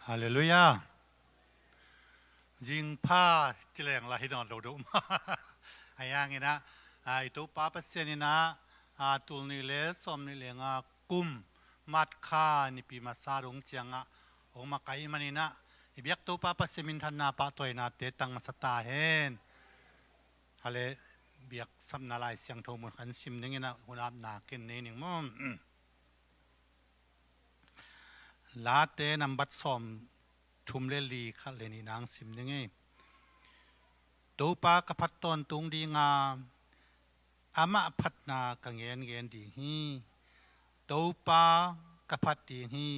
ฮาเลลูยายิงผ้าเจริญลายนอนเราดูมาไอ้ยังไงนะไอ้ตัวป้าเปเซนี่นะตุลนี่เลสอมนี่เลงกุมมัดข้านี่ปีมาซารงเจียงองมาไกมันนี่นะไอ้เบียกตัวป้าเปเซมินทันนาป้าตัวน่ะเตตังมาสตาเฮนฮาเลเบียกสำนาลายเสียงโทมุขันซิมนี่นะหุ่นอาบนาเกินนี่หนึ่งมั่งลาเตนัมบัดซอมทุมเลลีขัดเลนีนางซิมยังไงตัวปากระพัดตอนตุงดีงามอามาพัดนากังเงินดีฮีตัวปากระพัดดีฮี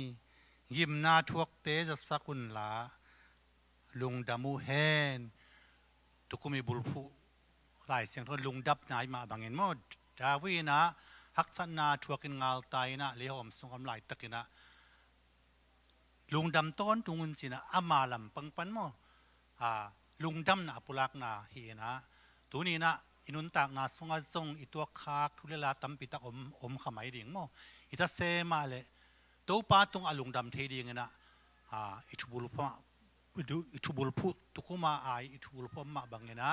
ยิมนาทวกเตจะสักุนลาลุงดามูเฮนตุกุมีบุลพูหลายเสียงทนลุงดับนายมาบางเงินหมดดาวีนะฮักษนาทวกินงาลตายนะเลี้ยวอมสงคำลายตะกินะลุงดำต้นตุงุนสินะอามาลำปังปันโมลุงดำนะปุลักนะเฮีนะตัวนี้นะอินุนตากนะสงอาซงอิตัวคากทุเลลาตัมปิตาอมขมายดิ่งโมอิตาเซมาเลยตัวป้าตรงอลุงดำเทดิ่งนะอิทุบุลพะอิทุบุลพุตุกุมาอิทุบุลพะมาบังเงนะ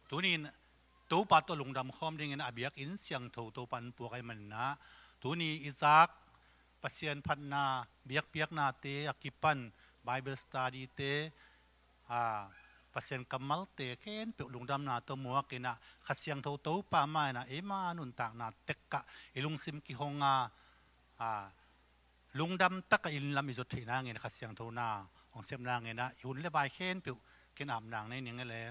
ตัวนี้ตัวป้าตัวลุงดำคอมดิ่งนะอเบียกอินเสียงตัวปันปวกไอมันนะตัวนี้อิซักปัสเซียนพันนาเบียกนาเตอกิปันไบเบิลสตาดีเตปัสเซียนกัมมัลเตเคนเปิดลุงดำนาตัวมัวกินะขัดเสียงโตป่าไม้นะเอมานุนตากนาเต็กกะลุงซิมกิฮงลุงดำตักอินลำอิจุดที่นางเงินขัดเสียงโตนาของเสียมนางเงินนะหุ่นเลบายเคนเปิดกินอาบนางในนี่ไงเลย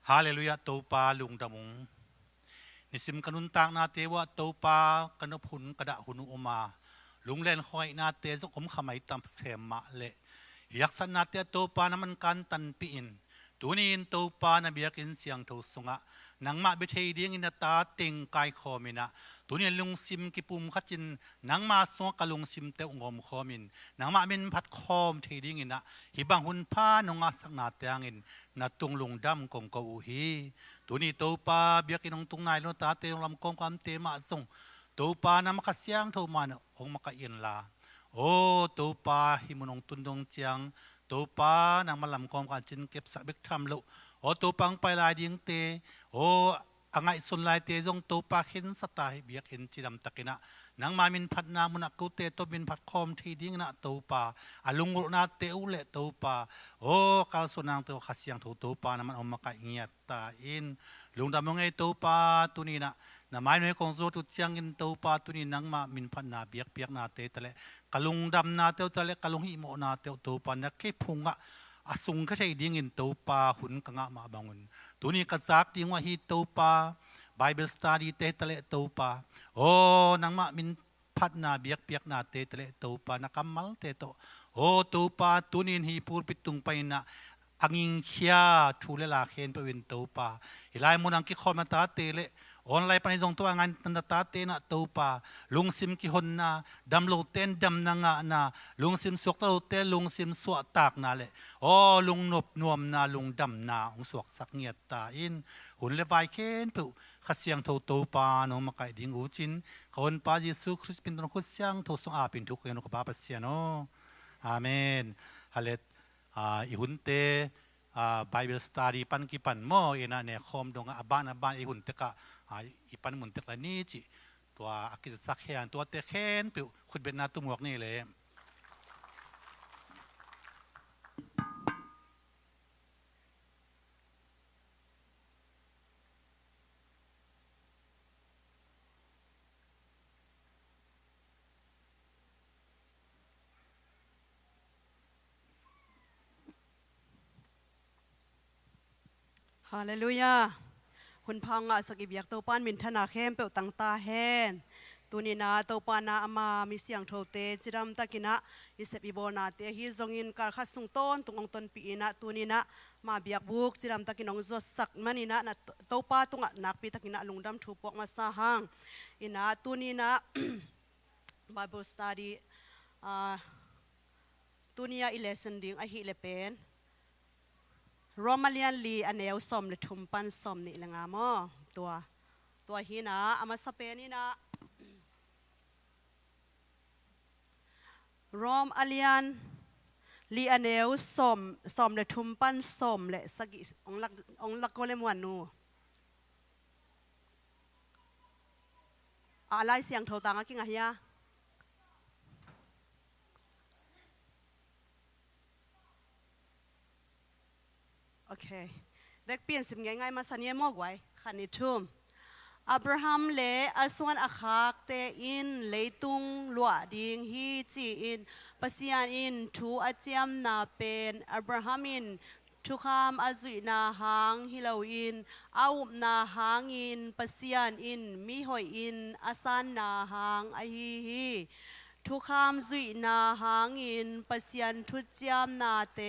ฮาเลลูยาโตป่าลุงดำนิสิมกันุนตากนาเตวะโตปากันพุนกระดาหุนุอมาลุงเล่นคอยนาเตสกมขมายตามเสมาเละยักษนาเตโตปานามันกันตันปีอินตัวนี้โตปานาเบียกินเสียงทูสุงะนังมาเบเทดีงินตาติงกายคอมินะตัวนี้ลุงซิมกิปุมขัจินนังมาสวกลุงซิมเตองอมคอมินนังมาเป็นพัดคอมเทดีงินะฮิบังหุนพานงอาสักนาเตียงินนาตุงลุงดำกงกอูฮีตัวนี้โตปาเบียกินงตุงนายโนตาเตงลำกงความเตมาส่งโตปานามกเสียงโทมานะองมกอินลาโอ้โตปาฮิมุนงตุนดงเจียงโตปานางมาลำกองการจินเก็บสักเบกทำลุโอ้โตปังไปลายดิงเตโอ้อังไงสุนลายเตจงโตปาเห็นสตาเบียกเห็นจิดำตะกินะนังมามินพัดนามุนักกุเตโตมินพัดคอมทีดิ้งนะโตปาอลุงกุนาเตอุเลโตปาโอ้กาลสุนังเตวขัดเสียงโตปานะมันอมมากอิงยตาอินลุงดำมงไงโตปาตุนีนะนะหมายในของโซตุเจียงอินโตปาตุนีนังมามินพัดนาเบียกนาเตตะเลกลุงดำนาเตตะเลกลุงหิโมนาเตโตปานะเก็บพุงะอาสุงก็ใช่ดิ้งอินโตปาหุ่นกังะมาบังุนตัวนี้กระซักดิ้งว่าฮิโตปาไบเบิลสตาดีเตตะเลโตปาโอ้นังมามินพัดนาเบียกนาเตตะเลโตปานักมัลเตโตโอ้โตปาตัวนี้ฮีพูดปิดตุงไปนะอังอิงเขียทูเลลาเคนไปวินโตปาอีไลมุนังกิคอมาตาเตเลออนไลน์ปนิจงตัวงานตันตาเตนะโตปาลุงซิมกิฮอนนาดัมโลเตนดัมนางานาลุงซิมสวกโตเตลุงซิมสวตากนาเลโอ้ลุงนบนวมนาลุงดัมนาองสวกสักเงียตาอินหุ่นเลวายเคนผู้ขัดเสียงโตปาโนมาไกดิ้งอูจินคนปาเยซูคริสต์เป็นต้นขุดเสียงโตสงอาเป็นทุกอย่างนกบาปเสียโนอาเมนฮาเลตอีหุ่นเตไบเบิลสตาดีปันกิปันโมเอนะเนี่ยคอมดงอาบ้านอีหุ่นเตกะอีปันมุนเตกะนี่จิตัวอากิจสักแขนตัวเตแขนปิวขุดเป็นนาตุมวกนี่เลยฮาเลลูยาหุ่นพังสกิบยักตัวปานมินธนาเข้มเปิดตังตาแฮนตัวนี้นะตัวปานาอามามีเสียงโทเตจิรำตะกินะอิเสบิโบนาเตฮิซงอินการขัดสุงต้นตุงองต้นปีนะตัวนี้นะมาเบียกบุกจิรำตะกินองจดสักมันนี่นะตัวปาตุงนักปีตะกินะลุงดำถูกปอกมาสาหังอินะตัวนี้นะ Bible study ตัวนี้อิเลสันดิ้งไอฮิเลเป็นโรมาเลียนลีอันเนวสมเลยทุ่มปันสมนี่ละงามตัวฮีนะอามาสเปนี่นะ รอมอเลียนลีอเนลสมเลทุมปันสมเลสกิองลักก็เลมวันนูอะไรเสียงเท่าต่างกันไงฮะโอเคเด็กเปลี่ยนสิ่งง่ายๆมาสัญญามอกไว้ขันนิทุมอับราฮัมเลอสวนอาคากเตอินเลตุงลัวดิงฮีจีอินปัสยานอินทูอาเจียมนาเป็นอับราฮัมินทุกคำอาจุยนาหางฮิลาอินอาวุนาหางอินปัสยานอินมิหอยอินอาซานนาหางอฮีทุกคำจุยนาหางอินปัสยันทุจยามนาเต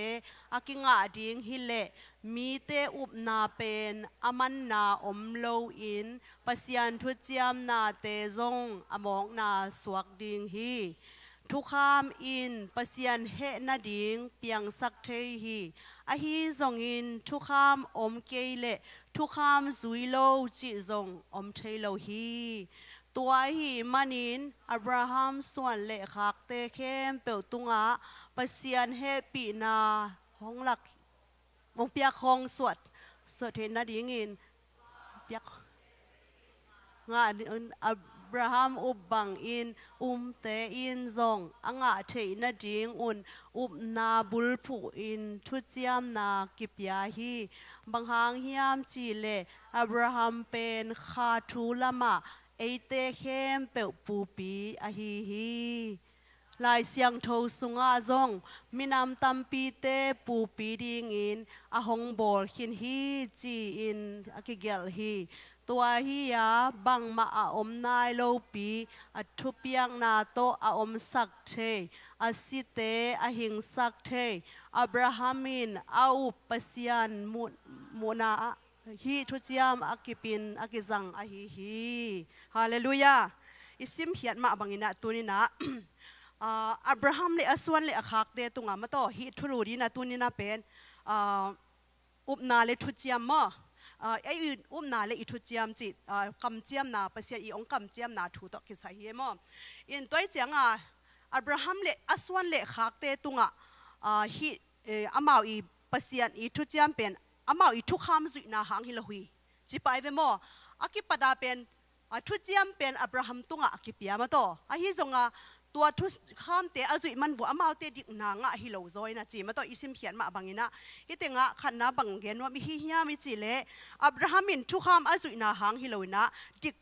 อากิงอาดิงฮิเลมีเตอุบนาเป็นอามันนาอมโลอินปัสยันทุจยามนาเตจงอมองนาสวกดิงฮีทุกคำอินปัสยันเฮนาดิงเปียงสักเทฮีอาฮีจงอินทุกคำอมเกเลทุกคำจุยโลจิจงอมเทโลฮีตัวฮีมันินอับราฮัมส่วนเละขักเตเข้มเปิลตุงะปัสยันเฮปีนาห้องหลักมงเปียคองสวดเห็นนาดีงินเปียกงาอับราฮัมอุบบังอินเตอินซองอ่างเทนาดิงอุบนาบุลผูอินทุจยามนากิปยาฮีบางหางฮิยามจีเลอับราฮัมเป็นคาทูลามาเอเตเข้มเปิลปูปีอาฮีลายเสียงโทสุงอาจงมินำตัมปีเตปูปีดิงอินอาหงบอลขินฮีจีอินอากิเกลฮีตัวฮียาบังมาอาอมนายโลปีอาทุเปียงนาโตอาอมสักเทอาสิเตอาหิงสักเทอับราฮัมินอาอุปเสียนมุนาฮีทุจยามอากิปินอากิจังอาฮีฮาเลลูยาอิสิมเหียดมาบังอินะตัวนี้นะอับราฮัมเลอสวนเลอคักเดตุงามาโตฮีทุลูดีนะตัวนี้นะเป็นอุบนาเลทุจยามมาไออื่นอุบนาเลอิทุจยามจิตกำเจียมนาภาษาอีองกำเจียมนาถูตกิสาฮีมออินตัวเจียงอับราฮัมเลอสวนเลคักเดตุงฮีอามาอีภาษาอีทุจยามเป็นอามาอีทุกคำสุนาหางฮิลหุยจีไปเวมออากิปดาเป็นทุจยามเป็นอับราฮัมตุงอากิปิยามาโตอาฮิจงตัวทุกคำเตอาจุยมันวัวอามาเตดิกนางฮิลจอยนะจีมาโตอิสิมเขียนมาบังอินะฮิเตงะขันนาบังเกนว่ามิฮิฮิยามิจิเลอับราฮัมินทุกคำอาจุยนาหางฮิลนะดิก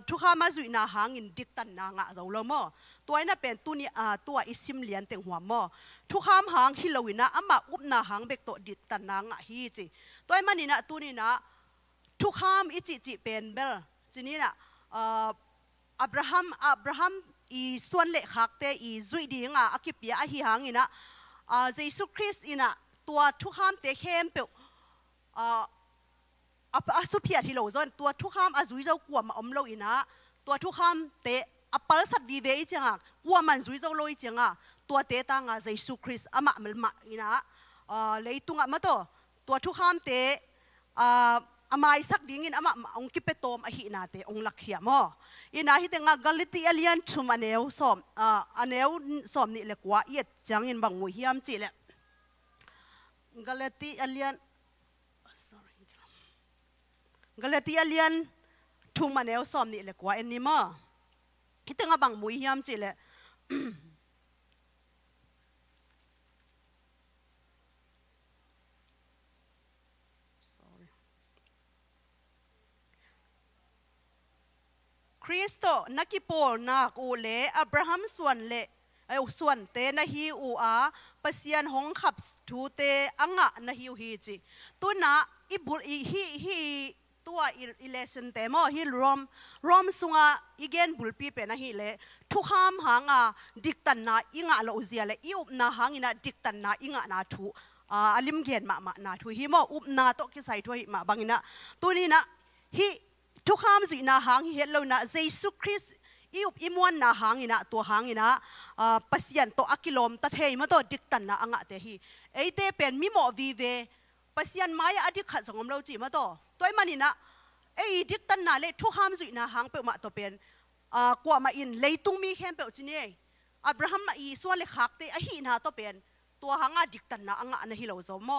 ทุกคำอาจุยนาหางอินดิกตันนางะเราละมอตัวนี้เป็นตัวนี้ตัวอิสิมเลียนเต็งหัวมอทุกคำหางฮิโลวินะอามาอุบนาหางเบกโตดิตันนางะฮีจีตัวมันนี่นะตัวนี้นะทุกคำอิจิเป็นเบลจีนี่นะอับราฮัมอีส่วนเล็กหักเตอีจุยดีงะอากิปยาอาฮิหางอินะเยซูคริสต์อินะตัวทุกคำเตเข้มเปลอาสุพิอาฮิโลจอนตัวทุกคำอาจุยเจ้ากลัวมาอมโลอินะตัวทุกคำเตอปาร์สัตวิเวอิจังกลัวมันจุยเจ้าโลอิจังตัวเตตังเยซูคริสต์อามาเมลมาอินะเลยตุงมาโตตัวทุกคำเตอามาอิสักดิ่งอินอามาองคิเปโตมอหินาเตองลักเขียมออินาฮิเตงกาลิติเอเลียนชุมอันเอวสอมอันเอวสอมนี่เล็กว่าเอียดจังอินบังมุฮิยามจิเลกาลิติเอเลียนชุมอันเอวสอมนี่เล็กว่าเอ็นนิมาฮิเตงบังมุฮิยามจิเลคริสโตนักกิโปนักอูเลอับราฮัมส่วนเลส่วนเตนะฮิอูอาปัสยันหงขับทูเตอังะนะฮิวฮีจิตัวน่ะอิบุฮีตัวอิเลสันเตมอฮิรอมสุงะอีเกนบุลปีเป็นนะฮิเลทุกคำหางดิกตันนาอิงะโลเซียเลอิอุบนาหางอินะดิกตันนาอิงะนาทูอลิมเกนมานาทูฮิมออุบนาโตกิไซทูฮิมาบังอินะตัวนี้นะฮิทุกคำจุยนาหางเห็นเรานะเยซูคริสต์อิมวนนาหางอินะตัวหางอินะปัสยันโตอกิลมตัดเฮมาโตดิกตันนะอ่างเตฮีไอเตเป็นมิโมวีเวปัสยันไม้อดิขัดสงมเราจีมาโตตัวมันนี่นะไอดิกตันนะเลทุกคำจุยนาหางเปิดมาตัวเป็นกว่ามาอินเลยตุงมีแค่เปิดจีเน่ อับราฮัมน่ะอีส่วนเล็กหักเตอหินาตัวเป็นตัวหางาดิกตันนะอ่างนะฮิโลโซโม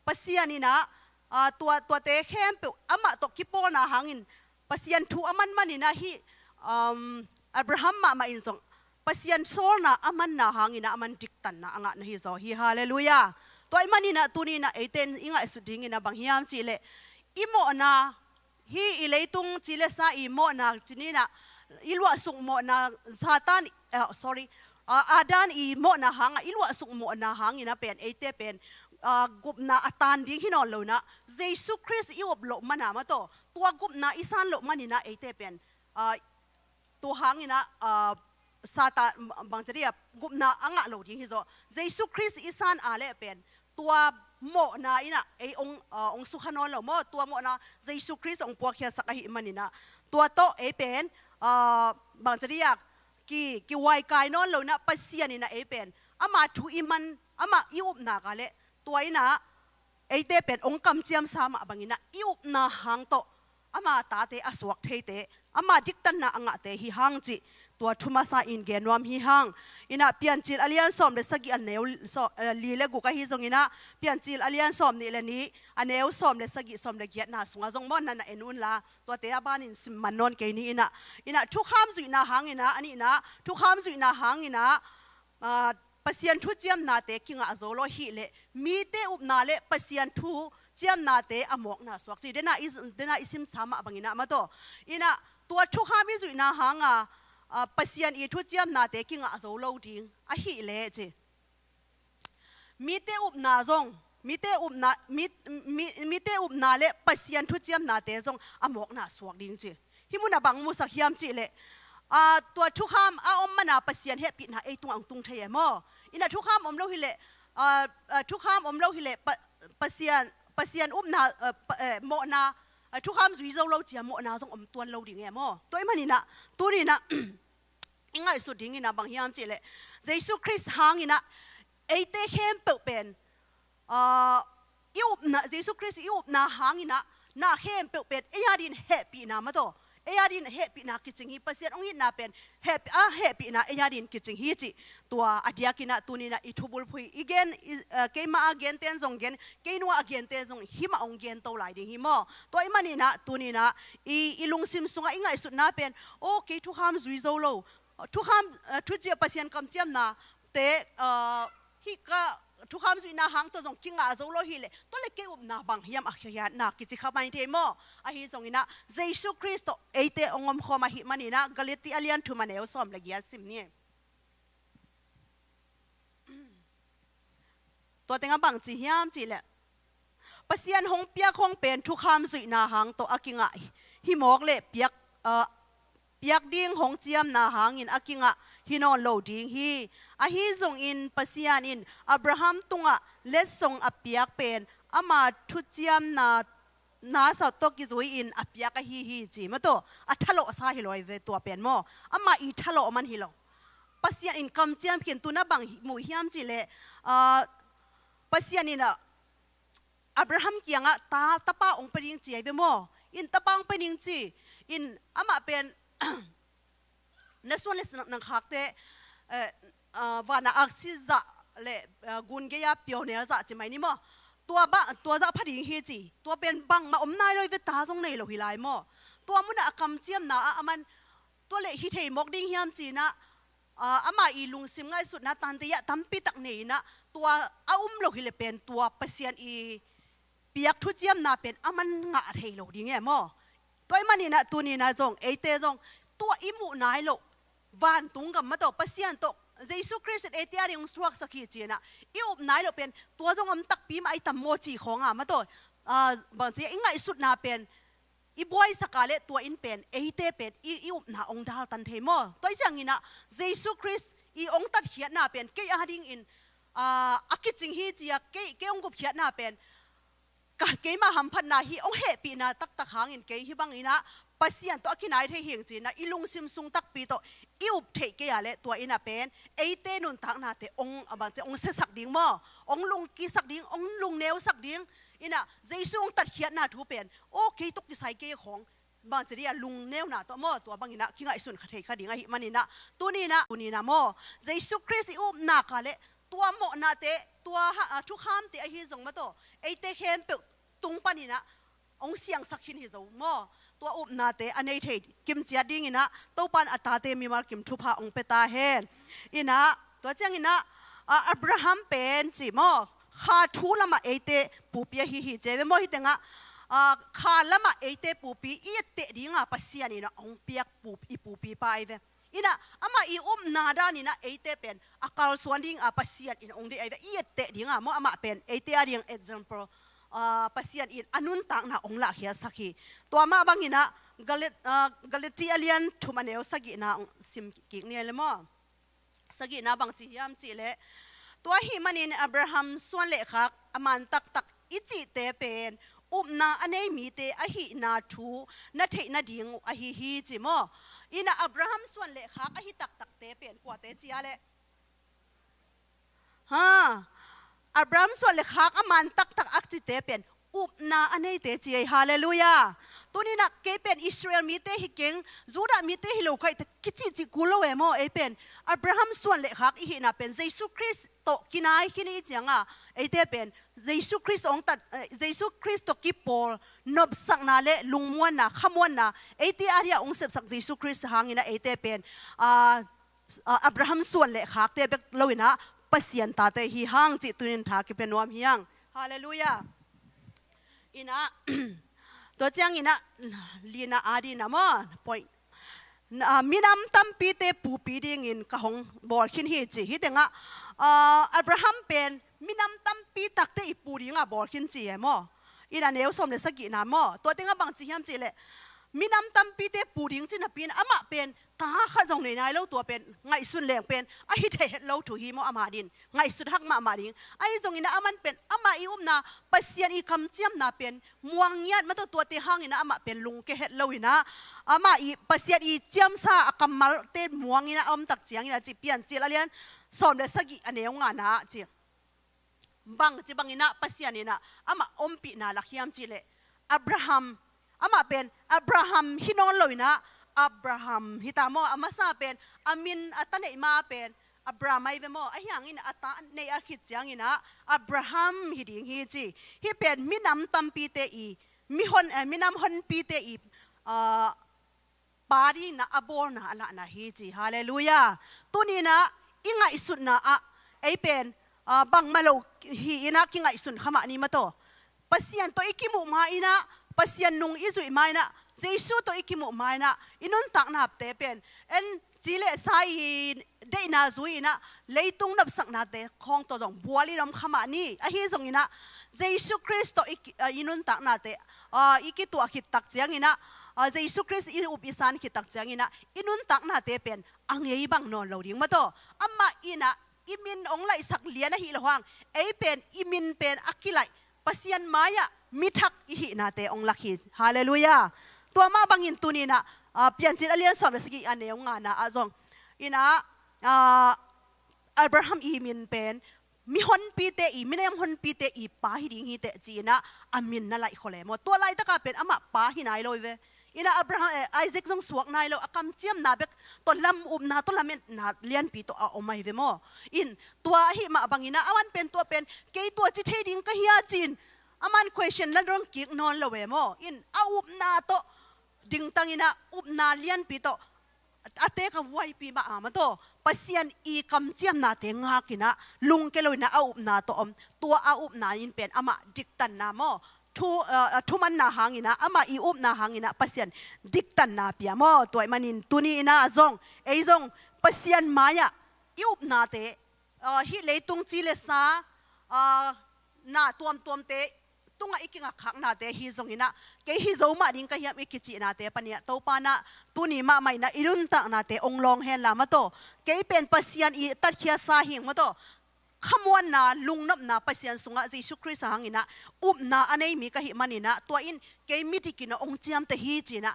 ปัสยานี่นะตัวเตะเข้มเปอามาตกคิปโปนะหางินปัสยันทูอามันมันนี่นะฮิอับราฮัมมาอินซงปัสยันโซนะอามันนะหางินนะอามันดิกตันนะอ่างนะฮิโซฮิฮาเลลูยาตัวมันนี่นะตัวนี้นะเอเตนอิงะสุดดิ่งนะบางฮิยามจิเลอิโมนะฮิอิเลตุงจิเลสนะอิโมนะจินี่นะอิลวะสุกโมนะซาตานsorryอาดานอีโมนะหางอิลวะสุกโมนะหางอินะเป็นเอเตเป็นกุบนาอัตานดิ้งหินอลโลนะเยซูคริสต์อีอบโลมันนามาโตตัวกุบนาอิสานโลมันนี่นะเอเตเป็นตัวหางอินะซาตานบางจะเรียกกุบนาอ่างโลดิ้งฮิโซเยซูคริสต์อิสานอาเลเป็นตัวโมนาอินะไอองสุขานอนโลโมตัวโมนาเยซูคริสต์องปวกเฮียสักหิมันนี่นะตัวโตเอเป็นบางจะเรียกกีไวกายนอนโลนะปัสยานี่นะเอเป็นอามาทูอิมันอามาอิอุบนากาเลตัวนี้นะไอเตเป็นองค์กำเจียมสามบางนะอิอุบนาหางโตอามาตาเตอสวกเทเตอามาดิกตันนะอ่างเตฮิหางจิตัวทุมาซาอินเกนวามฮิหางอินะเปลี่ยนจิลอเลียนสอมเลสกิอันเนวลีเลกุกะฮิซงอินะเปลี่ยนจิลอเลียนสอมนี่เลนี้อันเนวสอมเลสกิสอมเลเกียนาสงาจงมอนนั่นเอนุนลาตัวเตะบ้านินสิมันนอนเกนี่อินะทุกข้ามจุยนาหางอินะอันนี้นะทุกข้ามจุยนาหางอินะปัสยันทุเจียมนาเตกิงอาโซโลฮิเลมีเตอุบนาเลปัสยันทุเจียมนาเตอมอกนาสวกจีเดน่าอิสิมสามะบังอินะมาโตอินะตัวทุกข้ามิจุยนาหางปัสยันอีทุเจียมนาเตกิงอาโซโลดิงอะฮิเลเจมีเตอุบนาซงมีเตอุบนาเลปัสยันทุเจียมนาเตซงอมอกนาสวกดิงเจฮิมุนาบังมุสักยามจิเลตัวทุกข้ามอมมนาปัสยันเฮปินาไอตุงอังตุงเทียมอินะทุกข้ามอมโลหิเลทุกข้ามอมโลหิเลปัสยันอุบนาโมนาทุกข้ามจุยโซโลเจียโมนาซงอมตัวโลดิ่งเอมตัวมันนี่นะตัวนี้นะอิงไงสุดดิ่งนะบางฮิมจิเลเยซูคริสต์หางอินะไอเตเข้มเปิดเป็นอิอุบนะเยซูคริสต์อิอุบนาหางอินะนาเข้มเปิดเป็นเอียดินเฮปินามาโตเอียดินเฮปินากิจงฮีปัสยันองอินาเป็นเฮปินาเอียดินกิจงฮีจิตัวอดียกินะตัวนี้นะอิทุบุลพุยอีเกนเกมาอเกนเตนซงเกนเกนัวอเกนเตนซงหิมาองเกนโตไลดิหิมอตัวอิมันนี่นะตัวนี้นะอีลุงซิมซุงอิงไงสุดนะเป็นโอเคทุกคำซุยโซโลทุกคำทุกเจียปัสยันคำเจียมนะเตฮิกะทุกคำสุนาหางตัวส่งกิงอาโซโลฮิเลตัวเล็กเก็บนาบังยามอักขยานากิจิขมาอินเทมออาฮิส่งอินะเยซูคริสต์เอเตองมขมาหิมันนี่นะกาเลติอาเลียนทุมันเอวสอมเลกียสิมเนี่ยตัวเต็งบังจียามจีเลปัสยันหงเปียกหงเป็นทุกคำสุนาหางตัวอากิงะฮิมอกเลเปียกดิ้งหงเจียมนาหางอินอากิงะฮินอนโลดิ้งฮีอาฮิซงอินปัสยันอินอับราฮัมตุงะเลสซงอเปียกเป็นอามาทุเจียมนาสาวตกิจุยอินอเปียกฮีจีมาโตอัทโลซาฮิโลเวตัวเป็นโมอามาอีทโลมันฮิโลปัสยันอินคำเจียมเพียนตุนะบังมุฮิมจิเลปัสยันอินอับราฮัมเกียงะตาป้าองเป็นยิงจีไอเบโมอินตาป้าองเป็นยิงจีอินอามาเป็นในส่วนเลสนังคักเตวานาอักซิซะเลกุนเกียเปียวเนอร์ซะจิไหมนี่มั้ตัวจะพัดยิงเฮจีตัวเป็นบังมาอมนายเลยเวตาทรงในโลหิลายมั้ตัวมุนอะคำเจียมนะอามันตัวเละฮิเทมกดิ้งเฮียมจีนะอามาอีลุงซิมง่ายสุดนะตันเตียตั้มปีตักเนยนะตัวโลหิเลเป็นตัวเปเซียนอีเปียกทุเจียมนะเป็นอามันงะเทโลดิ้งเงี้ยมั้ตัวมันนี่นะตัวนี้นะจงเอเตจงตัวอิมุนายโลวันตุงกับมาโตปัสยันโตเยซูคริสต์เอเตียริงสตรักสักขีจีนะอิอุบนายโลเป็นตัวจงอมตักปีมาไอตัมโมจีของมาโตบางทีอิงไงสุดนาเป็นอีบอยสกาเลตัวอินเป็นเอเตเป็นอิอุบนาองดาลตันเทโมตัวอย่างนี้นะเยซูคริสต์อีองตัดเขียนนาเป็นเกยอาดิงอินอากิจิงฮีจีเกองกุบเขียนนาเป็นเกยมาหัมพันนาฮีองเฮปีนาตักหางอินเกยฮิบังอินะปัสยันตัวกินายเทเฮียงจีนะอิลุงซิมซุงตักปีโตอิอุบเทเกียเลตัวอินาเป็นเอเตนุนทักนาเตองบางจะองเสสักดิ้งมอองลุงกีสักดิ้งองลุงเนวสักดิ้งอินะเจซุงตัดเขียนนาทูเป็นโอเคตุกที่ใส่เกยของ บางจะเรียลุงเนวนาตัวโมตัวบางอินะคิงไอสุนขัดเทขัดดิ่งไอมันอินะตัวนี้นะโมเยซูคริสต์อุบนักเลยตัวโมนาเตตัวทุกข้ามเตไอฮิจงมาโตไอเตเข้มเปตุงปันอินะองเสียงสักหินฮิจงโมตัวอุบนาเตอันนี้เทกิมเจียดิ่งอินะตัวปันอัตตาเตมีมากิมทุพาองเปตาเฮนอินะตัวเจ้าอินะอับราฮัมเป็นจิโมข้าทูละมาเอเตปูเปียฮิเจเวโมฮิเตงะข้าละมาเอเตปูปีอีเตดิ่งอ่ะปัสยานี่นะองเปียกปูปีไปเวอินะอามาอีนาดานี่นะเอเตเป็นอากาศส่วนดิ่งอ่ะปัสยาอินองเดไอเวอีเตดิ่งอ่ะโมอามาเป็นเอเตอะดิ่ง example ปัสยาอินอนุนตังนะองละเฮียสักฮีตัวมาบางอินะกาเลติอาเลียนทุมันเอวสักอินะซิมกิกเนี่ยเลยมั้งสักอินะบางจียามจีเล่ตัวหิมันอินอับราฮัมส่วนเล็กคักอามันตักอิจิเตเป็นอุบนาอันนี้มีเตอหินาทูนาเทนาดิ่งอหิฮีจิโมอินะอับราฮัมส่วนเล็กคักอหิตักเตเป็นกว่าเตจีอะไรฮะอับราฮัมส่วนเล็กคักอามันตักอักจิเตเป็นอุบนาอันนี้เตจีฮาเลลูยาตัวนี้นะเกเป็นอิสราเอลมีเตฮิเก่งจูดามีเตฮิโลกไอคิจิกุโลเอโมเอเป็นอับราฮัมส่วนเล็กคักอิหินาเป็นเยซูคริสต์โตกินายคินีจังอ่ะเอเตเป็นเยซูคริสต์องตัดเยซูคริสต์โตกิปอลนบสักนาเลลุงมวนนะขมวนนะเอเตอาริยาองเสพสักเยซูคริสต์หางินะเอเตเป็นอับราฮัมส่วนเล็กคักเตเบกโลวินะปัสยันตาเตฮิฮังจิตุนินทากิเป็นวามฮิยังฮาเลลูยาอินะตัวเจ้าอินะลีนาอาดีนะมั้ง point มินำตั้มปีเตปูปีดิ่งอินกะหงบอลขินฮีจีฮิตงะอับราฮัมเป็นมินำตั้มปีตักเตอีปูดิ่งอ่ะบอลขินจีมั้งอินะเนวสมเลสกินะมั้งตัวเต็งอ่ะบางจีฮัมจีเลยมินำตั้มปีเตปูดิ่งจีน่ะเป็นอามาเป็นตาข้าจงในนายเล่าตัวเป็นไงสุนแรงเป็นไอ้เทเล่าถูฮีมอามาดินไงสุดฮักมาดินไอ้จงอินะอามันเป็นอามาอีอุ้มนาปัสยานอีคำเจียมนาเป็นม่วงเงียดมาตัวเตหังอินะอามาเป็นลุงเกเล่าอินะอามาอีปัสยานอีเจียมซาอากำมัลเตม่วงอินะอมตักเจียงอินะจีเปียนจีละเลียนสอนเดสกิอันเนี้ยงานะจีบางจีบางอินะปัสยานอินะอามาอมปีนาลักยามจีเลอับราฮัมอามาเป็นอับราฮัมฮินอนเลยนะอับราฮัมฮิตามออามาซาเป็นอามินอัตเนมาเป็นอับราฮัมไอเวโมไออย่างอินอัตเนอาคิดจังอินะอับราฮัมฮิดิงฮิจีฮิเป็นมินำตัมปีเตอีมินำฮอนปีเตอีปารีนะอบอลนะละนะฮิจีฮาเลลูยาตัวนี้นะอิงไอสุดนะไอเป็นบังมาโลฮีอินะกิงไอสุดขมานี้มาโตปัสยันโตอิกิมุมาอินะปัสยันนุงอิสุอิมาอินะเจสุโตอิกิมุมาอินะอินุนตักนับเตเป็นเอ็นจีเลสายเดนาซุยนะเลยตุงนับสักนาเตคงตัวจงบัวลีนมขมานี้อหิจงอินะเจสุคริสต์โตอินุนตักนาเตอิกิตัวขิดตักเจียงอินะเจสุคริสต์อิอุปิสานขิดตักเจียงอินะอินุนตักนาเตเป็นอังเยบังนอนเราดิ้งมาโตอามาอินะอิมินองไลสักเลียนะฮิละหวังเอเป็นอิมินเป็นอักกิไลปัสยันมายะมิทักอิหินาเตองลักฮิฮาเลลูยาตัวมาบังอินตุนีนะเปลี่ยนจิตอเลียนสอบเลยสกิอันเนียงงานนะอาจงอินะอับราฮัมอิมินเป็นมีฮอนปีเตอีมิเนมฮอนปีเตอีป้าฮิดิงฮิเตจีนะอามินนั่นไหลคนเลยหมดตัวไหลตะกาเป็นอามาป้าฮินายเลยเวอินะอับราฮัมไอเซกจงสวกนายเลยอากำเจียมนาเบกตัวลำอุบนาตัวลำเม็ดนาเลียนปีตัวเอาไม่เวโมอินตัวฮิมาบังอินะอามันเป็นตัวเป็นเกยตัวจิตเฮดิงก็เฮียจีนอามัน question แล้วร้องกิกนอนเลยเวโมอินเอาอุบนาโตดึงตังอินะอุบนาเลียนปีโตอาเตกับไวปีมามาโตปัสยันอีคำเจียมนาเตงากินะลุงเกลอยนะเอาอุบนาโตตัวเอาอุบนาอินเป็นอามาดิกตันนาโมทุมันนาหางินะอามาอีอุบนาหางินะปัสยันดิกตันนาเปียโมตัวมันอินตุนีนะจงไอจงปัสยันมายะอีอุบนาเตฮิเลตุงจีเลสานาตัวมเตตุงอีกิงขักนาเตฮิซงอินะเกฮิโซมาดิงกะฮิมอีกิจินาเตปะเนี่ยโตปานะตุนีมาไม่นะอิรุนตักนาเตองลองเฮนลามาโตเกเป็นปัสยันอีตัดเขียซาหิงมาโตขมวนนาลุงนับนาปัสยันสุงะเยซูคริสต์หังอินะอุบนาอันนี้มีกะฮิมันอินะตัวอินเกมิติกินะองเจียมเตฮิจินะ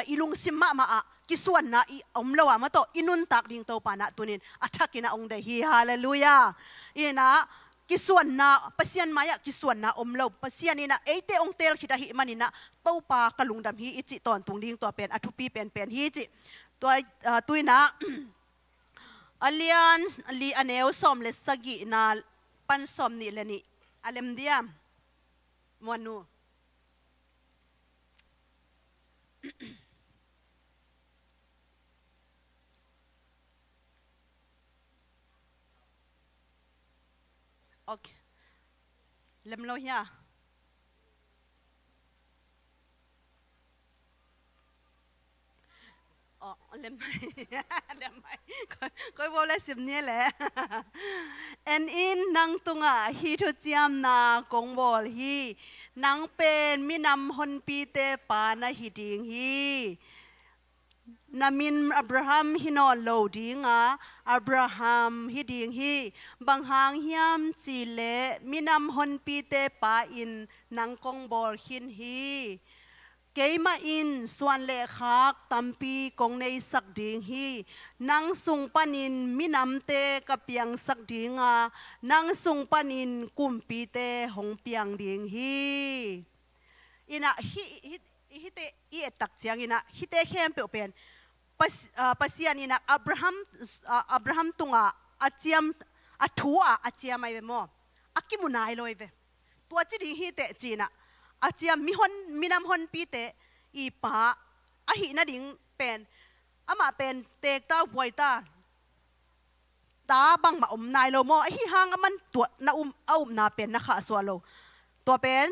อิลุงซิมมามากิส่วนนะอีอมเลวมาโตอินุนตักดิงโตปานะตุนินอัทักกินะองเดฮิฮาเลลูยาอินะเก กิส่วนนาปัสยานมายะกิส่วนนาอมเลวปัสยานีนะเตองเตลขิดาหิมันนี่นะเต้าปากะลุงดำฮีอิจิตอนตุงดิ้งตัวเป็นอทุปีเป็นฮีจิตัวตุยนะอเลียนลีอันเอลสอมเลสกินาปันสอมนี่เลนี่อเลมเดียมมวนูโอเคเล็มโลเฮียอ๋อเล็มไม่เล็มไม่ก็บอกเลยสิบนี้แหละเอ็นอินนังตุงะฮีทุจยามนากงบอลฮีนังเป็นมินำฮอนปีเตปานาฮิดิงฮีนามินอับราฮัมฮินอลโลดิงะอับราฮัมฮิดิงฮีบางหางฮิมจีเลมินำฮอนปีเตปาอินนังกงบอลฮินฮีเกมาอินส่วนเลขักตัมปีกงในสักดิงฮีนังสุงปันินมินำเตกับเปียงสักดิงะนังสุงปันินกุมปีเตหงเปียงดิงฮีอินะฮิเตอีเอตักเจียงอินะฮิเตเข้มเปเป็นปัสยานีนะอับราฮัมตุงะอาเจียมอาทัวอาเจียมไม่เวมออากิมุนายลอยเวตัวจีดีฮิเตจีนะอาเจียมมีนำฮอนปีเตอีปาอาหินาดิงเป็นอามาเป็นเตกตาหวยตาตาบังมานายโลโมไอหิหางมันตัวนาเอานาเป็นนะคะสวโลตัวเป็น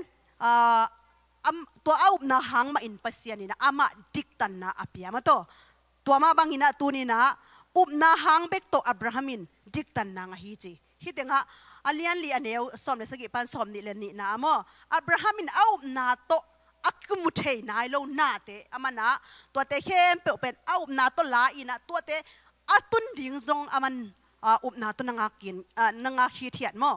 ตัวเอานาหางมาอินปัสยานีนะอามาดิกตันนาอภิยามาตัวมาบังอินะตัวนี้นะนาหางเบกโตอับราฮัมินดิกตันนางฮีจีฮิเดงะอเลียนลีอันเอวสอมเลสกิปันสอมนี่เลนี่นะมออับราฮัมินเอานาโตอักมุเทนายโลนาเตอามันนะตัวเตเข้มเป็นเอานาโตลาอินะตัวเตอัตุนดิ่งซงอามันนาโตนางกินนางฮีเทียนมอ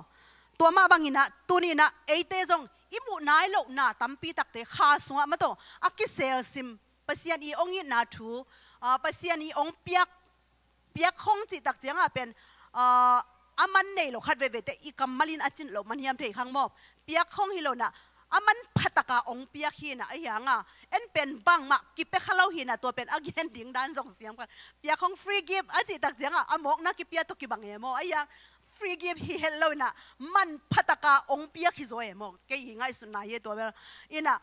ตัวมาบังอินะตัวนี้นะเอเตซงอิมุนายโลนาตัมปีตักเตข้าสงะมาโตอักกิเซลซิมปัสยานีองอินาทูปัสยานีองเปียกห้องจิตตักเจียงเป็นอามันเนโลขัดเวเวแต่อีกัมมาลินอาจินโลมันเฮียมเทข้างมอบเปียกห้องฮิโลนะอามันพัตกาองเปียกฮีนะไอ้ยังเอ็นเป็นบังมากิเปขะเลาฮีนะตัวเป็นอักเยนดิ่งดันส่งเสียงกันเปียกห้องฟรีกิฟอาจิตตักเจียงอามกนักกิเปียตกิบังเอโมไอ้ยังฟรีกิฟฮีเฮลโลนะมันพัตกาองเปียกฮิโซเอโมเกยิงไอ้สุนัยตัวเวลอินะ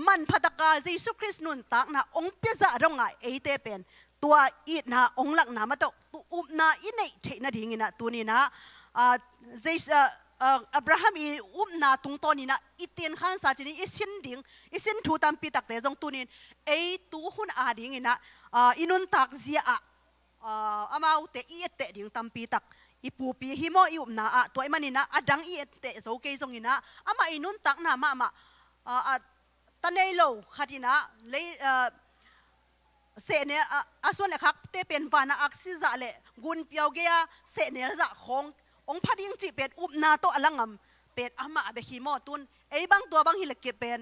มันพัตกาเยซูคริสต์นุนตักนะองเปียจะร้องไงเอเตเป็นตัวอีนะองหลักนะมาตัวอุบนาอินเนเทนะดิ่งนะตัวนี้นะอับราฮัมอีอุบนาตุงตอนี่นะอีเตียนขันสาจินีอีสินดิ่งอีสินทูตัมปีตักเตจงตัวนี้เอตูหุ่นอาดิ่งนะอินุนตักเสียอามาอุเตอีเตดิ่งตัมปีตักอีปูปีฮิโมอีอุบนาตัวไอ้มันนี่นะอดังอีเตโซเกยจงนี่นะอามาอินุนตักนะมาตันเนโลขัดินะเลยเสเนอาส่วนเลยครับเตเป็นวานาอักซิจะเลยกุนเปียวเกียเสเนจะขององพัดยิงจีเป็นอุบนาโตอลังงเป็นอามาเบฮิโมตุนไอ้บางตัวบางฮิลเกเป็น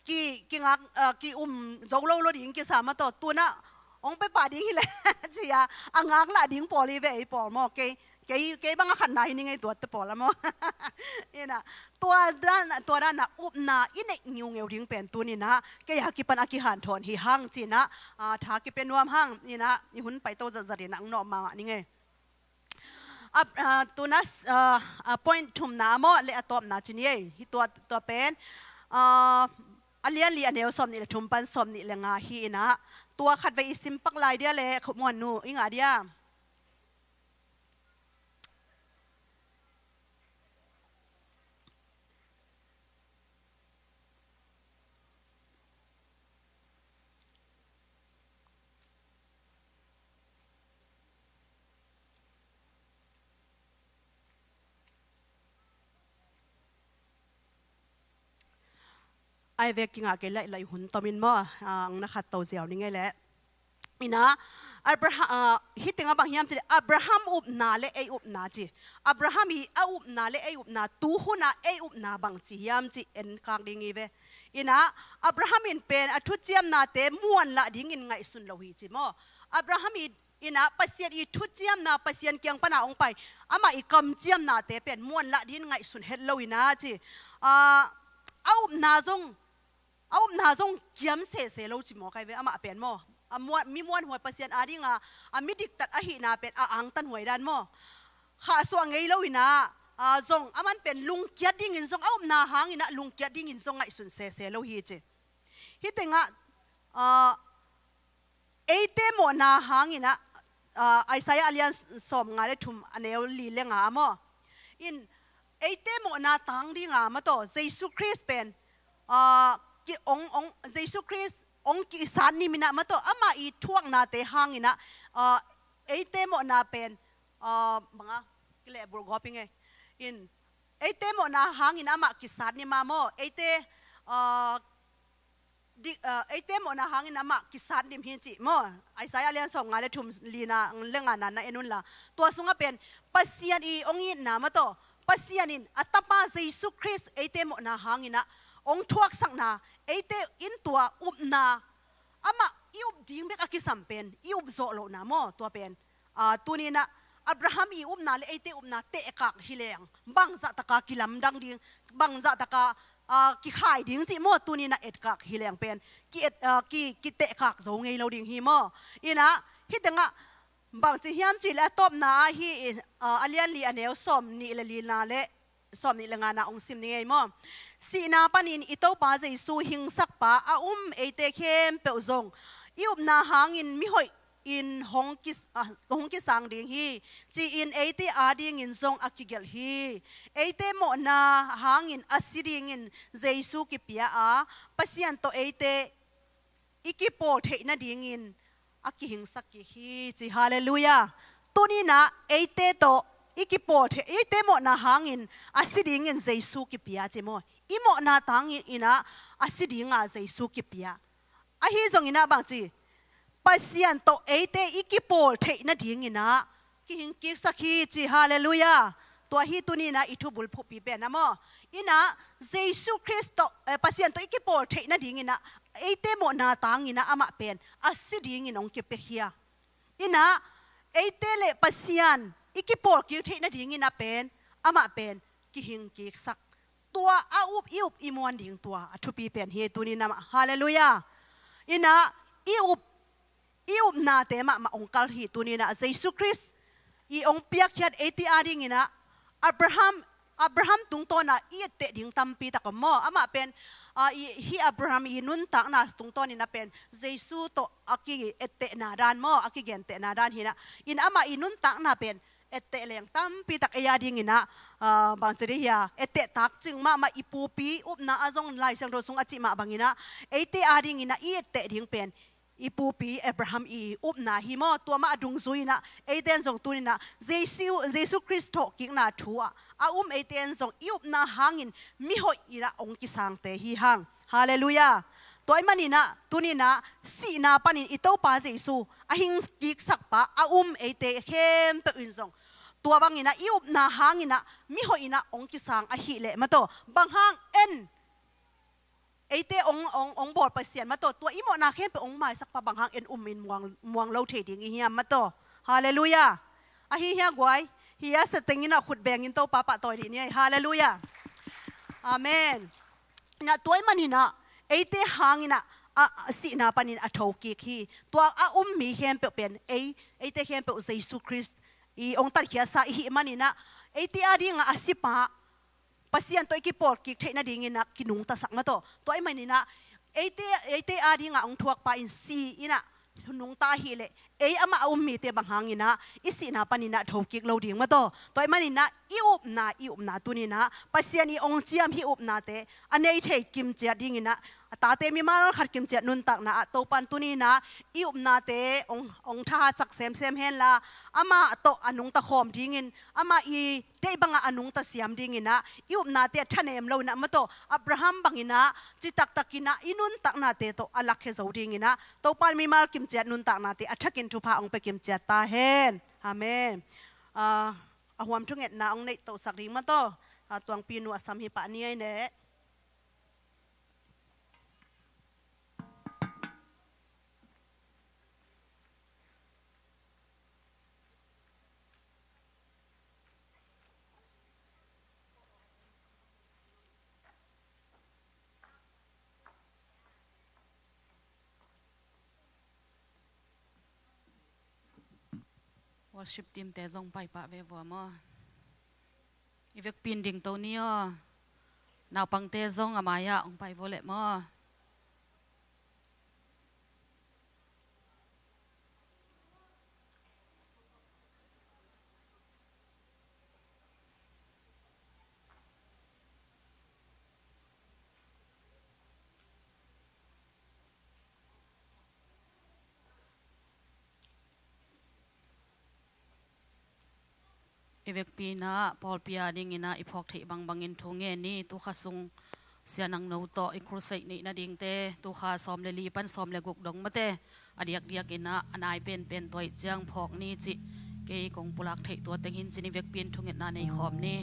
กีงักกีจงโลโลดิ่งกีสามตัวตัวน่ะองไปป่าดิ่งฮิเลเจียอ่างงักละดิ่งปอลีเวไอปอมอเกบางขันไหนนี่ไงตัวตะปอละมอนี่นะตัวด้านน่ะอุบนาอินเนงิวเงวดิ่งเป็นตัวนี่นะเกยากิปันอากิหันถอนหิหังจีนะถ้ากิเป็นวามหังนี่นะอีหุ่นไปโตจะเดียนังนอมานี่ไงตัวนั้นpoint ทุ่มน้ำมอเลอตอมนาจีนี่ตัวเป็นอเลียนลีอันเอวสมนี่ทุ่มปันสมนี่เลงาฮีนะตัวขัดไว้ซิมปักลายเดียเลยขมวนนูอิงอาเดียไอเวกิงอาเกลไลหุ่นตอมินมอนักขัดโตเสียวนี่ไงแหละนี่นะอับราฮัมฮิตติงบางยามจีอับราฮัมอุบนาเลไออุบนาจีอับราฮัมอีอุบนาเลไออุบนาตูหุนาไออุบนาบางจียามจีเอ็นกางดิ่งอีเวอินะอับราฮัมอินเป็นอัทุเจียมนาเตมวนละดิ่งอินไงสุนโลหิจีมออับราฮัม อินะปัสยานอีทุเจียมนาปัสยานเกียงปนาองไปอามาอีกำเจียมนาเตเป็นม้วนละดินไงสุนเฮลโลวินาจีเอานาจงเกียมเสโลจิโมใครเวอามาเป็นโมม้วนมีม้วนหัวปัสยานอาดิงามิดิกตัดอหินาเป็นอังตันหัวดันโมข้าสวงไงโลวินาจงอามันเป็นลุงเกียดดิ่งินจงเอานาหางอินะลุงเกียดดิ่งินจงไงสุนเสโลฮีจีฮิตงะเอเตโมนาหางอินะไอไซอาเลียนสมงาเลทุมอันเอลลีเลงาโมอินเอเตโมนาตังดิ่งามาโตเยซูคริสเป็นกิองเยซูคริสองกิสานนิมินะมาโตอามาอีทวงนาเตหางอินะเอเตโมนาเป็นบังอ่ะกิเลบรกอปิงเออินเอเตโมนาหางอินะมากิสานนิมาโมเอเตไอเต็มอนาหางอินมากิสันดิมหินจิโมไอสายอาเลียนสองงานเลทุมลีนาเรื่องงานนั้นเอนุนละตัวสุงเป็นปัสยานีองอินนามาโตปัสยานินอัตมาเยซูคริสต์ไอเต็มอนาหางอินะองทวกสังนาไอเตอินตัวอุบนาอามาอิอุบดิ้งเบกอากิสัมเป็นอิอุบโซโลนาโมตัวเป็นตัวนี้นะอับราฮัมอิอุบนาเลไอเตอุบนาเตะกักฮิเลงบังจะตะกากิลัมดังดิ้งบังจะตะกากิขายดิ้งจิโมตัวนี้นะเอ็ดกักฮิเลงเป็นกิเตะกักโจงไงเราดิ้งฮิโมอีนะฮิตงะบางจีฮิมจิและตบนาฮิอาเลียนลีอันเอลสมนี่เลลีนาเลสมนี่ละงานาองซิมนี่ไงโมสีนาปนินอิโตปาเจสูหิงสักปะเอเตเข้มเปลจงอิอุบนาหางอินมิหอยอินฮงกิสังดิ้งฮีจีอินเอเตอาดิ้งอินจงอากิเกลฮีเอเตโมนาหางอินอาศิดิ้งอินเจสูกิเปียปัสยันโตเอเตอิกิโปเทนะดิ้งอินอากิหิงสักกิฮีจีฮาเลลูยาตัวนี้นะเอเตโตอิกิโปเทเอเตโมนาหางอินอาศิดิ้งอินเจสูกิเปียจีโมอิโมนาตังอินะอาศิดิ้งอาเจสูกิเปียอาฮีจงอินะบางจีปัสยันโตเอเตอิกิโปลเทนะดิ้งอินะกิหิงกิสักฮีจีฮาเลลูยาตัวฮีตัวนี้นะอิทุบุลพุปีเป็นนะโมอินะเยซูคริสต์ปัสยันโตอิกิโปลเทนะดิ้งอินะเอเตโมนาตังอินะอามาเป็นอาศิดิ้งอินองเก็บเปียอินะเอเตเลปัสยันอิกิโปลกิเทนะดิ้งอินะเป็นอามาเป็นกิหิงกิสักตัวอาอุบอิมวนดิ้งตัวทุปีเป็นฮีตัวนี้นะฮาเลลูยาอินะอิอุบนาเตมาองคัลฮีตัวนี้นะเยซูคริสต์องเปียกยัดเอติอาดิ้งอินะอับราฮัมตุงโตนะเตดิ้งตัมปีตะกมออามาเป็นฮีอับราฮัมนุนตักนาตุงโตนี่นะเป็นเยซูโตอากิเตนาดานมออากิเกนเตนาดานฮีนะอามานุนตักนาเป็นเตเลงตัมปีตักยาดิ้งอินะบางจะได้ยาเตตักจึงมาอิปูปีอุบนาอาจงไลเสียงโดสุงอจิมาบางอินะเตอาดิ้งอินะเตดิ้งเป็นอีปูปีอับราฮัมอุบนาฮิโมตัวมาดุงซุยนะเอเตนจงตุนินะเยซูคริสต์กิงนาทัวเอเตนจงอุบนาหางอินมิหอยอินะองกิสังเตฮิฮังฮาเลลูยาตัวมันนี่นะตุนินะสีนาปันินอิโตปาเยซูหิงกิกสักปะเอเตเข้มเปอินจงตัวบางอินะอุบนาหางอินะมิหอยอินะองกิสังหิเลมาโตบางหางเอ็นไอเต้องบอดไปเสียนมาตัวอีโมนาเข้มไปไม้สักปะบางหางเอ็นมินมวงเราเทดิ้งอีเฮียมาตัวฮาเลลูยาอะฮีเฮียกวยเฮียสติงินะขุดแบงอินโตปะปะตัวทีนี้ฮาเลลูยาอาเมนนะตัวมันนี่นะไอเต้หางนะสีนาปนินทกิคีตัวมีเข้มเป็นไอเต้เข้มเป็นเยซูคริสต์องตัดเขียสาอีมันนี่นะไอเต้อาดิ้งสิปะปัสยันตัวกิปอดกิเทนะดิ้งอินะกินุงตาสักมาตัวมันนี่นะเอเตอาดิ้งองทวกไปอินซีอินะนุงตาฮิเลอามามีเตบังหางอินะสินาปนินะทวกิกเราดิ้งมาตัวมันนี่นะอิอุบนาตัวนี้นะปัสยันองเจียมฮิอุบนาเตอันนี้เทกิมเจียดิ้งอินะตาเตมีมาขัดกิมเจียนุนตักนะตัวปันตัวนี้นะอิอุบนาเตองท่าสักเซมเฮนละอามาโตอนุงตะขอมดิ้งอินอามาเตบังอนุงตะเสียมดิ้งอินะอิอุบนาเตทะเนมเรานะมาโตอับราฮัมบังอินะจิตักตะกินะอินุนตักนาเตโตอลักเฮโซดิ้งอินะตัวปันมีมากิมเจียนุนตักนาเตอัชกินทุพาองไปกิมเจียตาเฮนอาเมนหวมทุงเอ็ดนาองในโตสักดิ้งมาโตตัวปีนัวสัมหิปะนี้ไอเน worship team te zong pai pa ve vo mo ivek pin ding to ni o naw pang te zong amaya ong pai vo le mo ivek pina Paul pia ding ina ipok thei bang bangin thunge ni tu khasung sianang no to i crusai ni na ding te tu kha som le li pan som le guk dong mate adiak diak ina anai pen toi chiang phok ni chi ke kong pulak thei to teng hin chini vek pin thunget na nei khom ni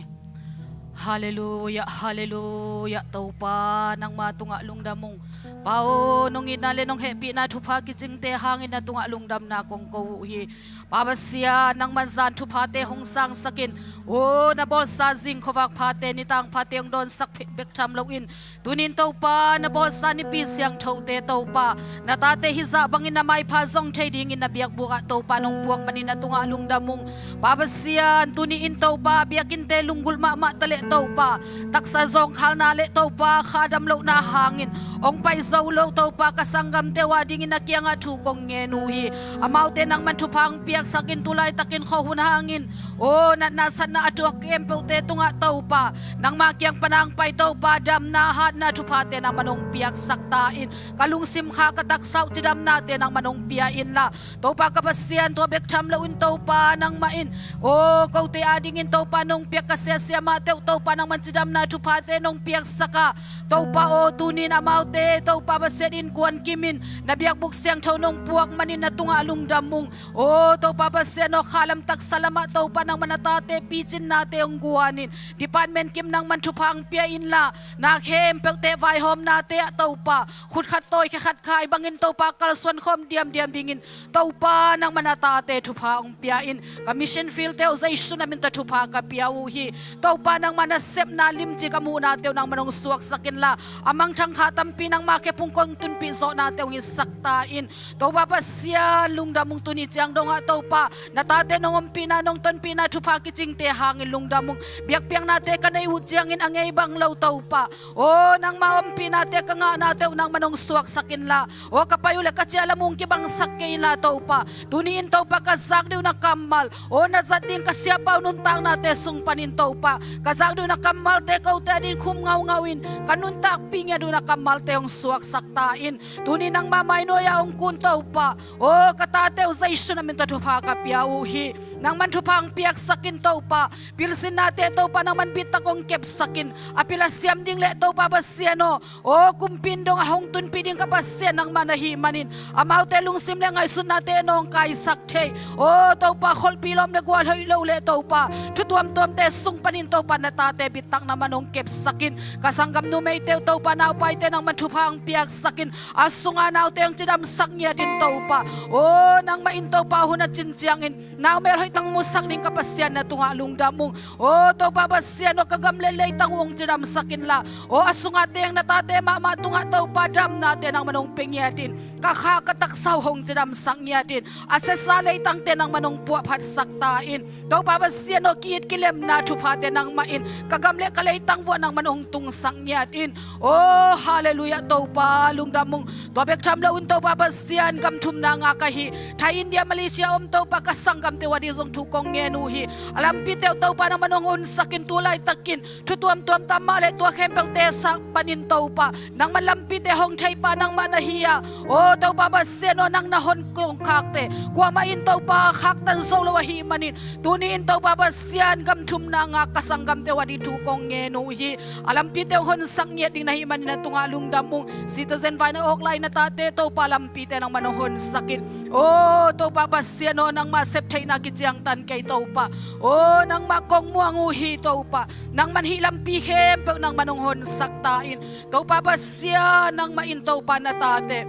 hallelujah hallelujah topa nang ma tunga lungdamung pao nong ina le nong happy na thupa ki chingte hangin na tunga lungdam na kong ko hi pabasia nang manzan thupa te hong sang sakin o na bol sa jing khowak phate ni tang phate ong don sak bek tham lo in tunin topa na bol sa ni pi siang thote topa na ta te hi za bangin na mai pha zong thei ding in na biak buka topa nong puak manin na tunga lungdamung pabasia tuni in topa biakin te lunggul ma tale topa taksa zong khal na le topa khadam lo na hangin ong pai zo lo topa kasanggam te wa ding in akyang a thu kong nge nu hi amau te nang man thu phang piak sakin tulai takin kho hun hangin o na san na atuak em pe te tunga topa nang ma kyang panang pai topa dam na hat na thu pha te nang manong piak sakta in kalung sim kha ka tak sau chidam na te nang manong pia in la topa kapasian to bek tham lo in topa nang ma in o ko te ading in topa nong piak ka sia ma te topa nang man chidam na thu pha te nong piak saka topa o tunin amau te topa ba set in kwan kimin na biak buk siang tho nong puak manin na tunga lungdam mung o topa ba se no khalam tak salama topa nang manata te pichin na te ong guanin department kim nang man thu phang pia in la na khem pe te vai hom na te topa khut khat toy khat khai bangin topa kal swan khom diam bingin topa nang manata te thu pha ong pia in commission field te ozai sunamin ta thu pha ka pia u hi topa nang mana sep na lim chi kamu na te nang manong suak sakin la amang thang kha tampi nang ma ke pungkong tun pi zo na te ong sakta in topa pa sia lungdam mung tuni chiang dong ha topa na ta te nong pina nong ton pina thu pha ki ching te hangin lungdam mung biak piang na te kanai u chiang in angei bang lo topa o nang ma pina te ka nga na te nang manong suak sakin la o kapayule ka chiala mung ki bang sakke la topa tuni in topa ka zak diu na kamal o na zat ding ka sia paw nun tang na te sung panin topa ka zak diu na kamal te ko te din khum ngawin kanun tak pingya diu na kamal te ong suak sakta in tuni nang mamay no ya ong kun topa o katate uzay sunamin ta thupa ka pia uhi nang man thupang piak sakin topa pilsin nate topa nang man bitak ong kep sakin apila siam ding le topa basiano o kumpin dong ahong tun piding ka basien nang manahi manin amaw te lungsim le ngai sun nate nong kai sakte o topa khol pilom le gwal hoi lo le topa thutuam tom te sung panin topa na tate bitak na manong kep sakin kasanggam nu may te topa naw pai te nang man thupang piak sakin asunga naw te ang tidam saknya din topa o nang main topa huna chinchiangin naw mel hoi tang musang ning kapasyan na tunga lungdamung o topa basyan o kagamlelay tang ung tidam sakin la o asunga te ang natate ma tunga topa dam natin ang manong pingyatin kakakataksaw hong tidam saknyatin asesalay tang te nang manong puapat saktain topa basyan o kiit kilem na thupate nang main kagamle kalay tang buwan nang manong tung saknyatin o hallelujah topa lungdamung tobek tham laun topa basyan kam thum na nga kahi Thai India Malaysia om topa kasanggam te wadi zong thukong ngenuhi alam pitew topa nang manong un sakin tulay takin thutuam tuam tamale tua khempel te sak panin topa nang malampite hong thai pa nang manahiya o topa basyan o nang nahon kong kakte kwa main topa khaktan solo wahi manin tunin topa basyan kam thum na nga kasanggam te wadi thukong ngenuhi alam pitew hon saknyet ding nahi manin na tunga lungdamung citizen vai na oklay na tate topa lampite nang manohon sakin o topa basyan o nang masep thai na kijiang tan kay topa o nang makong muang uhi topa nang manhilam pihem nang manonghon saktain topa basyan nang main topa na tate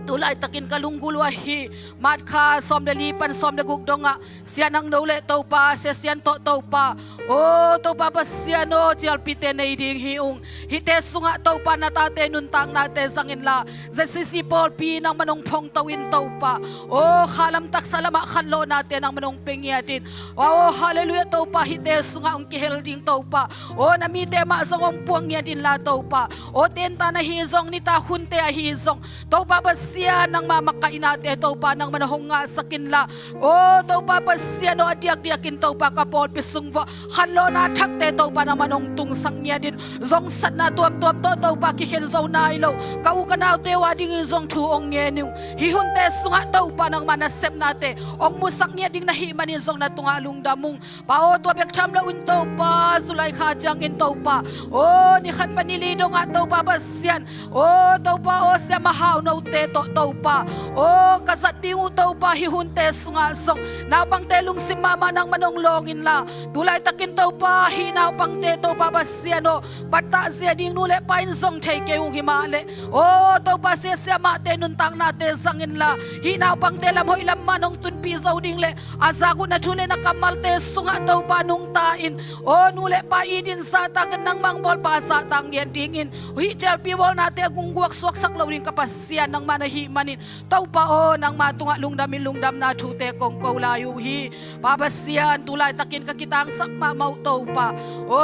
tulay takin kalungguluahi mat ka som de lipan som de gugdonga sian ang nole to pa sian to pa o to pa siano tial pite nei ding hiung hite sunga to pa natate nuntang nate sangin la za sisipol pi nang manong phong tawin to pa o khalam tak salama khanlo nate nang manong pengyatin o hallelujah to pa hite sunga ang kihel ding to pa o namite ma songong puang din la to pa o tenta na hizong nita hunte a hizong to pa siya nang mamakain natin ito pa nang manahong nga sa kinla o ito pa siya no adiak-diakin ito pa kapol pisung va halo na takte ito pa nang manong tungsang niya din zong sat na tuam-tuam to ito pa kihin zong na ilaw kauka na ito wading zong tuong niya niyong hihunte sunga ito pa nang manasep natin ong musang niya ding nahimanin zong natungalong damong pao ito abyak chamlawin ito pa sulay kadyang ito pa o nikan panilidong ito pa siyan o ito pa o siya mahaw na uteto tau pa o kasat dingu tau pa hihuntes nga song napang telong si mama nang manonglongin la tulay takin tau pa hinaw pang teto pa basiano pata siya ding nule pain song take yung himale o tau pa siya mate nuntang nate sangin la hinaw pang telam hoy lam manong tun piso ding le asago na chule na kamalte sunga tau pa nung tain o nule pa idin sa tagan ng mangbol pa sa tang yan dingin hijel piwol nate agung guwak-suwak saklaw rin kapasyan ng manahimanin tau pa o nang matunga lungdam na chute kong kaulayuhi babasyan tulay takin kakitang sakma mau tau pa o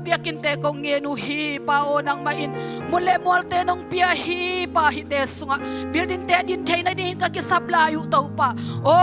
biyakin te kong ngenuhi pa o nang main mule molte nong piyahi pa hite sunga building te din chay na din kakisablayu tau pa o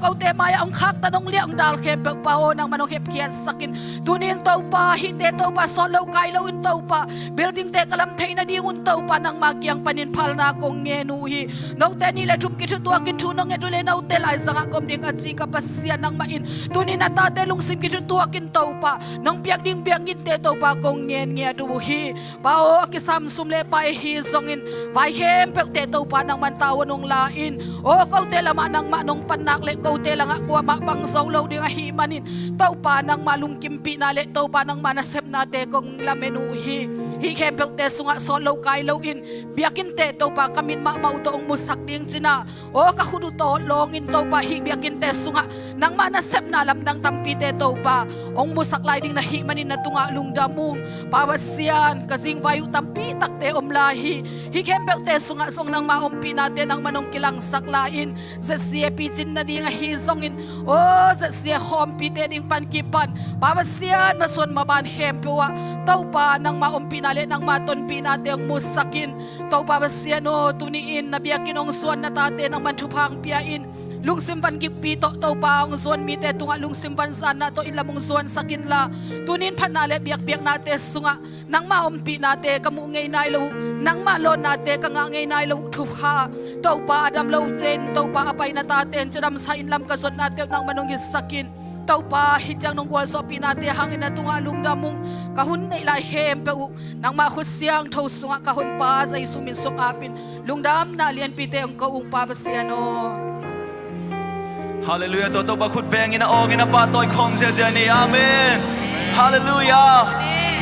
kau te maya ang kak tanong liang dal kepe pa o nang manong hep kiyan sakin tunin tau pa hite tau pa solo kailawin tau pa building te kalam tay na dingun tau pa nang magyang paninpal na kong ngenuhi no te nila jumkit tuakin tunong edule no te lai sanga kom ding at si kapasyan nang main tunin natate lungsim kit tuakin tau pa nang piag ding biangin te tau pa kong ngen nge duhi pa o akisam sumle pa hi songin vai hem pe te tau pa nang mantawan nong lain o kau te lama nang manong panakle kau te lang akwa mapang solo ding ahimanin tau pa nang malungkim pinale tau pa nang manasep nate kong lamenuhi hi hem pe te sunga solo kailaw in biakin te tau pa kamin ma mautoong musak ding sina o kahudu to longin to pa hibiakin te sunga nang manasep na lam nang tampi te to pa ong musak lai ding nahimanin na tunga lungdamong pawasyan kasing vayu tampi takte omlahi hikempel te sunga song nang maumpi natin ang manong kilang saklain sa siya pichin na ding hisongin o sa siya hompi te ding pankipan pawasyan mason maban hempua to pa nang maumpi nalit nang matonpi natin ang musakin to pawasyan o tuniin na biyakin ong suwan na tate ng mantupang piyain lungsimban gipito to pa ang suwan mite tunga lungsimban sana to ilamong suwan sakin la tunin panale biyak-biyak nate sunga nang maumpi nate kamungay na ilaw nang malon nate kangangay na ilaw tupha to pa adam law ten to pa apay na tate tiram sa inlam kasod nate nang manungis sakin tau pa hijang nong wal so pinate hangin na tunga lungdamong kahun na ilahem peu nang mahusyang tau sunga kahun pa sa isumin song apin lungdam na lian pite ang kaung papasiano Hallelujah to ba khut beng ina ong ina pa toy khom se se ni amen Hallelujah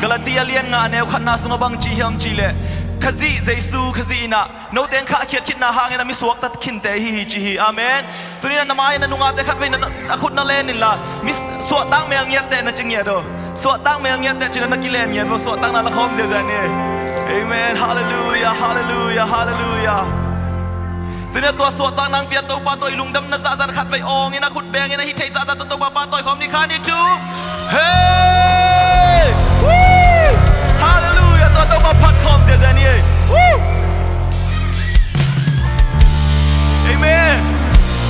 Galatia lian nga neu khat na sunga bang chi hiam chi le Kazi Jesu kazi ina no ten kha khiat khit na hangin mi suak tat khin te hi chi hi amen tunina namai na nunga te khat ve na akhut na len in la mis suak tang mel ngiat te na ching ye do suak tang mel ngiat te chin na kilen ngiat bo suak tang na la khom se se ni amen hallelujah hallelujah hallelujah tunina tua suak tang nang pia to pa toy lungdam na za za khat ve ong ina khut beng ina hi thei za za to pa pa toy khom ni khan ni tu hey woo hallelujah to pa phat khom se se ni woo amen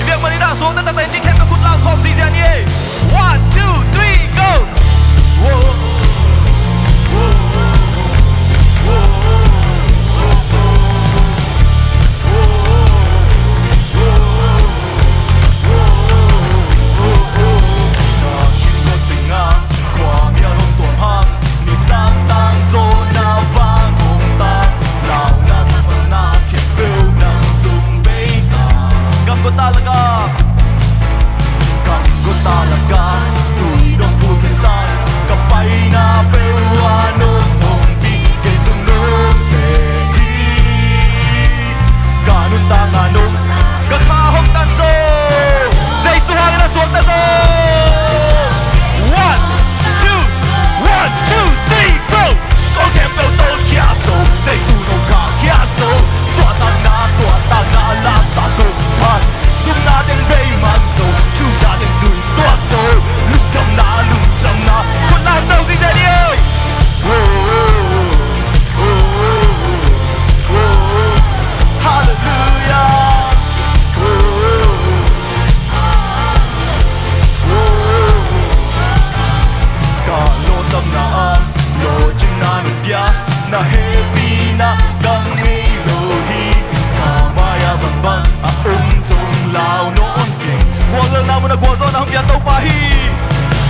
việc mà đi đảo xuống tất cả tên chính khen các cút lao khom gì ra nhỉ 1, 2, 3 go whoa whoa whoa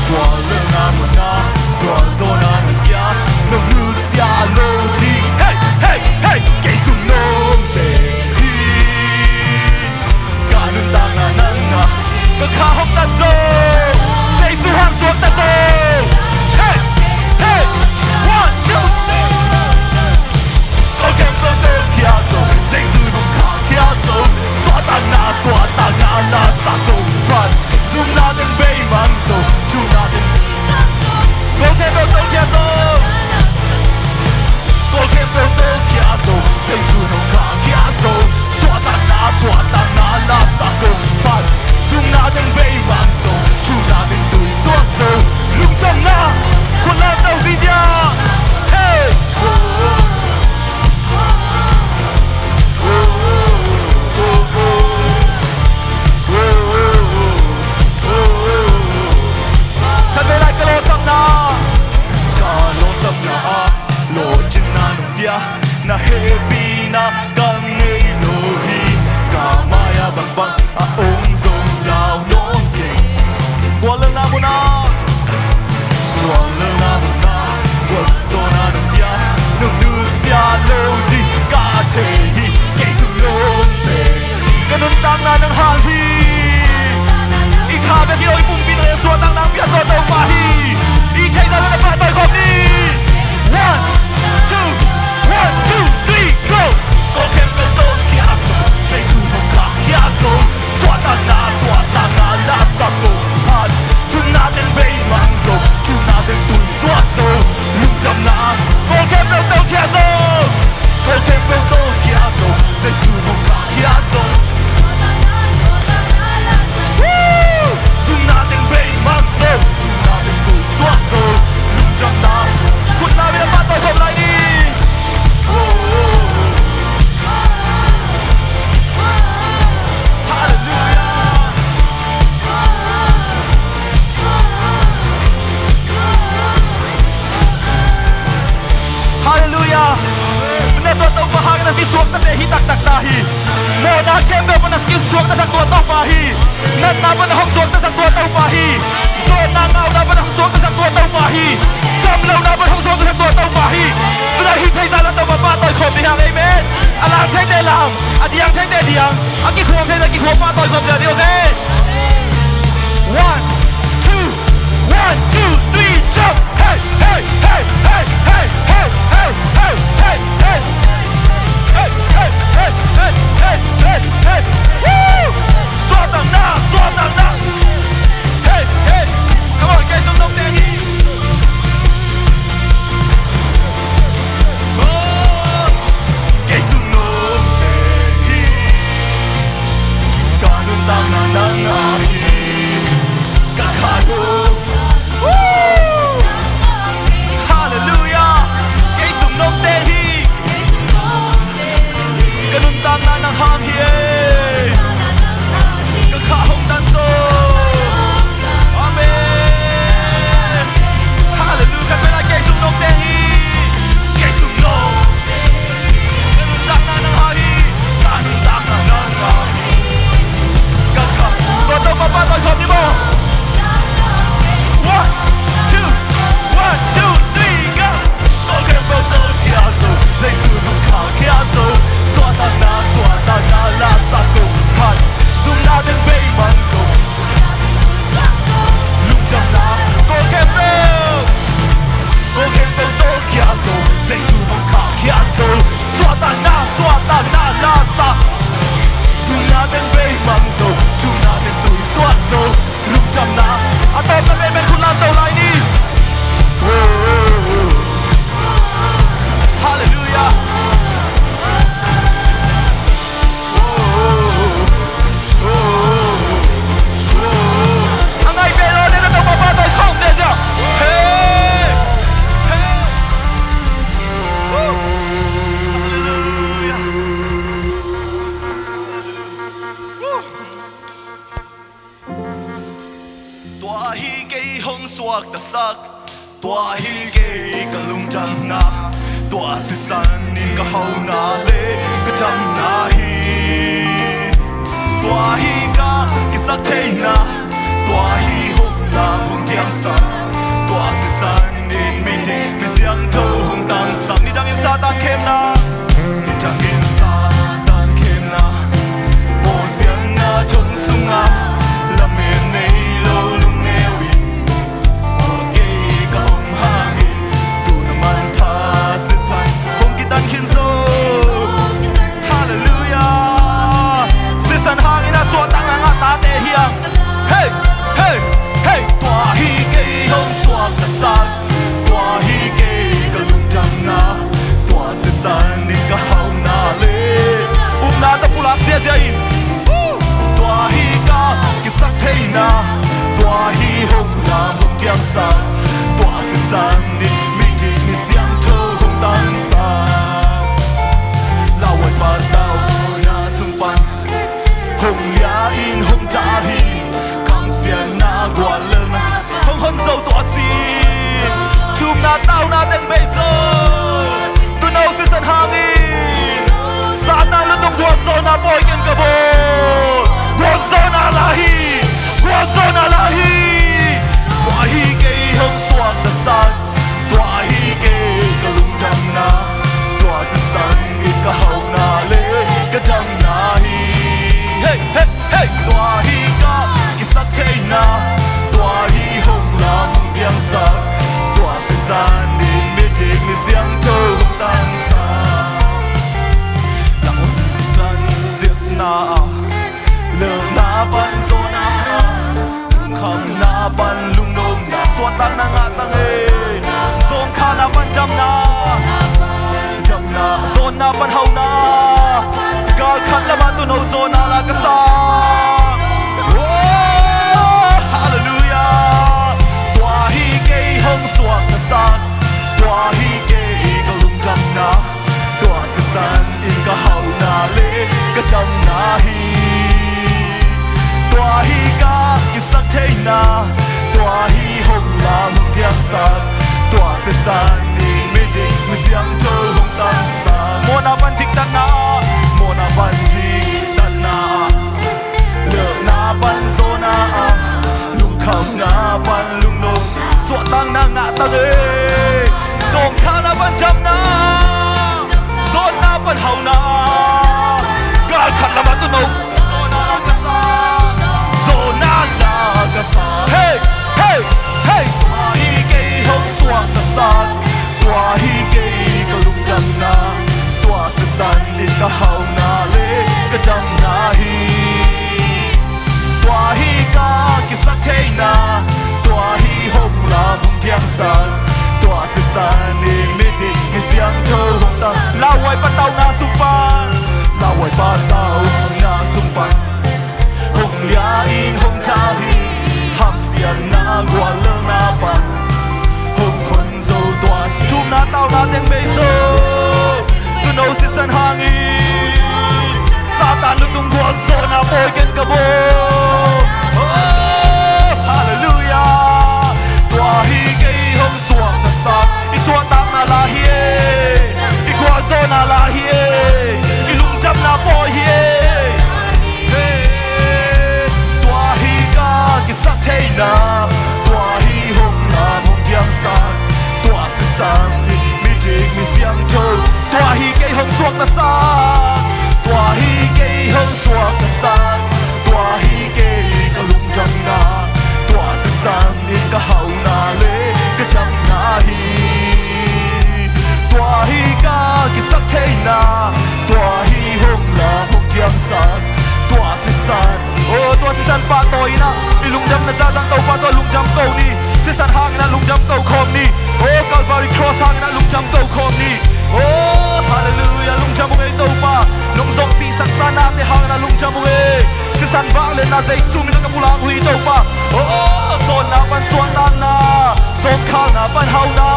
tua lơ na một na tua gió na nâng kia nông nữ xa lâu đi hey hey hey cây sung nông tê hi cả nương ta na nang na cả khá hốc ta dô say su hang xuống ta dô hey hey one two có kem có tê kia dô say su nông khá kia dô xóa ta na la sa công pan zoom na den bay mang dô chu na den có kem có tê kia dô có kem có tê kia dô say su nông khá kia dô xóa ta na la sa công pan zoom na den bay mang dô chu na den tuổi xóa dô lung trong na con la tàu gì nha hey Hãy subscribe cho kênh Ghiền Mì Gõ để không bỏ lỡ những video hấp dẫn lo trên na nông bia na happy na càng ngày lo hi cả maya bang bang a ôm dòng lao nón kề qua lần na muna qua gió na nông bia nông nữ xa lâu đi cả thế hi cây sung nông tê cái nông tăng na nông hàng hiอีข้าเป็นที่เราอีปุ่มบินเลยส่วนต่างๆเพียรตัวเต่าฟ้าฮีอีใช้ได้แล้วมาต่อยคมนี้ one two 3 go ก็แค่เป็นตัวเขียนส่งใส่สูงของข้าเขียนส่งส่วนต่างๆลาสักตัวผ่านสุนัขเป็นใบมังส่งจูน่าเป็นตุยสวดส่งลุกจำนาก็แค่เป็นตัวเขียนส่งก็แค่เป็นตัวเขียนส่งใส่สูงของข้าเขียนส่งคุณนาเวียมาต่อยผมไรนี่ฮาเลลูยาฮาเลลูยาเมื่อตัวเต่าปะหางนั้นมีสวงตั้งแต่ฮิตักตาฮีโมนาเข้มเบลมันสกิลสวงตั้งสักตัวเต่าปะฮีนั่นนามันห้องสวงตั้งสักตัวเต่าปะฮีโซนนางเอานามันห้องสวงตั้งสักตัวเต่าปะฮีจำเรานามันห้องสวงตั้งสักตัวเต่าปะฮีสุดท้ายฮิตไทยซาลันเต่าปะป้าต่อยคมในหางเอเมนอาลามใช้เตลามอาดิยังใช้เตดิยังอากิควงใช้ตะกิควงป้าต่อยคมเดี๋ยวโอเค one two 3 jump hey hey hey hey hey hey hey hey hey hey hey hey hey hey hey hey hey woo swat down now hey hey come on get some there he oh get some there he ganun tang na hi kakado hallelujah get some there he ganun tang na hang hi kakahong danso amen hallelujah kan pela get some there he get some ganun tang na hi ganun tang na hi kakah todo papa toy khom ni mo 1 2 3 go ก็แค่เป็นตัวเขียนส่งใส่สูงของข้าเขียนส่งส่วนต่างๆลาสักตัวผ่านซุ่มนาเป็นใบมังส่งลุกจำนาก็แค่เป็นตัวเขียนส่งใส่สูงของข้าเขียนส่งส่วนต่างๆลาสักซุ่มนาเป็นใบมังส่งจูนาเป็นตุยสวดส่งลุกจำนาอาตอมนั่นเป็นคุณนาเต่าไรนี่ฮาเลลูยาอังไงเป็นเราเนี่ยต้องมาบ้านต่อยข้องเจ้าเฮ้เฮ้ฮาเลลูยาตัวฮีเกยห้องสวกตะสักตัวฮีเกยกะลุงจังนาตัวสิสันนี่ก็เฮานาเลก็จำนาฮีตัวฮีกะกิสักเทนาตัวฮีหงล lam hung tiang sa tua se san in mi ti mi siang to hung tang sang ni dang in sa tan kem na ni dang in sa tan kem na bo siang na chung sung na la me nei lo lung ne wi o ge ka hang in tu na man tha se san hung ki tan kin so hallelujah se san hang in a so tang na ta te hiang hey hey hey tua hi ge hong swak na san tua hi ge ka lung jang na tua se san ni ka hau na le na ta pulak sia sia in tua hi ka ki sak thei na tua hi hong la hong tiang sa tua se san ni mi ji ni siang tho hong tang sa la wai pa tao na sung pan hong ya in hong cha hi kang sia na gwa le na hong hon zo tua si chum na tao na ten be zo tu nau se san hang in Satan lu tung gua zona boy ken ka bo gua zona lahi tua hi ke hong swak ta san tua hi ke ka lung jam na tua se san i ka hau na le ka jam na hi hey hey hey tua hi ka ki sak thei na tua hi hong la hong tiang sa tua se san ni mi ti mi siang tho hong tang sa na lơ na ban zo na kham na ban lung nong na suat tan na nga tang e zong kha na ban jam na zon na ban hau na ga khat la ma tu no zo na la ka sa hallelujah tua hi ke hong suat na sa tua hi ke ka lung jam na tua se san in ka hau na le ka jam na hi tua hi ka ki sak thei na tua hi hong la hong tiang sa tua se san ni mi di mi siang tho hong tang sa mo na ban tik tan na mo na ban tik tan na le na ban zo na lung kham na ban lung nong suat tang na nga sa e song kha na ban jam na zon na ban hau na God khat la ma tu no zona la ka sa hey hey hey tua hi ke hong swak ta san tua hi ke ka lung jam na tua se san ni ka hau na le ka jam na hi tua hi ka ki sak thei na tua hi hong la hong tiang san tua se san ni mi ti mi siang tho hong ta la wai pa tao na su pan la wai pa tao na sung pan hong lia in hong cha hi ham sian na gwa le na pan hong hon zo tua chum na tao na ten be zo tu no si san hang i Satan lu tung gwa zo na boy ken ka bo hallelujah tua hi ke hong suak ta sa i suak ta na la hi i gwa zo na la hi jam na boy here hey tua hi ka ki sak thei na tua hi hong na hong tiang sa tua se san ni mi tik mi siang tho tua hi ke hong suak ta sa tua hi ke hong suak ta sa tua hi ke ka lung jam na tua se san ni ka hau na le ka jam na hi tua hi ka ki sak thei na tua hi hong la hong tiang san tua se san tua se san pa toi na i lung jam na za za tau pa to lung jam ko ni se san hang na lung jam ko khom ni Calvary cross hang na lung jam ko khom ni hallelujah lung jam ngai tau pa lung zong pi sak sa na te hang na lung jam ngai se san va le na zai su mi ka pula hui tau pa zon na ban suan tan na zong khal na ban hau na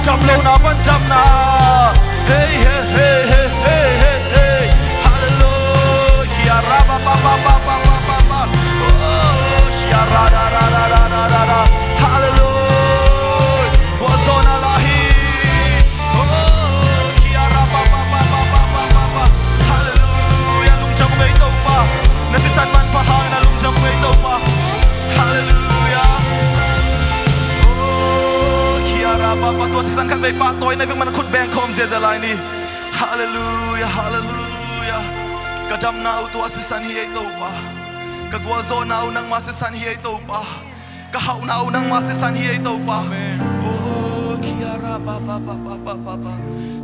jam lo na ban jam na hey hey hey hey hey hey hey hallelujah ra ba ba ba ba ba ba ba shia ra ra ra ra ra ra ra hallelujah go zona lahi kia ra ba ba ba ba ba ba ba hallelujah lung jam ngai tau pa na si san man pa hang na lung jam ngai tau pa hallelujah ra ba ba tua si san khát về ba tôi này với mình khut beng khom dễ lại ni hallelujah hallelujah cả trăm nào tua si san hi tàu ba cả gua zo nào nang ma si san hi tàu ba cả hậu nào nang ma si san hi tàu ba oh kia ra ba ba ba ba ba ba ba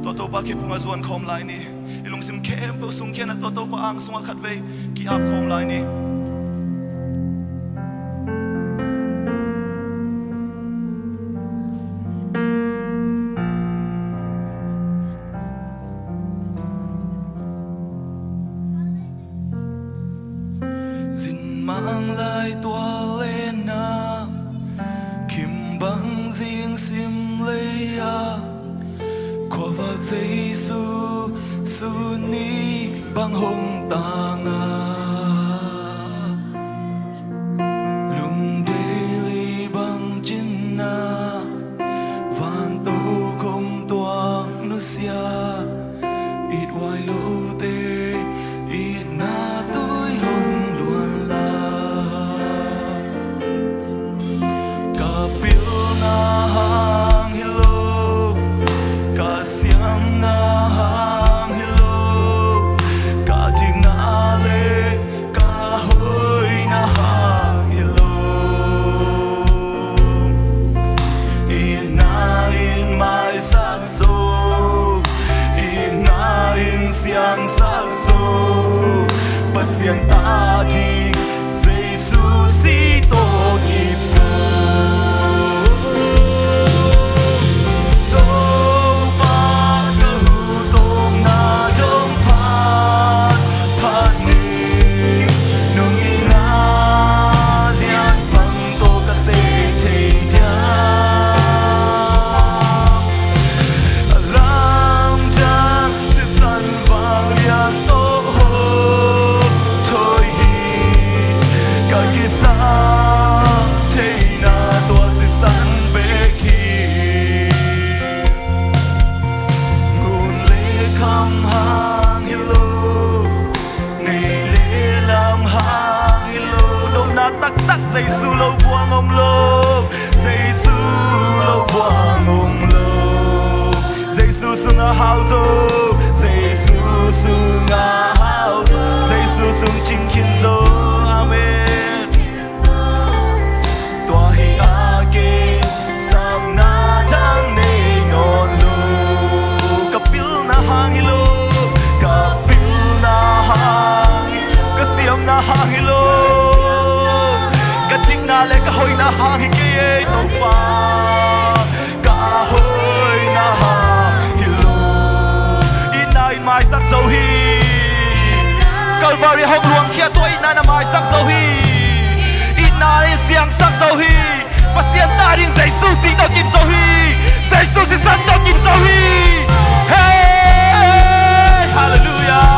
tua tàu ba kia punga zuan khom lại ni ilung sim kem bu sung kia na tua tàu ba ang sung khát về kia ap khom lại ni mang lại tua lên na kim băng riêng sim lấy à qua vạc Giêsu su ni băng hồng tang à lung daily băng chín na van tô không toang nu sia ít hoài lâu tê ít na tôi hồng luôn la na hang hello ka siam na hang hello ka ting na le ka hoi na hang hello in na in mai sắc so in na in siang sắc so pasien ta ting Giêsu si to kịp so Giêsu lâu buông ông lô Giêsu lâu buông ông lô Giêsu sung a house Giêsu sung a house Giêsu sung chính thiên dô Amen Tòa hi a kê sam na thang nê non lô Kapil na hang hi lô Kapil na hang Kasiam na hang hi lô na le ka hoi na hang hi ke to pa ka hoi na hang hi lo ina in mai sak zo hi Calvary hok luang khia to ina na mai sak zo hi ina in siang sak zo hi pasien ta ding Giêsu si to kim zo hi Giêsu si san to kim zo hi hey hallelujah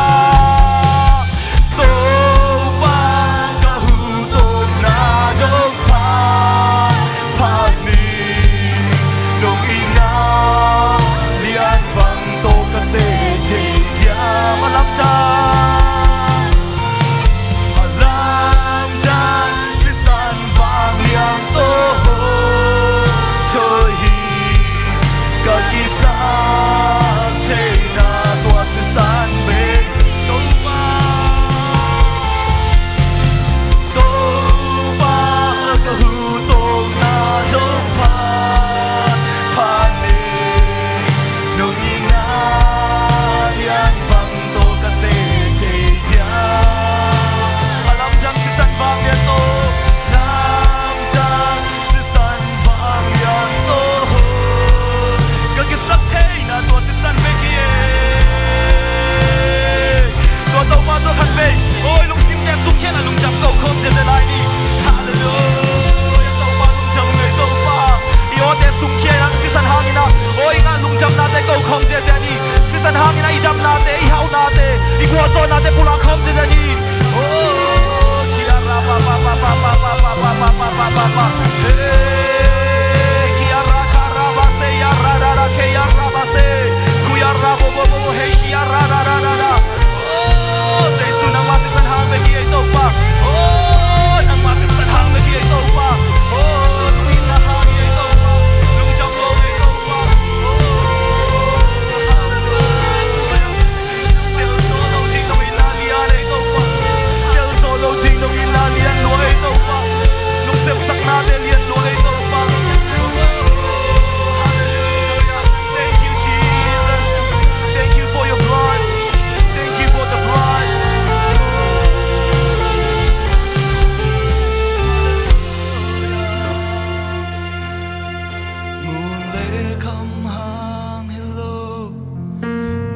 lệ khăm hàng hello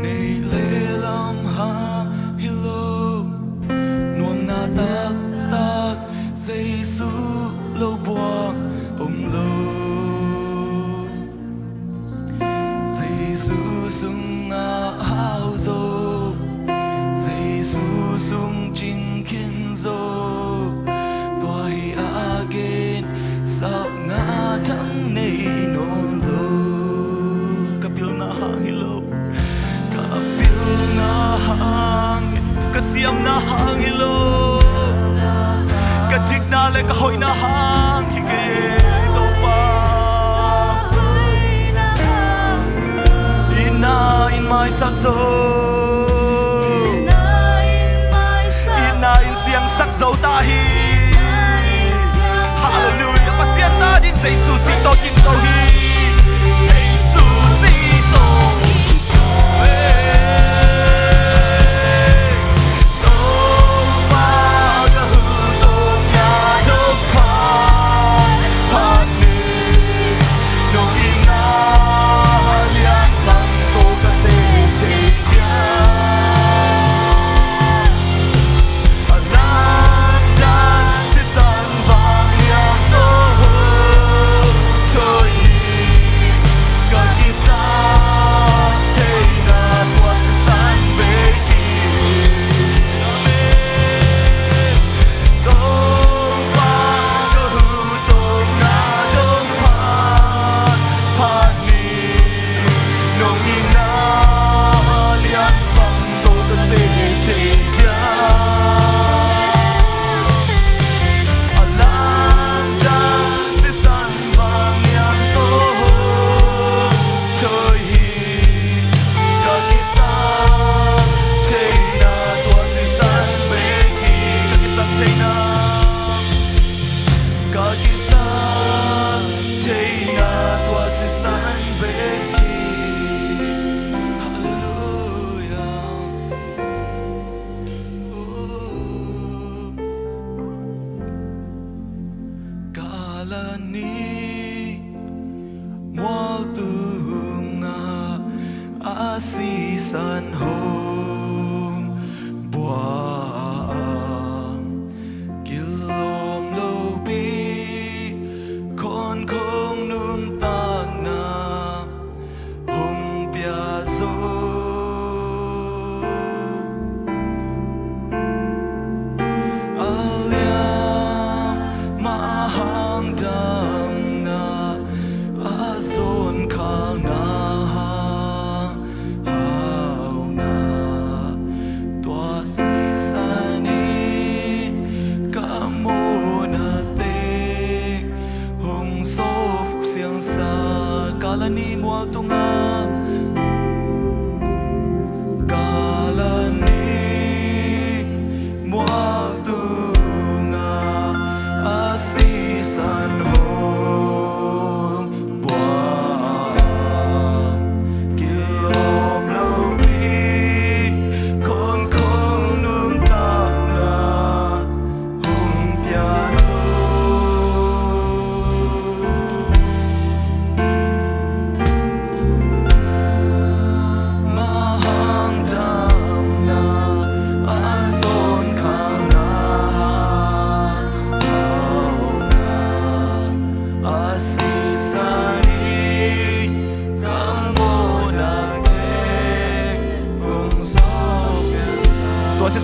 này lệ lam hàng hello nuông na tak tak Giêsu lâu buông lâu Giêsu sung a hao dô Giêsu sung chinh khiên dô toa hi again sap na thang nei no lo kapil na hang hilo kapil na hang kasiam na hang hilo katik na le ka hoi na hang hige to pa ina in my sắc dấu ina in siang sắc dấu ta hi hallelujah pasienta din Jesus si to kin so hi Jesus si to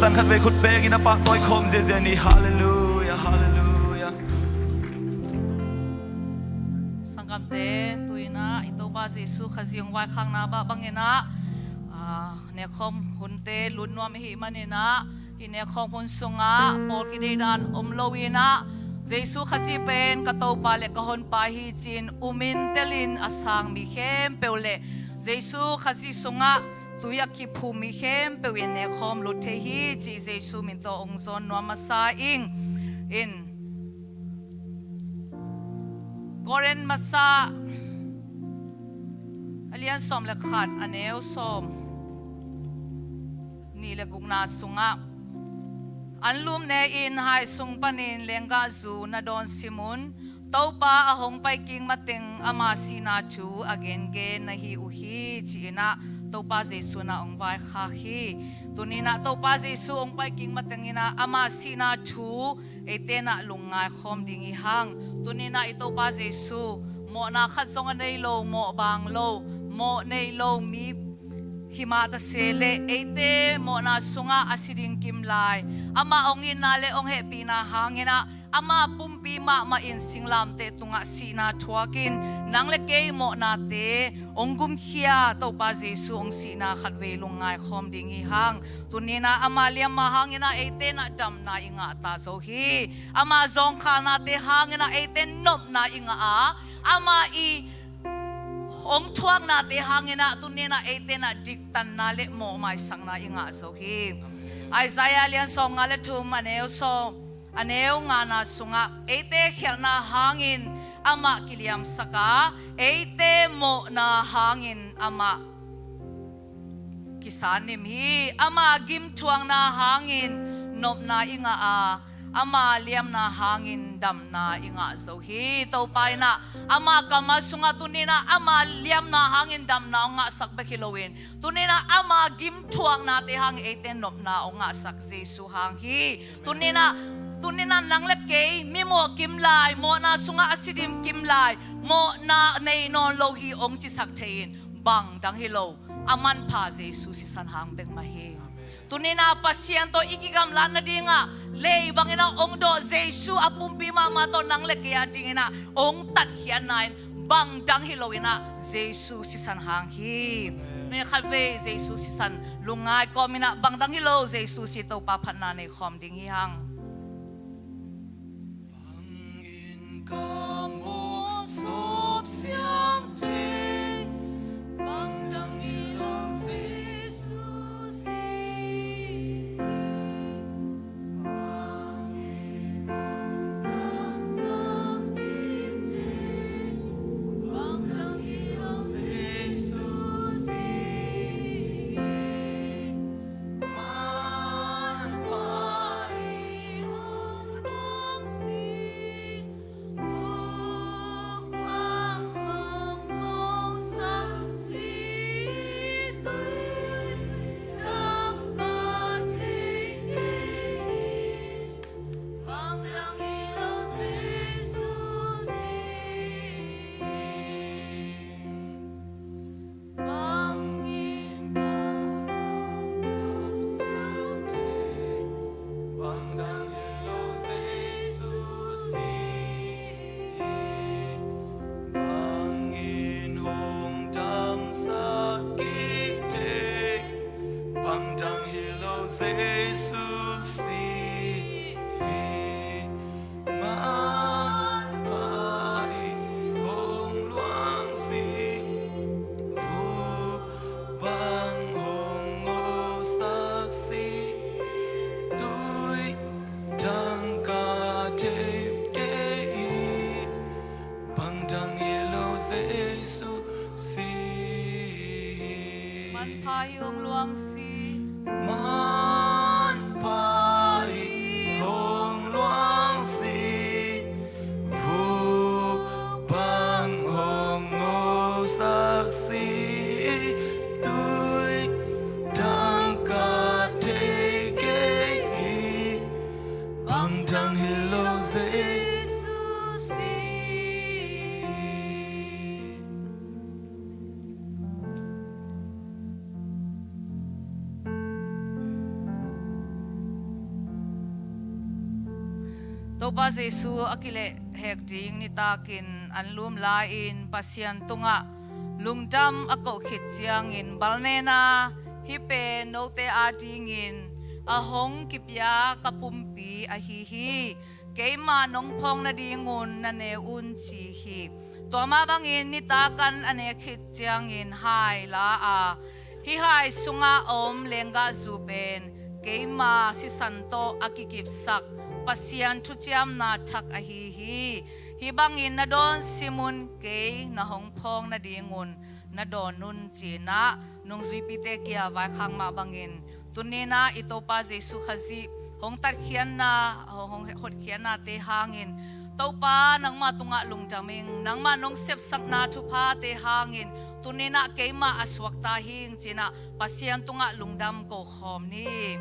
san khát về khút bê khi nó bắt tôi không dễ dàng đi hallelujah hallelujah sangam te tuina ito ba Jesu khaziong wai khang na ba bangena ne khom hunte lun nuam hi manina ine khom hun sunga pol ki de dan omlowina Jesu khazi pen ka to pa le ka hon pa hi chin umin telin asang mi khem peule Jesu khazi sunga tuya ki phumi khem pe wen ne khom lo the hi chi Jesu min to ong zon no masa ing in koren masa alian som le khat aneu som ni le gungna sunga anlum ne in hai sung panin lenga zu na don simun tàu pa ahong pai king mateng ama sina chu again ge na hi uhi china tàu pa Jesu na ong vai kha hi tunina tàu pa Jesu ong pai king matengina ama sina chu etena lungai khom dingi hang tunina I tàu pa Jesu mo na khat song nei lo mo bang lo mo nei lo mi hima ta sele ete mo na sunga asiding kim lai ama ongin nale ong happy na hangina ama pumpi ma in singlam te tunga sina thuakin nangle ke mo na te ongum khia to pa Jesu ong sina khatve lungai khom dingi hang tunina ama liam ma hangina ete na dam na inga ta zo hi ama zong kha na te hangina ete nop na inga a ama I ong thuang na te hangina tunina ete na diktan na le mo mai sang na inga zo hi Isaiah lian song ngale thum aneu so aneu nga na sunga ete kherna hangin ama kiliam saka ete mo na hangin ama kisanim hi ama gim thuang na hangin nop na inga a ama liam na hangin dam na inga zo hi to pai na ama kama sunga tunina ama liam na hangin dam na nga sak ba kilowin tunina ama gim thuang na te hang ete nop na nga sak Jesu hang hi tunina nangle ke mi mo kim lai mo na sunga asidim kim lai mo na nei non lo hi ong chi sak thein bang dang hi lo aman pa Jesu si san hang bek ma hi tunina pasiento ikigam lan na dinga lei bangina ong do Jesu apumpi mama to nangle ke ya dingina ong tat hian nine bang dang hi lo ina Jesu si san hang hi ne khalve Jesu si san lungai ko mina bang dang hi lo Jesu si to pa phan na ne khom ding hi hang Kamu sop siang te bang dang ilo Jesus Toba Jesu akile hek ding ni takin anlum lain pasian tunga lungdam ako khitchiang in balnena hipe note adingin ahong kipya kapumpi ahihi keima nongphong na dingun na ne unchi hi toma bangin ni takan ane khitchiang in hai la a hi hai sunga om lenga zuben keima si santo akikip sak pasian thuchiam na thak ahihi hibangin na don simun ke na hongphong na dingun na don nun china nung zuipite kia vai khang ma bangin tunina ito pa Jesu khazi hong tat khian na hong hot khian na te hangin tàu pa nang ma tunga lung jaming nang ma nong sep sak na chu pha te hangin tunina keima aswak ta hing china pasian tunga lungdam ko khom ni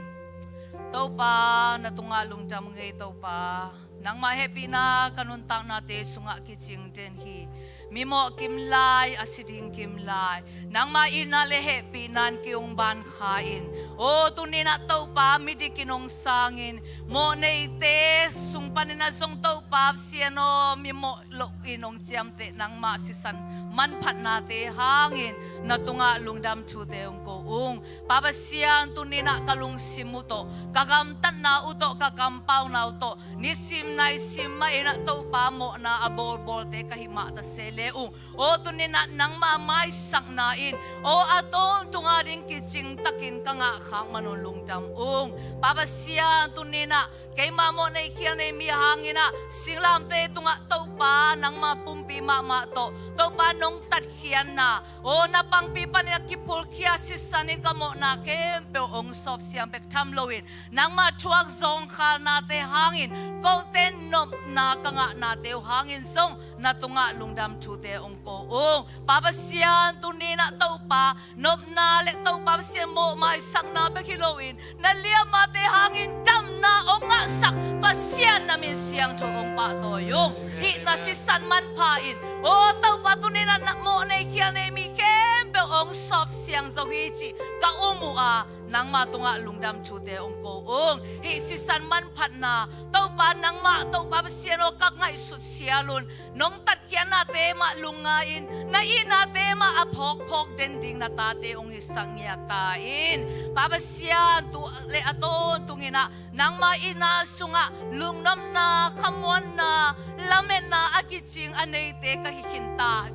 tàu pa na tunga lung jam ngei tàu pa nang ma happy na kanun tak na te sunga kiching ten hi mimo kim lai asiding kim lai nang ma ina le happy nan kiung ban khain o tunina tàu pa midikinong sangin mo nei te sung panina song tàu pa siano mimo lo inong jam te nang ma sisan man phat na te hangin na tunga lungdam chu te ong ko ung papasian tunina kalung simuto kagam tan na uto kagam pau na uto nisim na isim ma ina tàu pa mo na abol bol te kahima ta sele ung o tunina nang ma mai sak na in o aton tunga ding kiching takin kanga khang manon lungdam ung papasian tunina kay mamo na ikiya na mi hangina singlam te tunga tàu pa nang ma pumpi ma to tàu pa nong tat khian na o na pang pi pa na kipol kia sisanin kamo na kempe ong sop siam pek tham loin nang ma chuak zong khal na te hangin ko ten nop na kanga na te hangin song na tunga lungdam chu te ong ko ong papasian tunina tàu pa nop na le tàu pa siam mo mai sak na pek hiloin na liam ma te hangin dam na ong sak pasian namin siyang chong pa toyong hi na si sanman pain o tàu pa tunina na mo na ikiya na mi kempe ong sop siyang zawichi ka umu a nang matunga lungdam chute ong ko ong hi si sanman phat na tàu pa nang ma tàu pa pasian o kak ngai sut sialun nong tat kian na te ma lungain na ina te ma apok den ding na ta te ong isang ya ta in papasian tu le aton tungina nang ma ina sunga lungnam na khamon na lamen na akiching anei te kahikinta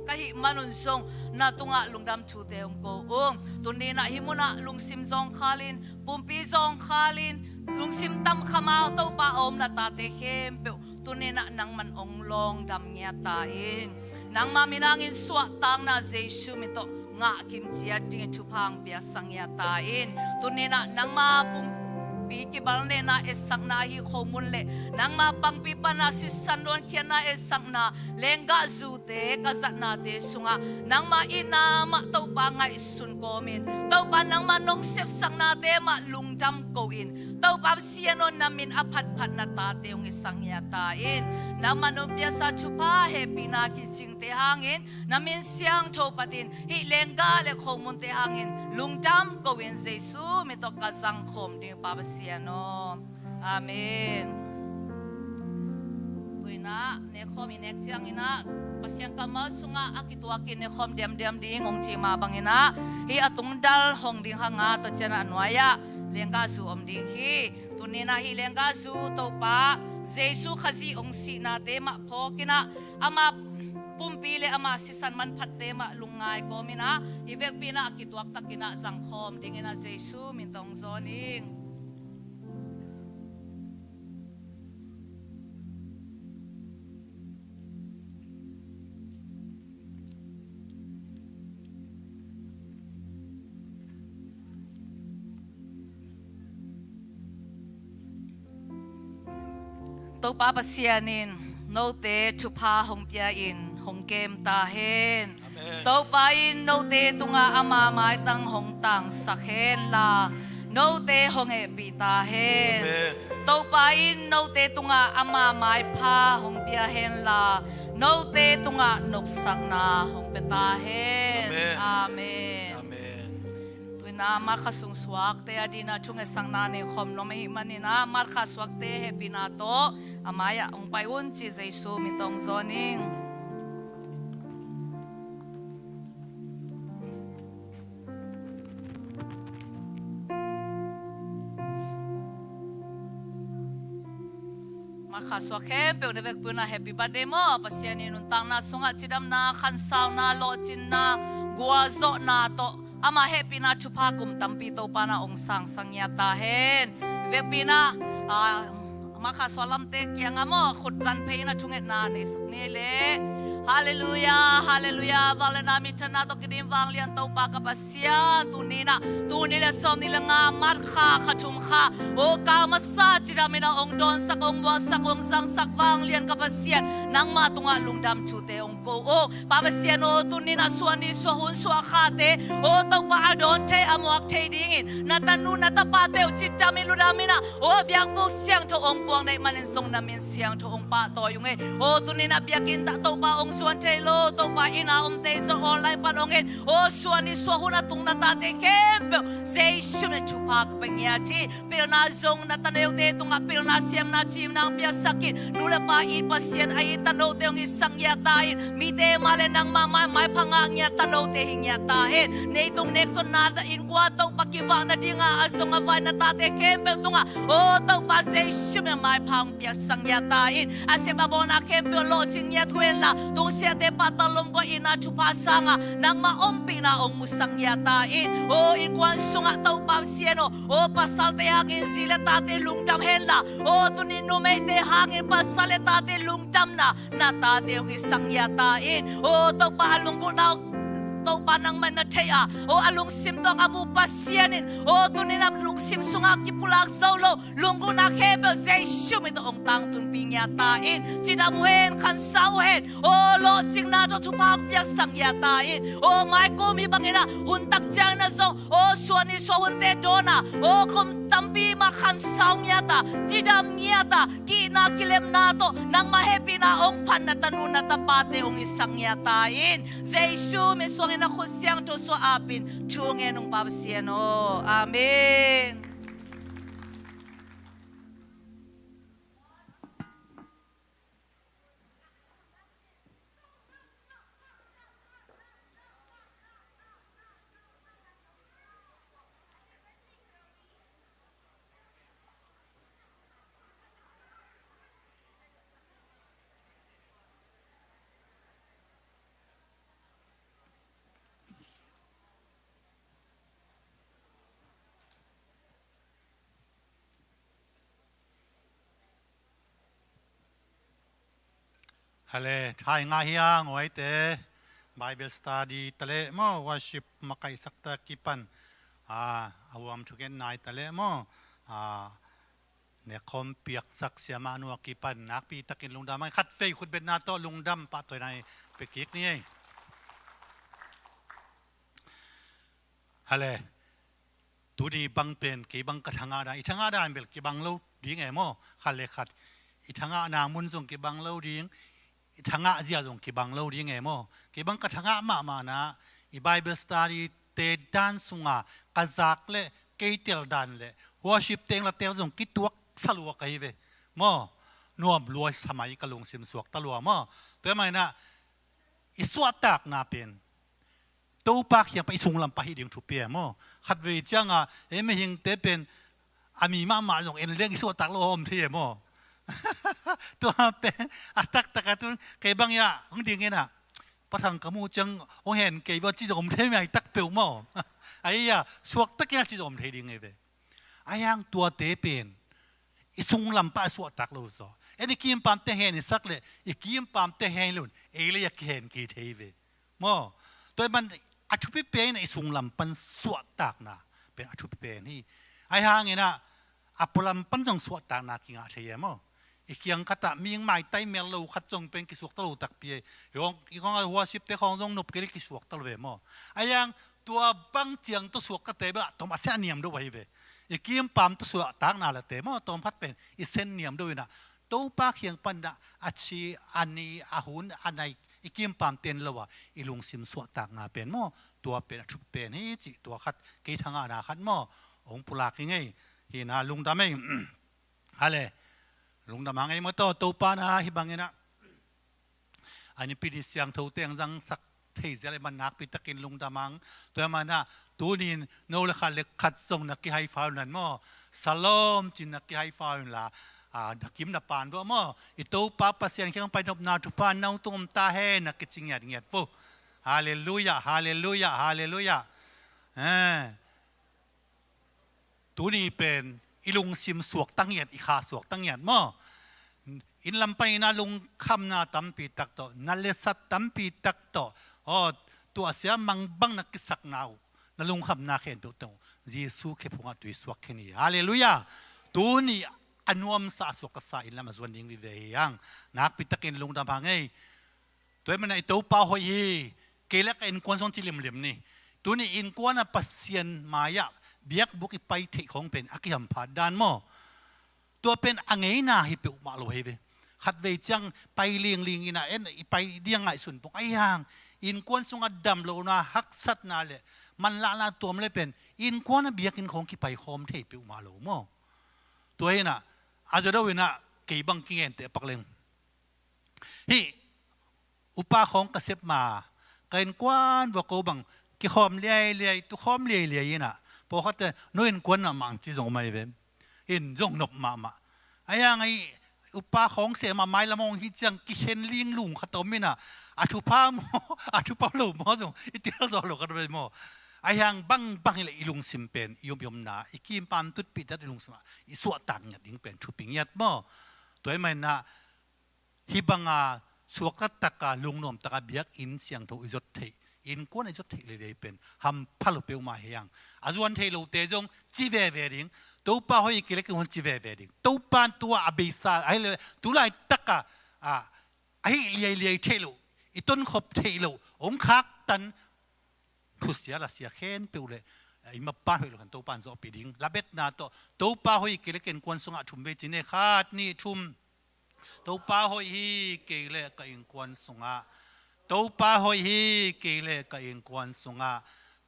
kahi manunsong na tunga lungdam chute ong ko tunina himuna lungsim zong khalin pumpi zong khalin lungsim tam khamao tàu pa om na ta te kempe tunina nang man ong long dam nya ta in nang ma minangin swat tang na jesu mito nga kim chia ting chupang pia sang ya ta in tunina nang ma pum pi ki balne na esak na hi khomun le nang ma pang pi pa na si sanlon khian na esak na lenga zu te ka zat na te sunga nang ma ina ma tàu pa ngai sun komin tàu pa nang ma nong sep sang na te ma lungdam ko in tàu pa sianon namin aphat phat na ta te ong isang ya ta in nang manom pia sa chupa happy na kiching te hangin namin siang thopatin hi lenga le khomun te hangin lungdam ko in jesu mito kazang khom ding pa siano amen tuina ne khom inek chiang ina pasiang kama sunga akituakin ne khom diam ding ong chi ma bangina hi atung dal hong ding hanga to chana anwaya lenga su om ding hi tunina hi lenga su to pa jesu khazi ong si na te ma phokina ama pumpile ama sisan man phatte ma lungai ko mina ivek pina akituak takina jang khom dingina jesu mintong zoning tàu pa pasianin no te chupa hong pia in hong kem ta hen tàu pa in no te tunga ama mai tang hong tang sakhen la no te hong e pi ta hen tàu pa in no te tunga ama mai pha hong pia hen la no te tunga nop sak na hong pe ta hen amen na mar khasung swak te adina chung esang na ne khom no me manina mar khaswak te happy na to amaya ong paiun chi jesu mitong zoning mar khaswak he pe ne vek puna happy birthday mo pasiani nun tang na sunga chidam na khansau na lo chin na gwa zo na to ama happy na chupa kum tampi to pana ong sang sangya ta hen vekpina ma kha solam te kyang amo khut zan phe na chunget na ne sakne le Hallelujah, hallelujah. Valena mitana to kidim vang lian to pa kapasia tunina som nila nga markha khatum kha o kalmasa chira mina ong don sakong wa sakong sang sakvang lian kapasian nang matunga lungdam chute ong ko o papasian o tunina suani suhun suakhate o to pa adon te amwak te dingin natanu natapate o chitami ludamina o biak bo siang to ong puang nei manin song namin siang to ong pa to yung o tunina biakin ta to pa ong suan telo to pa ina te so online panongin o suani suahuna tung natate kempe say shune chupak pengyati pilna zong nataneu te tunga pilna siam na chim nang biasakin nula pa in pasien ay tanaw te ang isang yatain mite male nang mama may pangang yatanaw te hingyatahin ne itong nexon nada in kwato pakiva na dinga asong avay natate kempe tunga o to pa say shune may pang biasang yatain asim abona kempe lo ching yatwela siya te patalom ko ina chupasanga nang maompi na ong musang yatain o ikwan sunga tau pam sieno o pasal te hangin sila tate lungdam hela o tuninumay te hangin pasal tate lungdam na tate yung isang yatain o tau paalong ko na tau panang manatea o alung simtong abu pasyanin o tuninam lung simsunga kipulag solo lungko na kebe zay shumito ong tang tunping yatain chinamuhen kansauhen o lo ching na to tupag piak sang yatain o may komi bangina huntak jang na so o suani so hunte dona o kum tampi makansaung yata chidam yata kina kilem na to nang mahepi na ong panatanu na tapate ong isang yatain zay shumi suang na kusyang to so apin chungin ng papasiano. Amen. Hale, thai nga hiang oi te Bible study tale mo worship makai sakta kipan awam thuken nai tale mo ne kom piak sak sia manu kipan nak pi takin lungdam mai khat fei khut bet na to lungdam pa toy nai pe kik ni hale tu di bang pen ki bang ka thanga da i thanga da bel ki bang lo ding e mo khale khat i thanga na mun song ki bang lo ding thanga zia jong ki bang lo ring e mo ki bang ka thanga ma na I Bible study te dan sunga kazak le keitel dan le worship teng la tel jong ki tuak salua kai ve mo nuam luai samai ka lung sim suak talua mo pe mai na I suat tak na pen to pak yang pa isung lam pa hi ding thu pe mo khat ve changa e me hing te pen ami ma jong en leng suat tak lo om thi moตัวเป็นตักตุนเก็บางอย่างของดิ่งเนาะพอทางกมูจังโอเห็นเก็บว่าจีจอมเทไม่ตักเปล่ามั้งไอ้ยาสวกตักยังจีจอมเทดิ่งเว้ยไอ้ยังตัวเตะเป็นอิสุงลำป้าสวกตักโลซอไอ้นี่กิมปามเตะเห็นสักเลยอีกิมปามเตะเห็นลุนเอเลยอยากเห็นกี่เทเว้ยมั้งตัวมันอัฐุพิเป็นอิสุงลำปันสวกตักนะเป็นอัฐุพิเป็นนี่ไอ้ห่างเนาะอัปลำปันจงสวกตักนะกิงอาเทียมั้งอีกอย่างก็ตะมีอย่างไม่ไต่เมลลูขัดจงเป็นกิสวกตะลูตักเปียยองอีกอย่างหัวสิบเตะของจงนบกิริกิสวกตะลูเวมอไอ้ยังตัวบังเจียงตัวสวกก็เตะแบบตัวมาเส้นเนียมด้วยเวอีกอย่างปั๊มตัวสวกตักน่าละเตะมอตัวพัดเป็นอีเส้นเนียมด้วยนะตัวปากอย่างปันดาอาชีอันนี้อาหุนอันไหนอีกอย่างปั๊มเต็นละวะอีลุงซิมสวกตักน่าเป็นมอตัวเป็นชุบเป็นนี่จิตัวขัดกีทางอาณาขัดมอองปุลากิงไงฮีน่าลุงดำไม่อะไรลุงดำมังไอ้มาโตปานะฮิบังเงินะอันนี้ปีนี้เสียงเท่าเตียงจังสักเที่ยวอะไรมันนักปีตะกินลุงดำมังตัวมันนะตัวนี้โน้ตขัดเล็กขัดส่งนักกีฬาฟ้านั่นมั้งสลอมจินนักกีฬาฟ้าละนักกิมนับปานด้วยมั้งอีตัวป้าปัสยันแค่ไปนบนาทุปานน้องตุ้มตาเฮนักกิจเงียดเงียดปุ๊ฮาเลลูยาฮาเลลูยาฮาเลลูยาตัวนี้เป็นอีลุงซิมสวกตั้งเงียดอีขาสวกตั้งเงียดมั้ง อินลำไปนะลุงคำนาตั้มปีตักโตนั่นเลสัตตั้มปีตักโตอ๋อตัวเสียมังบังนักกิสักนาวนั่นลุงคำนาเข็นตัวโตเยซูเขพงตัวสวกเขนี่ฮาเลลูยาตัวนี้อนุมสาสวกษาอินละมาส่วนยิงวิเวยังนักปีตักเองลุงตาพังไงตัวมันไอตัวป้าหอยเกล็กอินควนทรงจิลิมลิมนี่ตัวนี้อินควนปัสเซียนมายาเบียกบุกไปเทของเป็นอากิฮัมพัดดานโมตัวเป็นอังเงนาฮิปิอุมาโลเฮเวขัดเวจังไปเลียงอินาเอ็นไปเดียงไงสุนปงไอยังอินควนทรงอดัมโลนาฮักสัตนาเลมันละตัวมันเลยเป็นอินควนเบียกินของกิไปโฮมเทปิอุมาโลโมตัวเองน่ะอาจจะได้เวนะเกี่ยบังกิเงินเตะปักเลงฮีอุปาของกษตรมาเกินกวนว่ากูบังกิหอมเลี้ยตุหอมเลี้ยน่ะพอเขาแต่นู้นกวนน่ะมังจีจงไม่เว้นอินจงนบมาไอ้ยังไงอุปาของเสียมาไม้ละมองฮิจังกิเห็นเลี้ยงลุงขตอมิน่ะอาชุพามอาชุพาลุมจงอิติลสอลกันไปโมไอ้ยังบังเลยอีลุงสิมเป็นยมนาอีกิมปามตุดปิดดัดอีลุงสมาอีสวดตังเนี่ยดิ้งเป็นชุปิงยัดโมตัวไอ้มันน่ะฮิบังอาสวกัตตะกาลุงนอมตะกาเบียกอินเสียงทูอิจดเทอินกวนอิจดเทเลยเป็นฮัมพัลเปียวมาเฮียงอาจวนเทลูเตจงจีเวเวริงตัวป้าหอยกิเลกคนจีเวเวริงตัวปานตัวอเบซาไอ้เลยตัวไล่ตะกาไอ้เลียเทลูอีต้นขบเทลูองคักตันผู้เสียละเสียแค้นเปียวเลยไอ้มาป้าหอยลูกกันตัวปานจะอปิดิงลาเบ็ดนาตัวป้าหอยกิเลกคนกวนสงะชุมเวจินเนขาดนี่ชุมตัวป้าหอยเกเลก็อิงควนสงะตัวป้าหอยเกเลก็อิงควนสงะ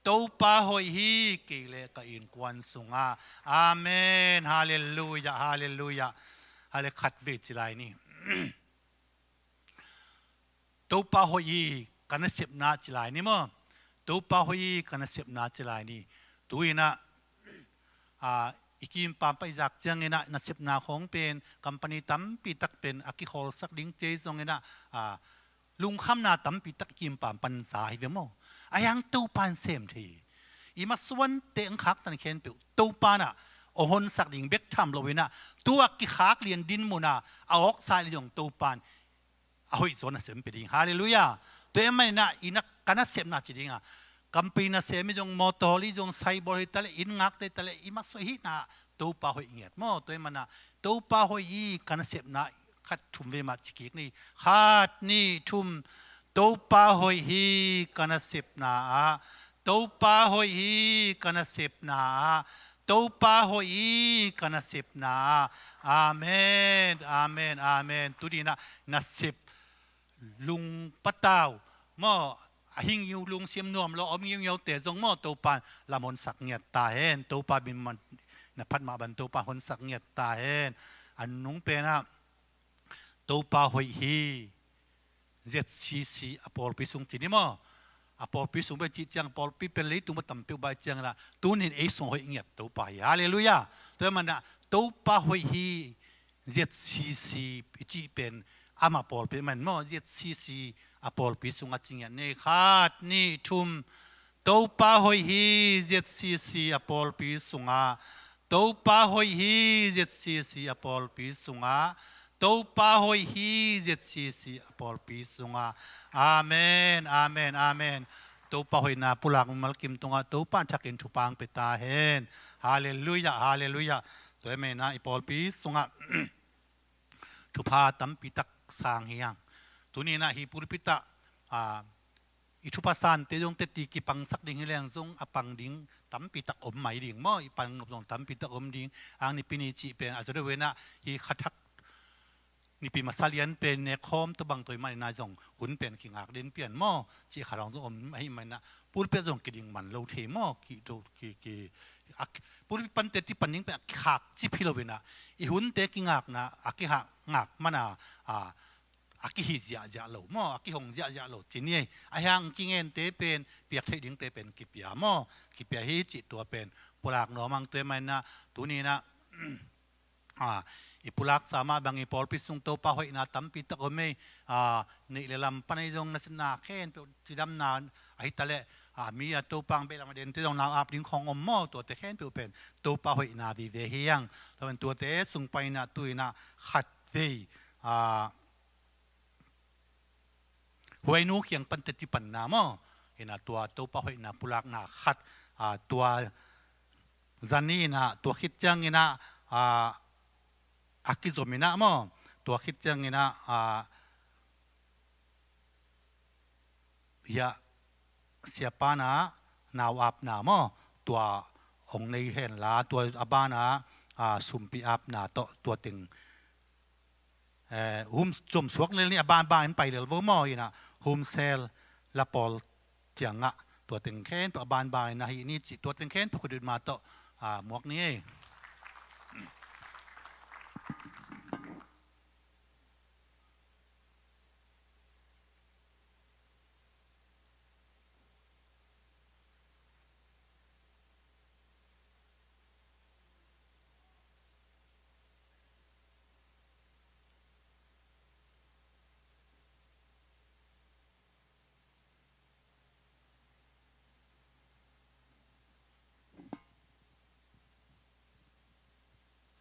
ตัวป้าหอยเกเลก็อิงควนสงะอาเมนฮาเลลูยาฮาเลลูยาฮาเลขัดเวจิไลนี่ตัวป้าหอยกันเสพนาจิไลนี่มั้งตัวป้าหอยกันเสพนาจิไลนี่ตัวนี้นะอีกิมปามไปจากจังเงินะนับนาของเป็นกัมปานีตั้มปีตักเป็นอากิฮอลสักดิ้งเจซงเงินะลุงคำนาตั้มปีตักกิมปามปันสายเวโมอายังตูปานเซมทีอีมาส่วนเตงคักตันเขียนเปียวตูปานะโอหนสักดิ้งเบกทำโลวินะตัวกิคักเลียนดินมุนาเอาออกสายลงตูปานเอาอีส่วนนั้นเสมไปดิ้งฮาเลลูยาตัวเองไม่นะอีนักกันนับเสมนาจีดิ้งกัมปีน่ะเสมิจงมอตอลีจงไซบอลิตะเลอินงักเตตะเลอิมักสหินะตัวป้าหอยเงียดมอตัวมันนะตัวป้าหอยกันเสพนะขัดชุมเวมาจิกิกนี่ขัดนี่ชุมตัวป้าหอยกันเสพนะตัวป้าหอยกันเสพนะตัวป้าหอยกันเสพนะอาเมนอาเมนอาเมนตุดีนะนัสเสพลุงปัตตาวมอหิงยูลุงเสียมนวมเราเอามียูเตะจงมอตัวปานละมนสักเงียตตาเห็นตัวปาบินมันนพัดมาบันตัวปาหนสักเงียตตาเห็นอันนุ่งเป็นนะตัวปาหอยฮีเจ็ดซีอปอลพิสุงจีนี่มั้งอปอลพิสุงเป็นจีจังปอลพิเป็นเลยตัวมันตั้มเปียวใบจังละตัวนี้ไอ้ส่งหอยเงียตัวปาฮาเลลูยาตัวมันนะตัวปาหอยฮีเจ็ดซีจีเป็นอามาปอลเป็นมันมั้งเจ็ดซีอปอลพิสุงอาจิงยันเนขาดนี่ชุมตัวป้าหอยฮีเจ็ดซีอปอลพิสุงอาตัวป้าหอยฮีเจ็ดซีอปอลพิสุงอาตัวป้าหอยฮีเจ็ดซีอปอลพิสุงอาอาเมนอาเมนอาเมนตัวป้าหอยนาปุลักมัลกิมตงอาตัวป้าชักอินชุปังเปตาเฮนฮาเลลูยาฮาเลลูยาตัวเมนาอปอลพิสุงอาทุพาตัมปิตักสางเฮียงตัวนี้นะฮิปุริปิตะอิทุปัสสันเตยงเตติกิปังสักดิ่งเรื่องทรงอปังดิ่งตั้มปิตะอมไหมดิ่งมั่อีปังงบตรงตั้มปิตะอมดิ่งอังนิปินิจิเป็นอาจจะด้วยนะฮิขัดทักนิปิมาซาเลียนเป็นเนคอมตัวบางตัวมันนายจงหุ่นเป็นขิงหักเด่นเปลี่ยนมั่จีขาดองทรงอมให้มันนะปุริปิตะจงกิดิ่งมันเราเทมั่กิโตกิปุริปิปันเตติปันดิ่งเป็นขักจิพิโลเวนะอีหุ่นเตกิงหักนะอักหักหักมันอากิฮิเจียโลมออากิหงเจียโลจีนี่ไอ้ยังกิเงินเตเป็นเปียกเทดิ้งเตเป็นกิเปียมอกิเปียฮิจิตัวเป็นปุลักหนอมังตัวมันนะตัวนี้นะอีปุลักสามารถบางอีปอลพิสุงโตป้าหอยนาตั้มปิตะก็ไม่นี่เลลำปันไอจงนัสนาเข็นเป็นจีดำนานไอ้ทะเลมีตัวปังเบลมาเดินที่ตรงนาอาบดิ้งของอมมอตัวเตเข็นเป็นตัวป้าหอยนาวิเวเฮียงแล้วเป็นตัวเตสุงไปนะตุยนะขัดเว หวยนูเขียงปันเตติปันนามอเห็นตัวตัวปะหวยนาปุลักนาขัดตัวจันนี่นะตัวคิดจังเงินะอากิโซมินะมอตัวคิดจังเงินะยาเสียปานะนาวอับนามอตัวองในเห็นละตัวอบานะสุมปีอับนาตัวติงหุมจมสวกเลยนี่บ้านไปเลยว่าหม้อนะหุมเซลละปอลเจียงะตัวติงแค้นตัวบ้านนะฮีนี่จิตัวติงแค้นพวกคนอื่นมาต่อหมวกนี้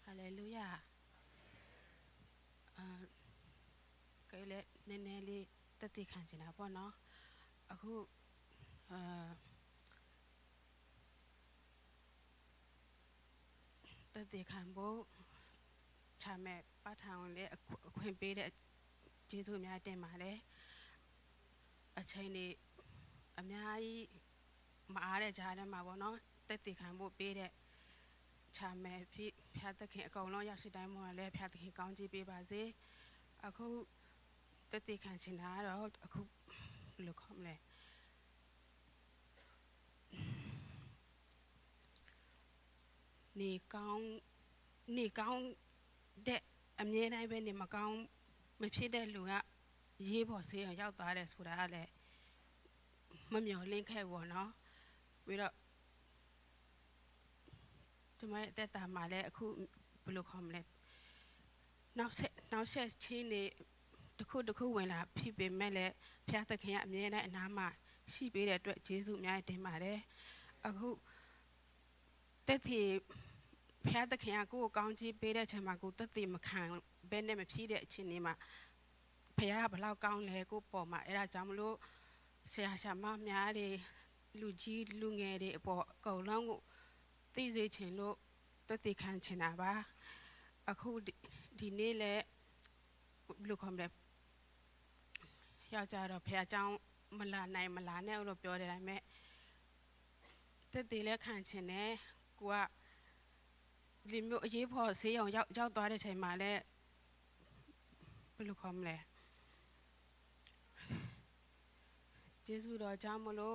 ฮาเลลูยาก็เลยเน้นๆเลยตัดตีขันชนะพ่อเนาะအခုตัดตีขันโบชาแม่ป้าทางเลยควนปีเลยเจซูมีอะไรเต็มมาเลยใช่นี่มีอะไรมาอะไรจ้าเนี่ยมาบ่เนาะตัดตีขันโบปีเลยชาแม่พี่พาตะเขียนกองน้องอยากสิได้หมดเลยพาตะเขียนกองจีปีบาซีအခုตัดตีขันชนะแล้วအခုลูกคอมเลยนี่กองเด็กอเมริกันเป็นนี่มากองไม่พี่ได้ลูกอะยี่พอเสียยาวตัวเลยสุดาเลยมันมีเล่นแค่วัวเนาะเวลาทำไมแต่ตามมาเลยคือลูกคอมเลยน้องเสียชีนี่ตะคุเวลาพี่เป็นแม่เลยพี่ตะเขียนอเมริกันน้ำมาชีไปเลยด้วยเจสุมีอะไรเต็มมาเลยคือแต่ที่พี่ตะเขียนกูกองจีไปเลยใช่ไหมกูตัดตีมาขังเป็นเนี่ยไม่พี่เด็กชิ้นนี้มาพี่บเรากองเลยกูปอมาเอราจำรู้เสียชามามีอะไรลูจีลูเงยปอเก่าล่างกูตีเจชินลูตัดตีขันชนะบ้าคือดีนี่แหละลูกคอมเลยอยากจะเราพยายามมันลาในมันลาเนี่ยเราเปลี่ยนได้ไหมแต่ตีเล็กขันเช่นนี้กูว่าลิมิยี่พอเสียงยาวตัวได้ใช้มาเลยลูกคอมเลยเจสุเราจำมาลู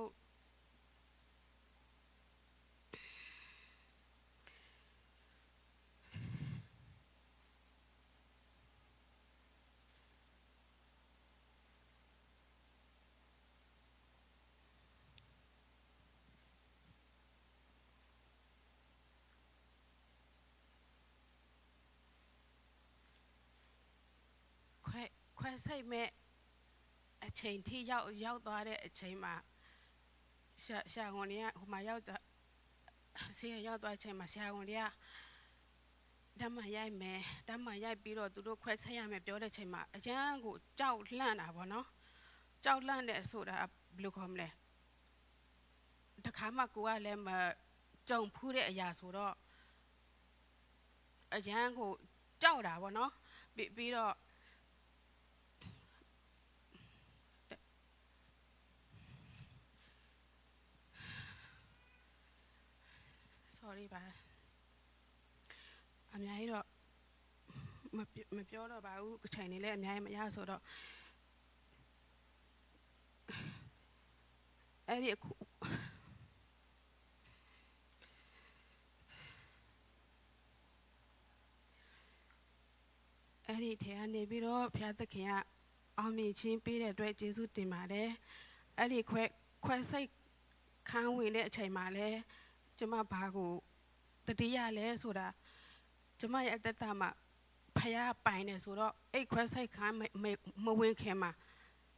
ควายใส่แม่เชนที่ยาวตัวได้ใช้มาเสียงวันนี้ผมมายาวตัวเสียยาวตัวใช้มาเสียงวันนี้ดำมาใหญ่แม่ดำมาใหญ่ปีโรตัวควายใส่ยาแม่เปียวได้ใช้มาอย่างกูเจ้าล้านบ่เนาะเจ้าล้านเนี่ยสุดอะบลูคอมเลยถ้าขามากูว่าเลยมาจงพูดได้ยาสุดอย่างกูเจ้าด่าบ่เนาะปีโรsorry 吧အများကြီးတော့မပြောတော့ပါဘူးချိန်နေလဲအများကြီးမရဆိုတော့အဲ့ဒီထဲကနေပြီးတော့ဖျားသခင်ကအောင်မြင်ခြင်းပေးတဲ့အတွက်ယေရှုတင်ပါတယ်အဲ့ဒီခွဲစိတ်ခန်းဝင်တဲ့အချိန်မှာလဲကျမဘာကိုတတိယလဲဆိုတာကျမရဲ့အသက်တာမှာဖယားပိုင်နေဆိုတော့အဲ့ခွဲဆိုင်ခန်းမဝင်ခင်မှာ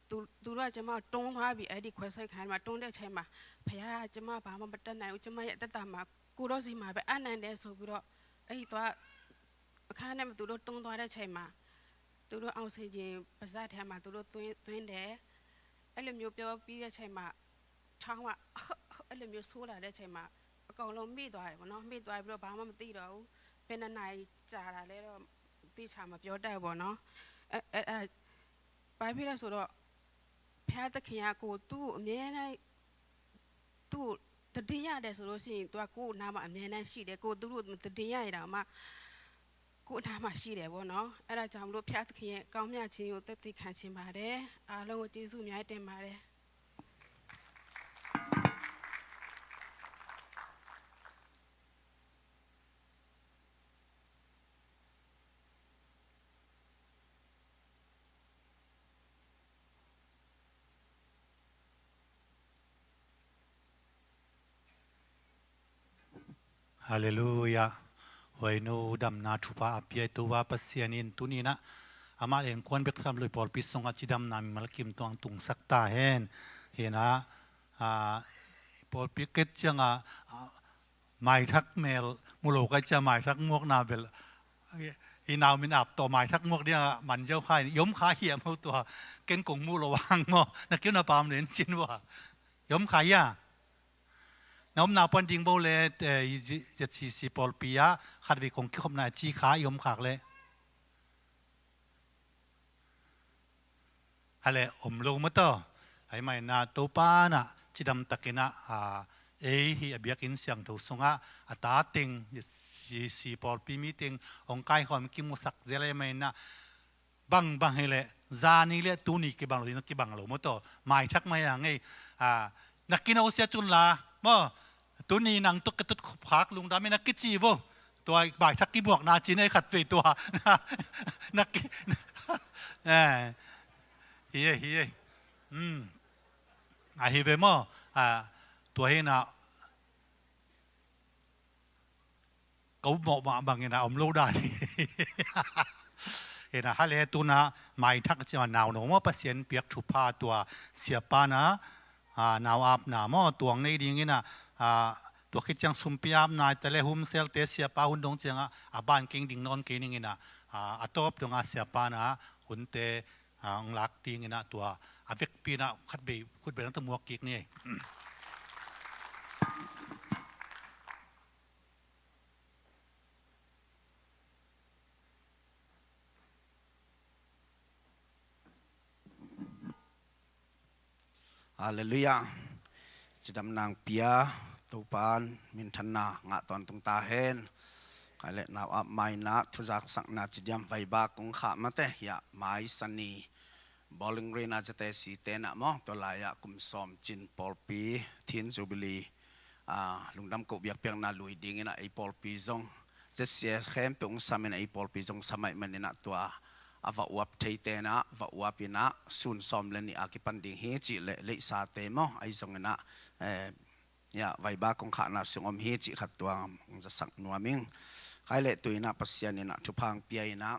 သူတို့ကကျမတွန်းသွားပြီးအဲ့ဒီခွဲဆိုင်ခန်းမှာတွန်းတဲ့ချိန်မှာဖယားကျမဘာမှမတက်နိုင်ဘူးကျမရဲ့အသက်တာမှာကိုတော့စီမှာပဲအနန္တဆိုပြီးတော့အဲ့ဒီတော့အခါနဲ့သူတို့တွန်းသွားတဲ့ချိန်မှာ သူတို့အောင်စေခြင်းပါဇက်ထဲမှာသူတို့သွင်းတယ်အဲ့လိုမျိုးပြောပြီးတဲ့အချိန်မှာချောင်းကအဲ့လိုမျိုးဆိုးလာတဲ့အချိန်မှာအကောင်လုံးမိသွားတယ်ဗောနော်မိသွားပြီးတော့ဘာမှမသိတော့ဘူးဘယ်နှစ်နိုင်ကြာတာလဲတော့သိချာမပြောတတ်ဗောနော်အဲ့ဘာဖြစ်လဲဆိုတော့ဖျားသခင်ကကိုသူ့အမြဲတမ်းသူ့တည်ရတယ်ဆိုလို့ရှိရင်သူကကို့နားမှာအမြဲတမ်းရှိတယ်ကိုသူတို့တည်ရရတာမှကို့နားမှာရှိတယ်ဗောနော်အဲ့ဒါကြောင့်မလို့ဖျားသခင်ရဲ့ကောင်းမြတ်ခြင်းကိုသက်သေခံခြင်းပါတယ်အားလုံးကိုကျေးဇူးအများကြီးတင်ပါတယ် ฮาเลลูยาหอยนูดำนาทุพาอภิยตัวปัสยานินตุนีนะอามาเองควนเบกทำลุยปอลปิสงอาจิดำนามิมาลกิมตัวตุงสักตาเห็นเห็นนะปอลปิกเกตจังหมายทักเมลมุโลก็จะหมายทักมวกนาเบลอีนาวมินอับต่อหมายทักมวกเนี่ยมันเจ้าข่ายยมขาเหี่ยมเอาตัวเก่งกงมูระวังงอนักเกี่ยวนาปามเรียนจินว่ายมขายยาน้องนาปนดิงโบเลจะชีสิปอลปียะขัดวิคงคิดคำนาชีขายมขากเลยอะไรอมลงมาต่อไอ้ไม่นาตัวป้าน่ะจิดำตะกินะฮีอเบียกินเสียงถูกสงะอัตาติงสีปอลปีมีติงองค์กายความกิมุสักเจริญไม่นะบังให้เลยจานี่เลยตัวนี้กี่บังหรือนักกี่บังหลงมาต่อไม่ชักไม่ยังไงนักกินเอาเสียจุนละมั่ตัวนี้นังตุกกระตุกพักลุงดาไม่นักกิจีบ่ตัวบ่ายทักกี่บวกนาจีนให้ขัดไปตัวนักกิเฮียไอฮีเบมตัวเฮน่ะเขาบอกมาบางอย่างนะอมโลได้เห็นนะฮะเลยตัวน่ะไม่ทักจะมาหนาวหนูว่าเปอร์เซ็นต์เปียกถุผ้าตัวเสียป้านะหนาวอาบหนาวมั่วตัวนี้ดีงี้นะตัวคิดจังสุมพิยามนายแต่ละหุ่มเซลเตเสียป้าหุ่นดงจังบ้านเก่งดิ่งนอนเก่งงี้นะอัตบตรงเสียป้านะหุ่นเตองลักตีงี้นะตัวอเวกปีนะคัดไปคุดไปตั้งแต่มัวกิกนี่ฮาเลลูยาจะดำนางเปียตูปานมินทันนางะตอนตุงตาเฮนใครเล่นนาวอับไม่นะทุจักสักนาจิดยมไฟบากงขามาเตะยาไม้สันนีบอลลิงเรน่าจะเตะสีเตนะมั้งตัวลายกุมซอมจินปอลปีทินจูบิลีลุงดำกบอยากเพียงนาลุยดิ้งนะไอปอลปีจงจะเสียเข้มเปียงสมัยไอปอลปีจงสมัยมันนี่นะตัวว่าวับเทเตนะว่าวับนะสุนซอมเลนี่อากิปันดิ้งเฮจิเลสาเตมั้งไอจงนะยาไวบากงขานาสุงอมเฮจิขัดตัวจะสักนัวมิงใครเล่ตัวนะปัสยานี่นะทุพังเปียนะ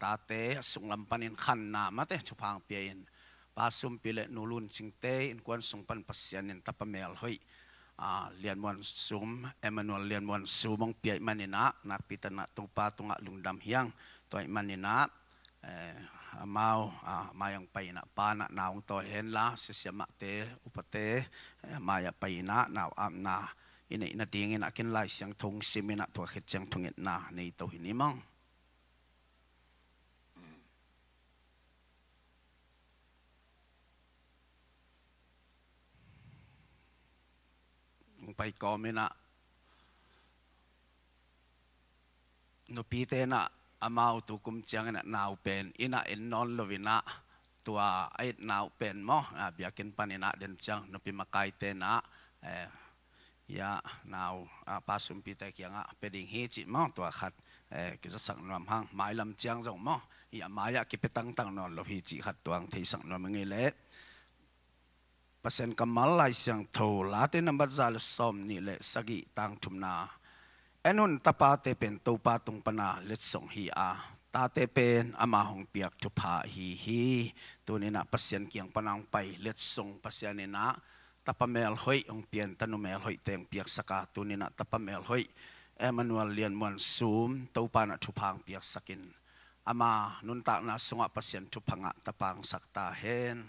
ตาเตสุงลำปันินขันนามาเตทุพังเปียนปาสุมปิเลนูลุนจิงเตอินกวนสุงปันปัสยานินตัปเมลเฮยเลียนวันสุมเอมานูเลียนวันสุมงเปียมันนี่นะนักพิจารณาตุปาตุงะลุงดำเฮียงตัวมันนี่นะมายังไปนะปานะนาวตัวเห็นละเสียมาเตอุปเตมาอย่าไปนะนาวอับนาอินนาดีงินะกินไล่เสียงทงซิมินะตัวเขจังทงเงินนาในตัวหินี้มั้งไปก่อมินะนุปีเตนะอามาตุกุมจังนะนาวเป็นอินะเอ็นนอนลวินะตัวไอ้นาวเป็นมั้งเบียกินปานินะเดินจังนุปีมาไกเตนะยานาวปาสุมปีเตกียงเป็นดิ่งเฮจิมั้งตัวขัดกิจสังนวมหังหมายลำจังจงมั้งอย่ามายกิเปตั้งนอนลวิจิขัดตัวที่สังนวมมึงเละเปอร์เซ็นต์กำมัลไลเสียงโทลาเตนับจัลสอมนี่เละสกิตังทุมนาเอ็นุนตาปาเตเป็นตูปาตุงปนาเล็ดส่งฮีอาตาเตเป็นอามาหงเปียกทุพาฮีตัวนี้นะเปอร์เซ็นต์เกียงปนังไปเล็ดส่งเปอร์เซ็นต์นี้นะตาปาเมลหอยองเปียนตนุเมลหอยเตียงเปียกสกาตัวนี้นะตาปาเมลหอยเอมานูเลียนมวนซูมตูปานะทุพังเปียกสกิน อามานุนตากนาสงะปัสยันทุพังะตะปางสักตาเฮน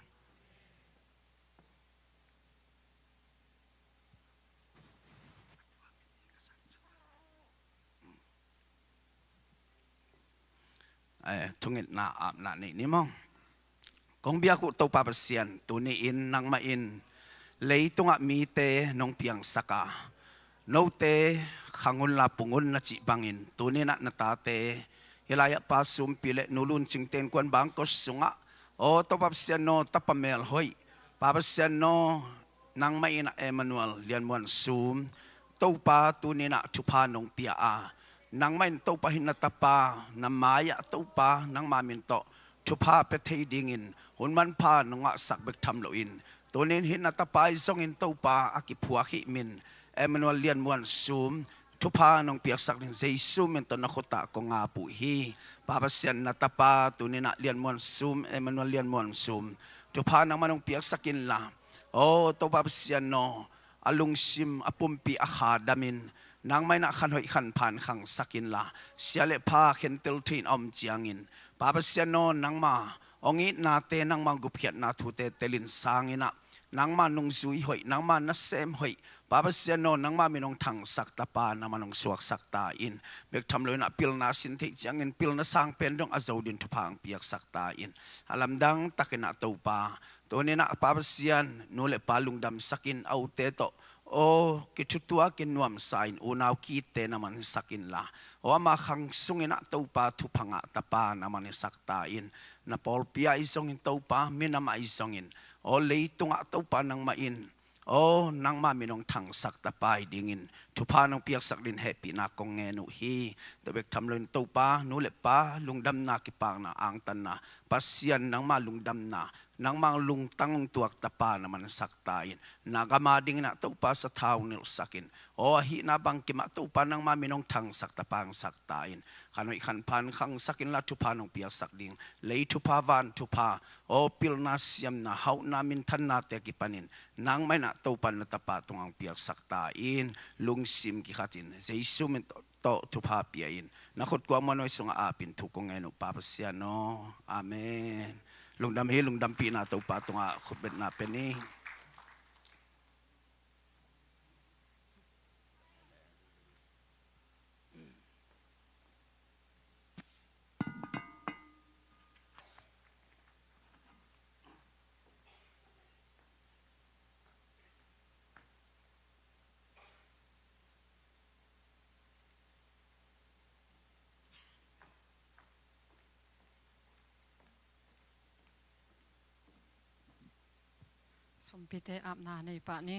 ทุงิดนาอาบนานี่มองกงเบียกุตปาปัสยันตุนีอินนางมาอินเลยตุงะมีเตนงเปียงสกาโนเตขังุนลาปุงุนนาจิบังอินตุนีนักนาตาเตเฮลายะปาสุมปิเลนูลุนจิงเตนกวนบังกสุงะโอตปาปัสยันโนตัปเมลหอยปาปัสยันโนนางมาอินเอมานูเอลเลียนมวนซูมตุปาตุนีนักทุพานงเปียอาnang main to pa hinatapa na maya to pa nang mamin to thupa pe thei dingin hunman pha nonga sakbek tham lo in tonin hinatapa isong in to pa akiphua hi min Emmanuel lian muan sum thupa nong piak sak din jesu men to na khota ko nga pu hi papasian natapa tunina lian muan sum Emmanuel lian muan sum thupa nang manong piak sakin la o to papasian no alung sim apumpi akhadamin nang may na khan hoi khan phan khang sakin la siale pha khen tel thin om chiangin papa siano nang ma ongi na te nang ma guphiat na thu te telin sangina nang ma nung zui hoi nang ma na sem hoi papa siano nang ma minong thang sak ta pa na manong suak sak ta in bek tham lo na pil na sin thei chiangin pil na sang pen dong azodin thupang piak sak ta in alam dang takina to pa to ni na papa sian no le palung dam sakin au te to o kitutua kinuam sain unaw kite naman sakin la o ama khang sungina topa thupanga tapa naman saktain na polpia isongin topa minama isongin o leitunga topa nang main o nang maminong thang sak tapai dingin thupa nang piak sak din happy na kong ngenu hi tobek thamloin topa nule pa lungdam na kipang na ang tan na pasian nang ma lungdam na nang mang lung tangong tuak tapa naman saktain nagamading na topa sa tao nil sakin o hi na bang kima topa nang maminong thang sak tapang saktain kanoi khan pan khang sakin la thupa nong piak sak ding lei thupa van thupa o pil na siam na hau na min than na te kipanin nang mai na topan na tapa tungang piak saktain lung sim ki khatin jesu men to thupa piain nakhot ko manoy sunga apin thukong eno papasiano amen lungdam hi lungdam pi na to pa tunga khutbet na peni sumpite apna nei pa ni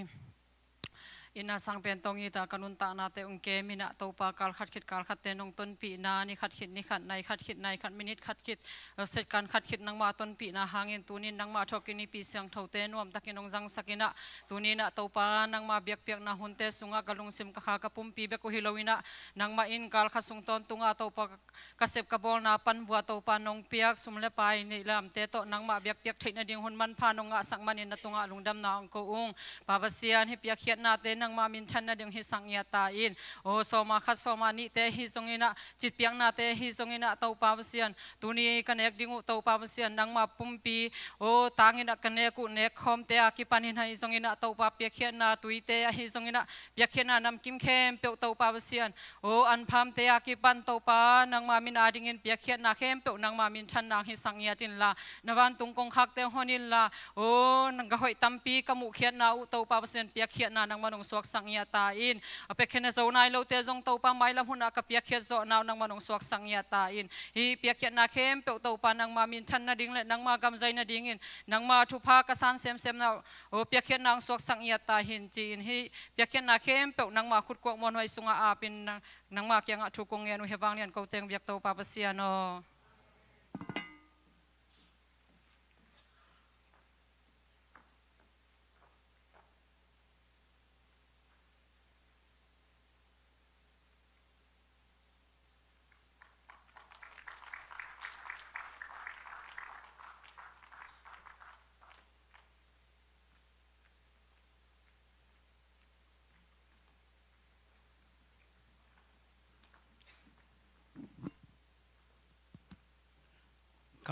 ina sang pen tongi ta kanun ta na te ungke mina to pa kal khat khit kal khat te nong ton pi na ni khat khit ni khat nai khat minute khat khit set kan khat khit nang ma ton pi na hangin tunin nang ma thokini pi sang thote nuam takinong jang sakina tunina to pa nang ma biak piak na hunte sunga galung sim ka kha ka pum pi be ko hilowina nang ma in kal khasung ton tunga to pa kasep ka bol na pan bua to pa nong piak sumle pai ni lam te to nang ma biak piak theina ding hun man pha nong nga sang manin na tunga lungdam na ang ko ung babasian hi piak khiat na te nang ma min than na ding hi sang ya ta in o soma khat soma ni te hi zongina chit piang na te hi zongina to pa basian tuni kanek dingu to pa basian nang ma pumpi o tangina kaneku ne khom te akipanin hai zongina to pa piak khiat na tuite hi zongina piak khiat na nam kim khem pe to pa basian o an pham te akipan to pa nang ma min ading in piak khiat na khem pe nang ma min than nang hi sang ya tin la nawan tung kong khak te honin la o nang ga hoi tampi kamu khiat na u to pa basian piak khiat na nang manong suak sang ya ta in apekena zo nai lo te zong to pa mai lam huna ka piak khiat zo naw nang manong suak sang ya ta in hi piak khiat na khem pe to pa nang ma min than na ding le nang ma gam zai na ding in nang ma thu pha ka san sem sem na o piak khiat nang suak sang ya ta hin chi in hi piak khiat na khem pe nang ma khut ko mon hoi sunga a pin nang ma kyang a thu kong nge nu hewang nian ko teng biak to pa pasiano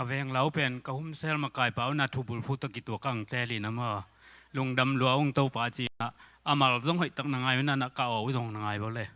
กะเวงเหลาเป็นกะหุ่มเซลมากายเปานาทุบุลพุตกิตัวกังเตลีนะมะลุงดำลัวองเต้าปาจีนะอามาลจงให้ตักนางไงนั่นนะกะเอาจงนางไงบ่เลย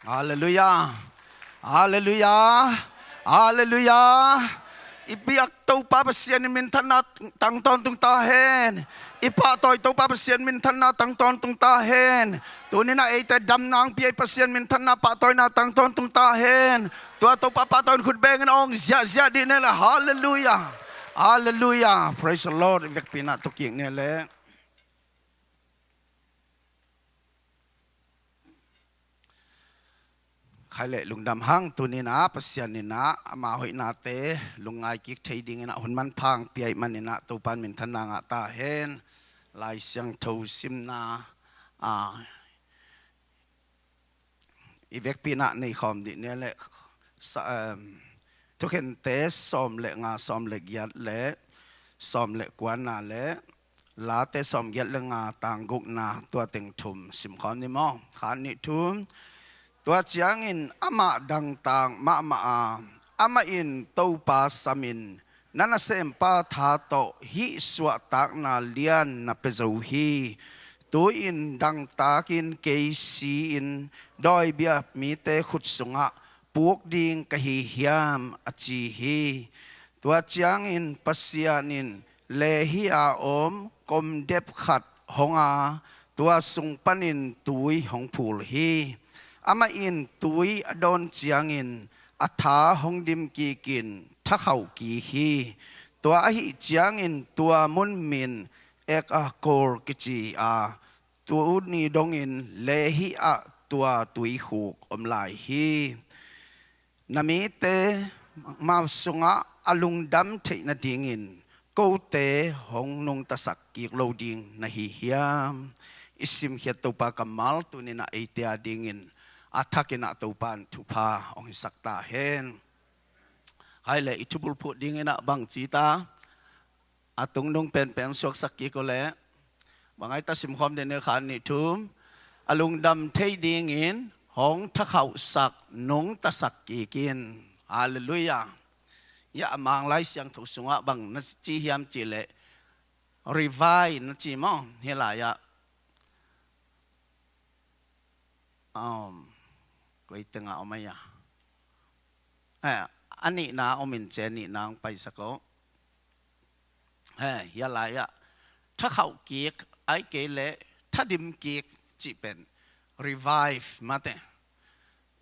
ฮาเลลูยาฮาเลลูยาฮาเลลูยาibiak tau pa pasien min thana tang ton tung ta hen ipa toy tau pa pasien min thana tang ton tung ta hen tunina ei ta dam nang pi pasien min thana pa toy na tang ton tung ta hen tua tau pa toy khut beng ong zia zia di ne la hallelujah hallelujah praise the lord vek pina to king ne le khai lệ lùng đam hang tu ni na pasien ni na ama hoi na te lungai kik thei ding na hun man phang pi man ni na to pan min thana nga ta hen lai siang tho sim na อีเวกปีน่ะในคอมดิเนี่ยแหละทุกเห็นเตะซ้อมเละงาซ้อมเละยัดเละซ้อมเละกวนนาเละลาเตะซ้อมยัดเละงาต่างกุกนาตัวเต็งทุมสิมคอนนี่มองขานิทุมตัวเจียงอินอามาดังต่างมาอามาอินเต้าปาสมินนั่นเสมปาทาโตฮิสวะตักนาเลียนนับเปโซฮีตัวอินดังตากินเกซีอินดอยเบียมีเตขุดสงะปวกดิงกะฮิยามอจีฮีตัวเจียงอินปัสยานินเลฮิอาอมกมเด็บขัดหงอาตัวสุงปันินตุยหงผูลฮีอามาอินตุยอดอนเจียงอินอัฐาหงดิมกีกินทักเขากีฮีตัวอหิเจียงอินตัวมุนมินเอกอาโกลกิจีอาตัวนี้ดงอินเลหิอาตัวตุยหูกอมลายฮีนามิเตมาสุงะอลุงดำเทนดิงอินกูเตหงนงตะสักกีกโลดิงนาฮิฮิยามอิสิมเฮียตุปากมัลตุนินาเอเตียดิงอินอาทักินาตุปันทุพาองสักตาเฮนไฮเลอิทุบุลพูดิงอินะบังจีตาอาตุงนงเป็นสวกสักกีก็แล้วบางไอตาสิมคอมเดนเนขันนิทุมอลุงดำเทดิงอินหงทักเขาสักนงตะสักกีกินฮาเลลูยายะมังไลเสียงถูกสงะบังนัสจีฮิมจิเลรีไวนัสจีมองเฮลายะก็อีตึงเอาไหมยะอันนี้นาเอามินเจนี่นางไปสักยะลายะถ้าเขาเกียกไอเกเลถ้าดิมเกียกจีเป็น revive มาเต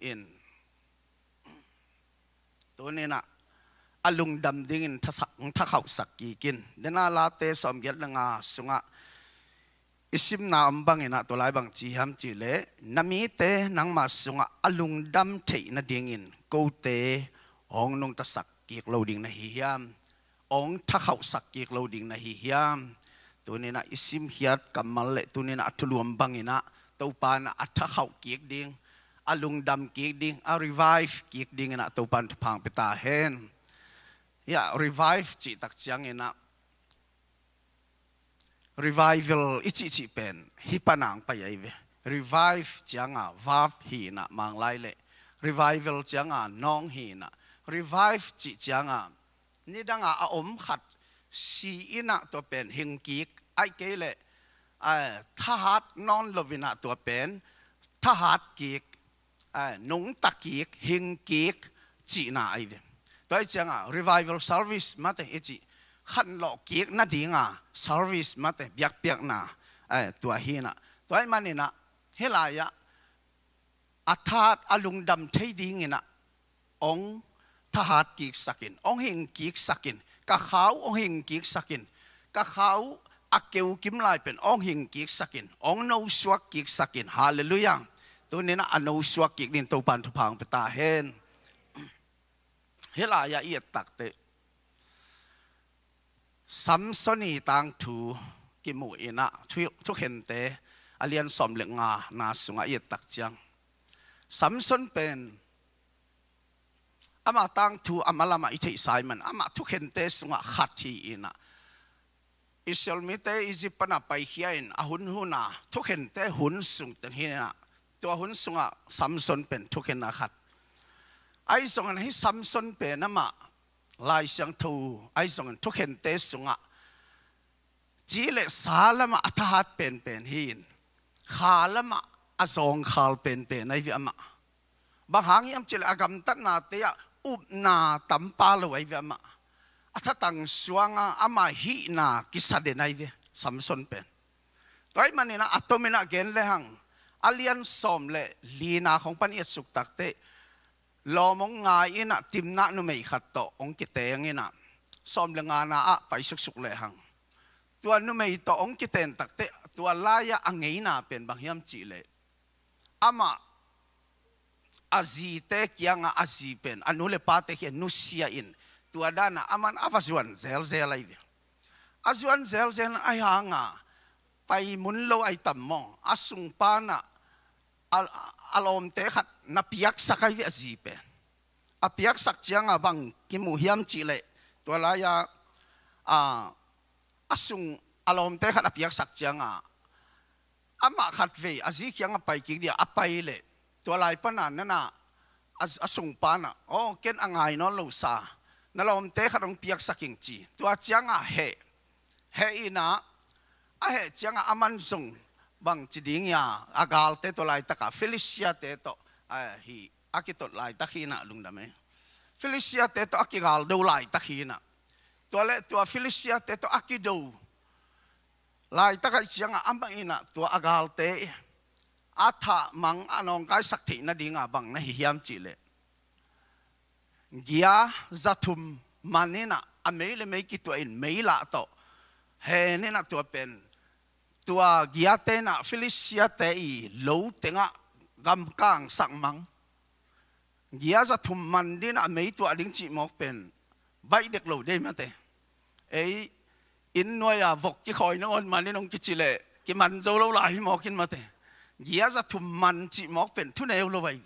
อินตัวนี้นะอลุงดำดิ่งถ้าเขาสักกีกินเดน่าลาเตสอมเย็ดละงาสุงะอิสิมนาอัมบังอินะตัวลายบังจีฮัมจีเลนามีเตนังมาสุงะอลุงดำเทนะดิ่งอินกูเตองนงตะสักกีกโลดิ่งนะฮิยามองถ้าเขาสักกีกโลดิ่งนะฮิยามตัวนี้นะอิสิมเฮียดกัมมัลเลตัวนี้นะทุลวมบังอินะตัวปานอัถ้าเขากีกดิ่งอลุงดำกีกดิ่งอารีไวฟ์กีกดิ่งนะตัวปานทุพังเปตาเฮนยา revive จีตักจังเองนะ revival อิจิเป็นฮิปนังไปยัยเว revive จังอ่ะ vav ฮีนะมังไลเล่ revival จังอ่ะน้องฮีนะ revive จีจังอ่ะนี่ดังอ่ะอมขัดสีอินะตัวเป็นหิงกิกไอเกเล่ทหารนอนลวินะตัวเป็นทหารกิกนุงตะกิกหิงกิกจีน่าไอเวตัวจังอ่ะ revival service มาแต่เอจิขันหลอกเกียกนั่นดีงอ่ะ service มาแต่เปียกน่ะตัวฮีน่ะตัวไอ้มันนี่นะเฮลายะอัฐาอลุงดำเทดีงินะองทหารกีกสักินองหิงกีกสักินกะเขาองหิงกีกสักินกะเขาอักเกวกิมลายเป็นองหิงกีกสักินองโนสวกกีกสักินฮาเลลูยาตัวนี้นะอโนสวกกีกนินตัวปันทุพังเปตาเฮนเฮลายาเอียดตักเตสัมสนีตังทูกิมูอินะทุกเห็นเตอเลียนสมเหลงานาสุงเอียดตักจังสัมสนเป็นอามาตังทูอามาลามาอิเทไซมันอามาทุกเห็นเตสุงขัดทีอินะอิสราเอลมิเตอิจิปนาไปเฮียนอาหุนหุนาทุกเห็นเตหุนสุงตังฮินะตัวหุนสุงสัมสนเป็นทุกเห็นนะขัดไอ้ส่งให้ซัมซุนเป็นน้ำมาลายเสียงทูไอ้ส่งทุกเห็นเตสุงะจีเลสาละมาอัฐหัดเป็นหินขาละมาอสองขาลเป็นไอ้วิมาบางหางยามจีเลอากำตัดนาเตียอุบนาตั้มปาลไว้วิมาอัฐตังสวงอามาหินากิสเดนไอ้วิซัมซุนเป็นตัวไอ้มันนี่นะอัตโตมินาเกนเลหังอเลียนสมเลลีนาของปัญญาสุกตักเตลอมงงายนะติมนะนุไม่ขัดโตองกิเตงนะสมเลงานาอะไปสุกเลยหังตัวนุไม่โตองกิเตนตักเตตัวลายอังเงยนาเป็นบางยามจีเลอามาอาจีเตกียงอาจีเป็นอนุเลปาเตกีนุเซียอินตัวด้านอามันอาวจวนเซลอะไรเดียอาจวนเซลไอหางาไปมุนโลไอตัมมองอาสุงปานะอารมณ์เตขัด na piak sakai vi azipe a piak sak chiang a bang ki mu hiam chi le to la ya asung alom te khat a piak sak chiang a ama khat ve azi kyang a pai ki dia a pai le to lai panan na asung pa na o ken angai no lo sa na lom te khat ong piak saking chi to chiang a he ina a he chiang a aman sung bang chiding ya agal te to lai taka Felicia te to hi akitot lai takhina lungdame Felicia te to akigal do lai takhina to le to Felicia te to akido lai taka chiang amba ina to agal te atha mang anong kai sakthi na dinga bang na hiam chile gia zathum manina amele me ki to in meila to he ne na to pen tua gia te na Felicia te I lo tenga gam kang sang mang gia za thum man din a mei tua ding chi mok pen bai dek lo de ma te ei in noya vok ki khoi no on man nong ki chile ki man zo lo lai mok kin ma te gia za thum man chi mok pen thu ne lo bai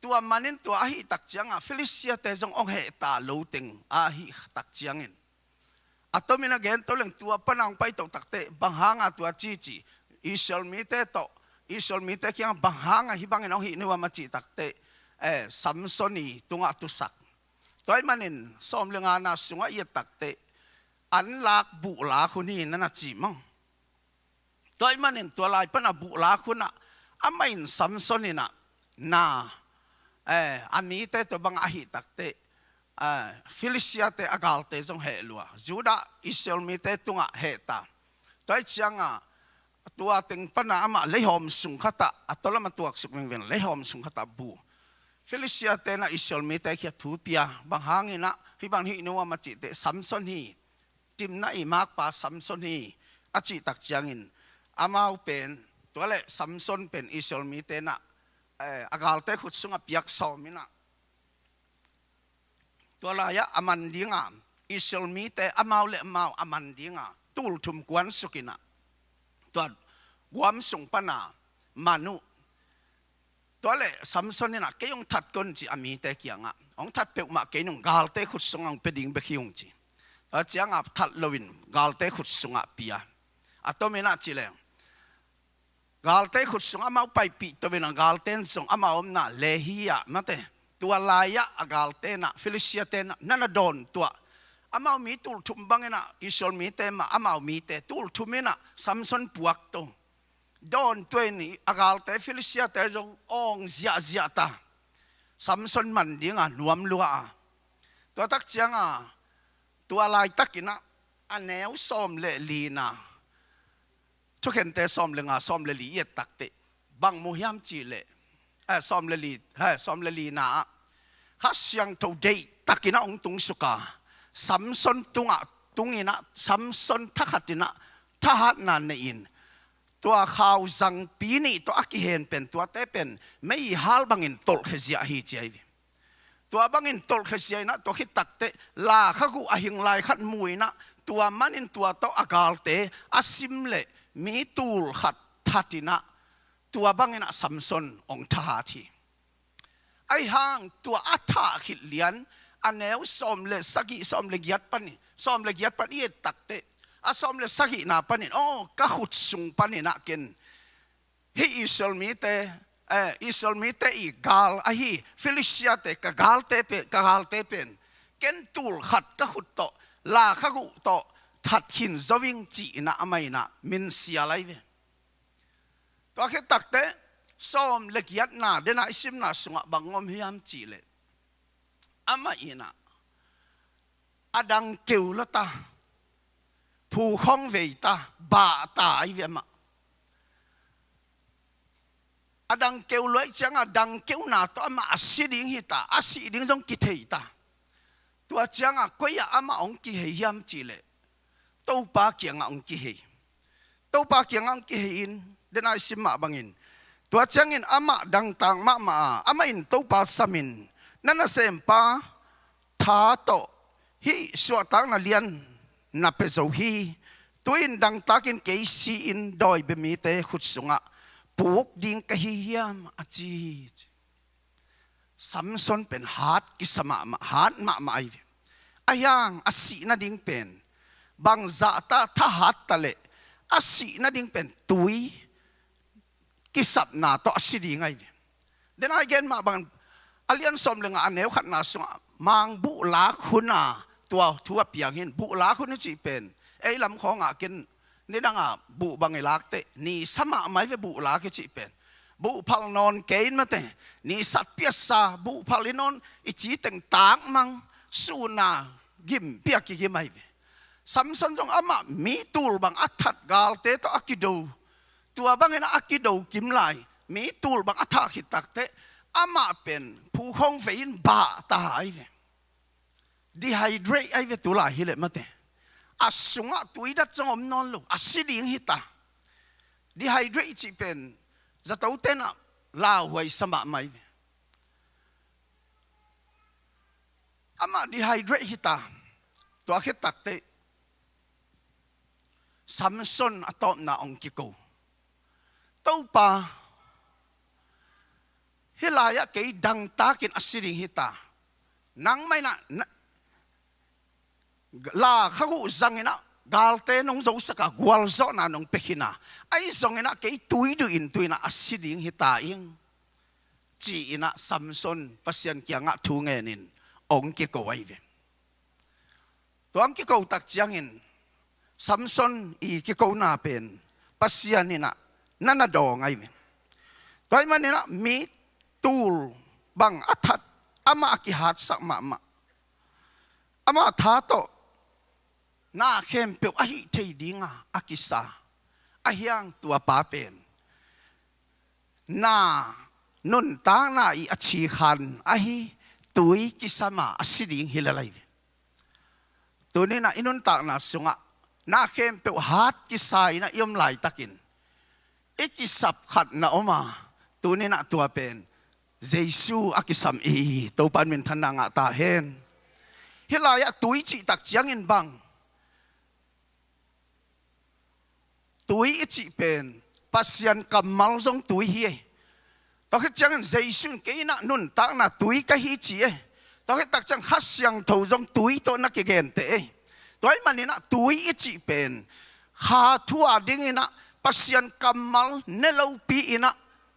tua manin tua hi tak chiang a Felicia te jong ong he ta lo teng a hi tak chiang in atomina gen to leng tua panang pai to takte banghanga tua chi isol mi te kyang banghanga hi bangin ong hi ni wa ma chi takte Samsoni tunga tusak toy manin som lenga na sunga ye takte an lak bu la khuni na na chi mang toy manin tua lai pana bu la khuna amain Samsoni na ami te to bang a hi takte Felicia te agal te zong he lua Juda Israel mi te tunga he ta toy chianga tua teng pana ama lehom sung khata atola ma tuak suk meng ven lehom sung khata bu Felicia te na Israel mi te khia thu pia bang hangina hi bang hi no ma chi te Samson hi tim na I mak pa Samson hi achi tak chiangin amau pen tole Samson pen Israel mi te na agal te khut sunga piak sominaตัวลายะอามันดิงาอิสราเอลมีแต่อามาเลมาอามันดิงาตูลทุมกวนสุกินะตัวกวมส่งปนามานุตัวเล่ซัมซอนนี่นะเกี่ยงทัดคนจีอามีแต่เกี่ยงองทัดเปกมาเกี่ยงกาลเตขุดสงangเปดิงเบคิยงจีตัวจียงทัดลวินกาลเตขุดสงปียอัตโตเมนะจีเลงกาลเตขุดสงอามาไปปีตัวเวนังกาลเตนสงอามาอมนะเลฮียะมาเตตัวลายะอาการเตนะฟิลิเซียเตนะนั่นโดนตัวอามามีตูลทุมบังเนะอิสราเอลมีเตมาอามามีเตตูลทุมเนะซัมซอนปวกตัวโดนตัวนี้อาการเตฟิลิเซียเตจงองเสียตาซัมซอนมันดิ้งนวมลัวตัวตักเจียงตัวลายตักกินะอันแนวซ้อมเลลีนะทุกเห็นแต่ซ้อมเลงซ้อมเลลีเอ็ดตักเตบังมุฮิมจีเลซ้อมเลลีนะข้าเสียงตัวเดย์ตักินะองตุงสุกาซัมซอนตุงินะซัมซอนทักหัดินะทักหัดนันเองตัวข่าวสังปีนี้ตัวอักเห็นเป็นตัวเตเป็นไม่ฮัลบังอินตอลเขจีอาฮิเจย์ตัวบังอินตอลเขจีนะตัวคิดตักเตลาข้ากูอาหิงไลขัดมวยนะตัวมันอินตัวโตอากาลเตอาซิมเลมีตูลขัดทัดินะตัวบังอินะซัมซอนองทหารทีไอห่างตัวอัฐาขิดเลียนอันแนวซ้อมเลสกิซ้อมเลกียดปันนี่ซ้อมเลกียดปันนี่ตักเตอาซ้อมเลสกินาปันนี่โอ้ก็ขุดสุงปันนี่นักเก็นฮิอิสราเอลมีเตอีกาลไอฮิฟิลิเซียเตกกาลเตเป็นเก็นตูลขัดก็ขุดโตลาข้ากุโตทัดหินจวิงจีนะไม่นะมินเสียอะไรเวตัวแค่ตักเตซ้อมเล็กยัดหน้าเดน่าอิสิมน่าสงะบังงมฮิยามจีเลอามาอินะอดังเกวละตาผู้คงเวตาบาตาไอเวมาอดังเกวเลยจังอดังเกวหน้าตัวอามาสิดิงฮิตาอาสิดิงจงกิเทยตาตัวจังก็ยาอามาองกิเฮียมจีเลตัวปาเกียงองกิเฮตัวปาเกียงองกิเฮอินเดน่าอิสิมมาบังอินตัวจังอินอามาดังตังมาอามาอินตัวปาสมินนั่นน่ะเซมปาท้าโตฮิสวตังนาเลียนนับเป็นโซฮีตัวอินดังตักินเกซีอินดอยเบมีเตขุดสุงะ ปุกดิ่งกะฮิยามอาจีซัมซอนเป็นฮาร์ดกิสมาฮาร์ดมาไออายังอาศีน่าดิ่งเป็นบางจัตตาทหารทะเลอาศีน่าดิ่งเป็นตุยกิสับนาต่ออาศีดิ่งไงเดี๋ยวนั้นเกณฑ์มาบางอเลียนสมเลงอันเนวขัดนาสงมังบุลาคุณาตัวทัวเปียงเห็นบุลาคุณจีเป็นไอ้ลำของอากินนี่ดังอ่ะบุบางไอ้ลักเตนี่สมาไม่ไปบุลากิจีเป็นบุพัลนอนเกณฑ์มาเตนี่สัตว์เปียสาบุพัลนอนอิจีตึงตากมังสูนากิมเปียกิกิไม่ไปสัมสันจงอามามีตูลบางอัฐกาลเตต่ออากิโดตัวบางไอ้น่ะอากิโดกิมไลมีตูลบางอัฐขิตักเตอามาเป็นผู้คงเฟียนบาตาไอเวดีไฮเดรตไอเวตัวลาฮิเลมาเตอาสุงะตัวดัดจงอมนอนลูอาสิดิงฮิตาดีไฮเดรตจีเป็นจะตัวเต้นอะลาหวยสมัครไม่เวอามาดีไฮเดรตฮิตาตัวขิตักเตซัมซอนอัตอมนาองกิโกตัวป่าเฮลายะเกยดังตากินอสิริหิตานังไม่นะลาข้ากูจังเนะกาลเตนงโจสกากวลโซนานงเปกินาไอ้จังเนะเกยตุยดูอินตุยนะอสิริหิตาอิงจีนะซัมซอนปัสยันกียงะทูเงินินองกิโกไว้เวตัวองกิโกตักจังอินซัมซอนอีกิโกนาเป็นปัสยันนี่นะนั่นน่ะดองไงเวตัวมันนี่นะมีตูลบางอัฐอามากิฮัดสักมาอามาท้าโตน่าเข้มเปียวอาหิเทดิงอากิสาอาเฮียงตัวป้าเป็นน่านุนตางน่าอีอชีขันอาหิตุยกิสมาอาศิดิงฮิลาไลตัวนี้น่าอินุนตางน่าสุงะน่าเข้มเปียวฮัดกิสายน่ายอมไหลตะกินอิกิสับขัดน่าออกมาตัวนี้น่าตัวเป็นเยซูอากิสัมอีตัวปันมินทันนางตาเห็นเฮลายะตุยจิตักจังอินบังตุยจิเป็นปัสยันกำมัลจงตุยเฮตอกจังเยซูเกยนักนุนตักนักตุยก็ฮิจิตอกตักจังฮัสยังทูจงตุยตัวนักเกนเตตัวไอ้มันนี่นักตุยจิเป็นข้าทัวดิ้งนักปัสยันกำมัลเนลูปีนัก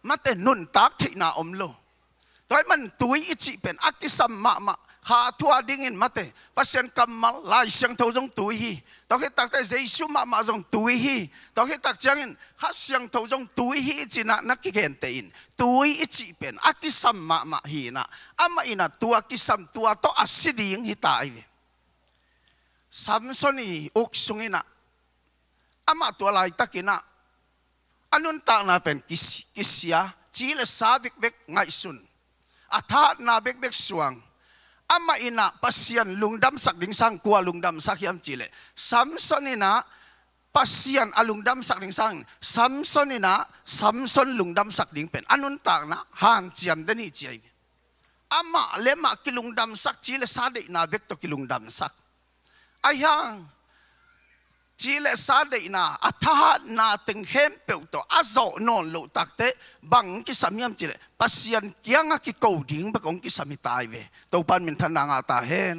มาแต่นุนตักที่นาอมโลตัวมันตุยอิจิเป็นอักิสัมมาข้าทัวดิ้งอินมาเตปัสยันกำมัลลายเสียงเท่าจงตุยฮีตัวเหตักแต่เยซูมาจงตุยฮีตัวเหตักจังอินข้าเสียงเท่าจงตุยฮีจินะนักกิเกนเตอินตุยอิจิเป็นอักิสัมมาฮีนะอามาอินะตัวอักิสัมตัวโตอาศิดิงฮิตาไอเวซัมซอนีอุกสุงินะอามาตัวลายตักินะอันนั้นต่างน่าเป็นกิสยาจีเลสาบิกเบกไงสุนอาทานาเบกสวงอามาอินะปัสยันลุงดำสักดิ่งสังกัวลุงดำสักยามจีเลซัมซอนินะปัสยันอลุงดำสักดิ่งสังซัมซอนินะซัมซอนลุงดำสักดิ่งเป็นอันนั้นต่างนะห่างเจียมเดนี่เจียอามาเลมากิลุงดำสักจีเลสาเดนาเบกตกิลุงดำสักอายังจีเลสาเดนาอัฐานาตึงเข้มเปียวตัวอาโซนอนโลตักเตบังกิสามีมจีเลปัสยันเกียงกิโกดิ่งบังกิสามีตายเวตัวปันมินทนางาตาเห็น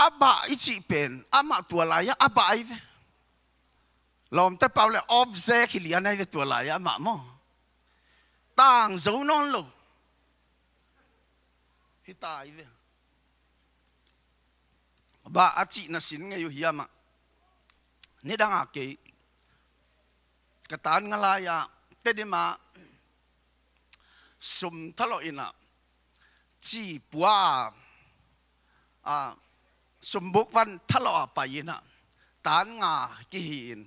อาบะอิจิเป็นอามาตัวลายอาบะไอเวลมแต่เปล่าเลยออฟเซคิลียนไอเวตัวลายอามาโมต่างโซนอนโลฮิตายเวบะอาจินาสินไงอยู่เฮียมานี่ดังอาเกยกระตานงลายาเตดิมาสมทะเลอินะจีปัวสมบุกวันทะเลไปนะตานงากิหิน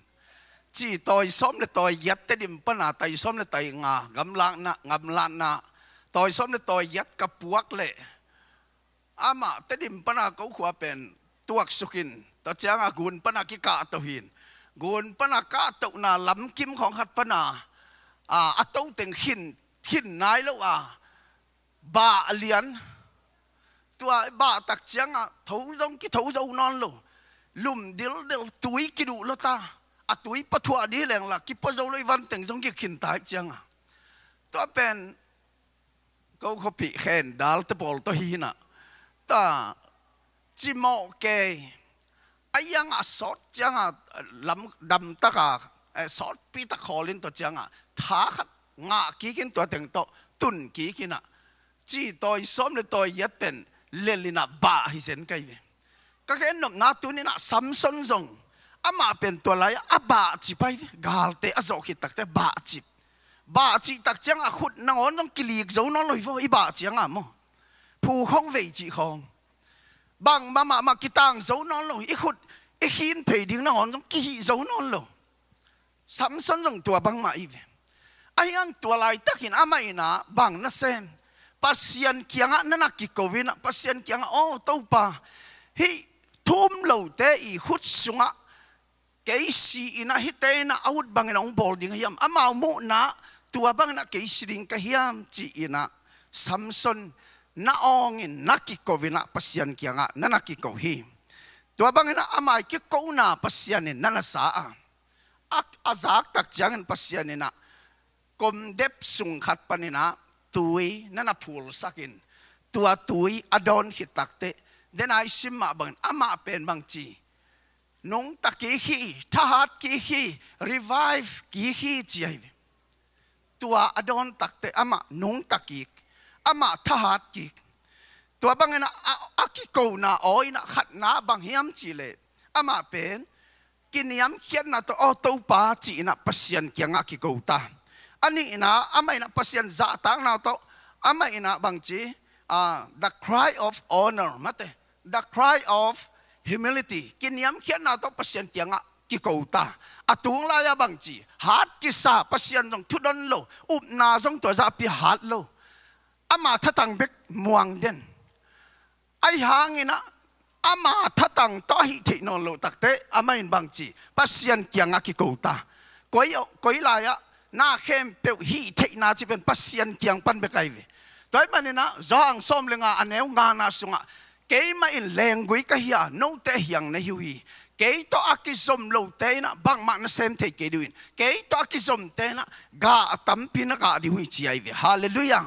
จีต่อยซ้อมเลยต่อยยัดเตดิมปนาต่อยซ้อมเลยต่อยงากำลังนะกำลังนะต่อยซ้อมเลยต่อยยัดกับปวกเลยอามาเตดิมปนาเขาขวาเป็นตัวสุกินต่อจ้างกุนปนากิกาตัวหินกุนปนากาตัวนาลำกิมของขัดปนาอัตโตเต็งหินนายแล้วบาเลียนตัวบาตักจ้างทูจงกิทูจงนอนลุมเดลตุยกิดูลตา ตุยปะทัวดีแรงละกิปะโจเลยวันแต่งสงกิขินตายจังตัวเป็นเขาปีเข็นดาลตะบอลตัวหินะตาจิโมเกไอ้ยังสอดจังลำดำตะกาสอดปีตะคอลินตัวจังท้าขัดงากี่กินตัวแต่งตัวตุนกี่กินจีตัวซ้อมเลยตัวยัดเป็นเลลินะบ้าฮิเซนไกเวก็แค่หนุ่มนาตุนี่นะซัมซุนซงอามาเป็นตัวไรอาบ้าจีไปกาลเตอโซกิตักเตบ้าจีตักจังขุดนางอนต้องกิลีกโจนอนลอยฟ้าอีบ้าจีงโมผู้ห้องเวจีของบางมากิตังโจนอนลอยอีขุดอีหินเพยดิ้งนางอนต้องกิโจนอนลอยซัมซุนซงตัวบางมาอีเวไอ้ยังตัวไรตักหินอามาอินะบางนั่นเซมpasien kianga nana ki kovina pasien kianga oh topa hi thum lo te I hut sunga keisi ina hitena out bangina ong bolding hiam ama mo na tua bangina keisi ding ka hiam chi ina samson na ongin naki kovina pasien kianga nana ki kohi tua bangina ama ki ko na pasien nana sa ak azak tak jangan pasien ina kom dep sung khat paninaตุยนั่นน่ะพูลสักินตัวตุยอดอนหิตักเตเดนไอซิมมาบังอามาเป็นบางจีนงตะกี้ฮีทหารกี้ฮีรีไวฟ์กี้ฮีจีไอตัวอดอนตักเตอามา นงตะกี้อามาทหารกี้ตัวบางนะอากิโกนาโอยนะขัดนาบางเฮียมจีเลอามาเป็นกินยำเขียนนะตัวออโต้ปาจีนะปัสยันเกียงอากิโกตาอันนี้นะอาไม่นะปัสยันจะตั้งนาโตอาไม่นะบางทีthe cry of honor มาเต the cry of humility กินยำเขียนนาโตปัสยันเกียงอะกิโกตาอตุงลายบางทีฮาร์ดกิสาปัสยันตรงทุดนโลอุบนาจงตัวจะพิฮาร์ดโลอามาทัตังเบกม่วงเด่นไอหางนี่นะอามาทัตังต่อหิเทนโลตักเตอาไม่บางทีปัสยันเกียงอะกิโกตาก้อยลายะน่าเข้มเปียวฮีเทน่าจะเป็นปัสยันเกียงปันเบกไอเวตัวมันนี่นะจางส้มเลงอันเอวงานาสุงะเกย์มาอินแรงกุยกะเฮียโนเตเฮียงในฮิวีเกย์ตัวอากิสมโลเตนะบางมันนะเซมเทเกดูอินเกย์ตัวอากิสมเตนะกาตัมพินะกาดิวิจีไอเวฮาเลลูยา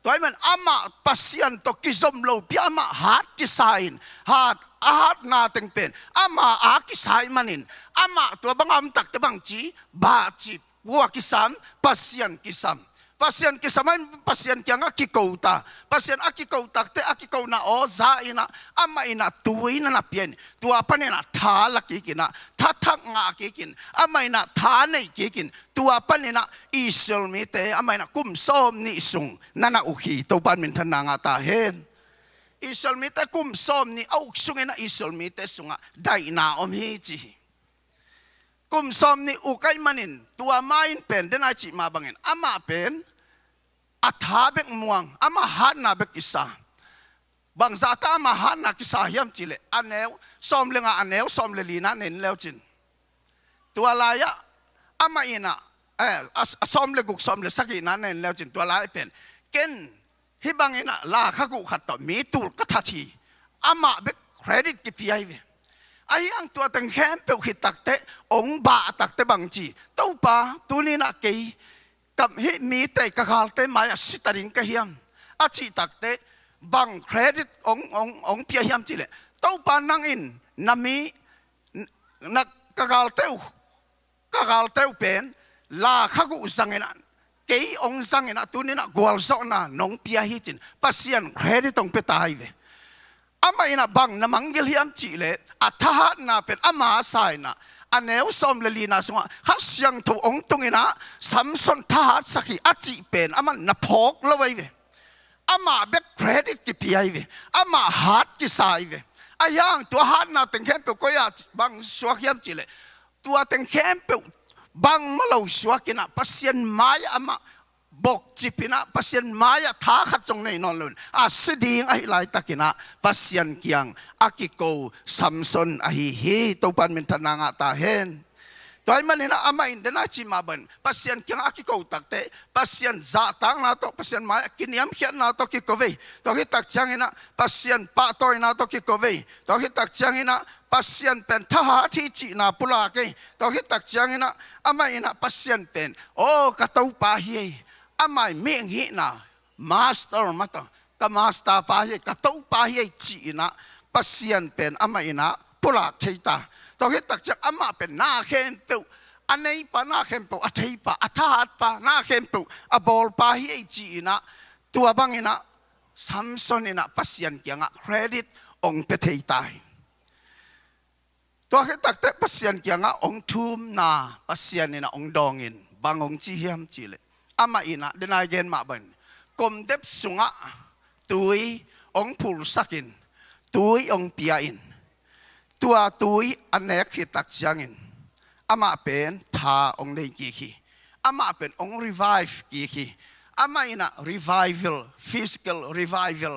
ตัวมันอามาปัสยันตัวกิสมโลพิอามาฮาร์ดกิสายน์ฮาร์ดนาเต็งเป็นอามาอากิสายมันินอามาตัวบางอันตักแต่บางจีบาจีวัวกิสัมpasien kisam pasien kianga kikouta pasien akikouta te akikouna o zaina ama ina tuina na pien tua panena thala kikina thatak nga kikin ama ina thane kikin tua panena isol mite ama ina kumsom ni sung nana uhi to ban min thananga ta hen isol mite kumsom ni au sungena isol mite sunga daina om hi chiกุมซอมนี่อุกัยมันินตัวไม้เป็นเดนอาจิมาบังเงินอามาเป็นอัฐาเบกม่วงอามาหันนาเบกิสาบางซาตามาหันนากิสาเฮียมจิเลอันเนวซอมเลงอันเนวซอมเลลีน่าเน้นแล้วจินตัวลายะอามาอินะซอมเลกุกซอมเลสักอิน่าเน้นแล้วจินตัวลายเป็นเก่นฮิบังอินะลาขกุขัดต่อมีตูลกัททีอามาเบกเครดิตกิพีไอเวไอ้ยังตัวตั้งแคมเปิลหิตักเตะองบาตักเตะบางจีตู้ปาตัวนี้นักเกยกับฮิมีเตะกะขาวเตะมาสิตาริงกะเฮียมอาจีตักเตะบางเครดิตองเปียเฮียมจีเลยตู้ปานั่งอินนามีนักกะขาวเตะเป็นลาขกุสังเงินเกยองสังเงินตัวนี้นักกวลสอกน่ะน้องเปียฮิจินปัสยันเครดิตองเปตายเวอามาอินะบังน้ำมังเกลียมจีเลอัฐานาเป็นอามาสายนะอันเอวสมเลลีนาสงะฮัสยังถูองตุงินะสัมสนทหารสักีอาจิเป็นอามันนับพกละไว้เวอามาเบกเครดิตกิพีไอเวอามาฮาร์ดกิสายเวอายังตัวฮาร์ดนาเต็งเข้มเปิลก็ยาบังสวกยามจีเลตัวเต็งเข้มเปิลบังมาเลวสวกินะปัสยันไม้อามาบอกจิปินะปัสยันมายาท้าขัดจงในนอนลุนสดีงไอไลตะกินะปัสยันเกียงอากิโกซัมซอนอหิฮีตัวปันมินทนางตาเฮนตัวมันนี่นะอามาอินเดนาจิมาบันปัสยันเกียงอากิโกตักเตปัสยันจะตังนาโตปัสยันมายากินยำเขียนนาโตกิโกเวตัวที่ตักจังนะปัสยันปะโตนาโตกิโกเวตัวที่ตักจังนะ pasien pen tha thi chi na pula ke to hi tak chiang ina amai na pasien pen o ka to pa hi amai meng hi na master mata ka master pa hi ka to pa hi chi na pasien pen amai na pula theita to hi tak chiang ama pen na khen pe anei pa na khen pe athei pa athat pa na khen pe a bol pa hi chi na tua bang ina Samson ina pasien kianga credit ong pe thei taiตัวเขาตักแต่ปัสยันเกียงองทุมนาปัสยันนี่นะองดองอินบางองจีเฮียมจีเลยอามาอินะเดนายเกนมาบันกลมเด็บสุงะตุยองพูลสักินตุยองเปียอินตัวตุยอันเนกขิตักจังอินอามาเป็นทาองในกีขีอามาเป็นองรีไวฟ์กีขีอามาอินะรีไวฟิลฟิสิกอลรีไวฟิล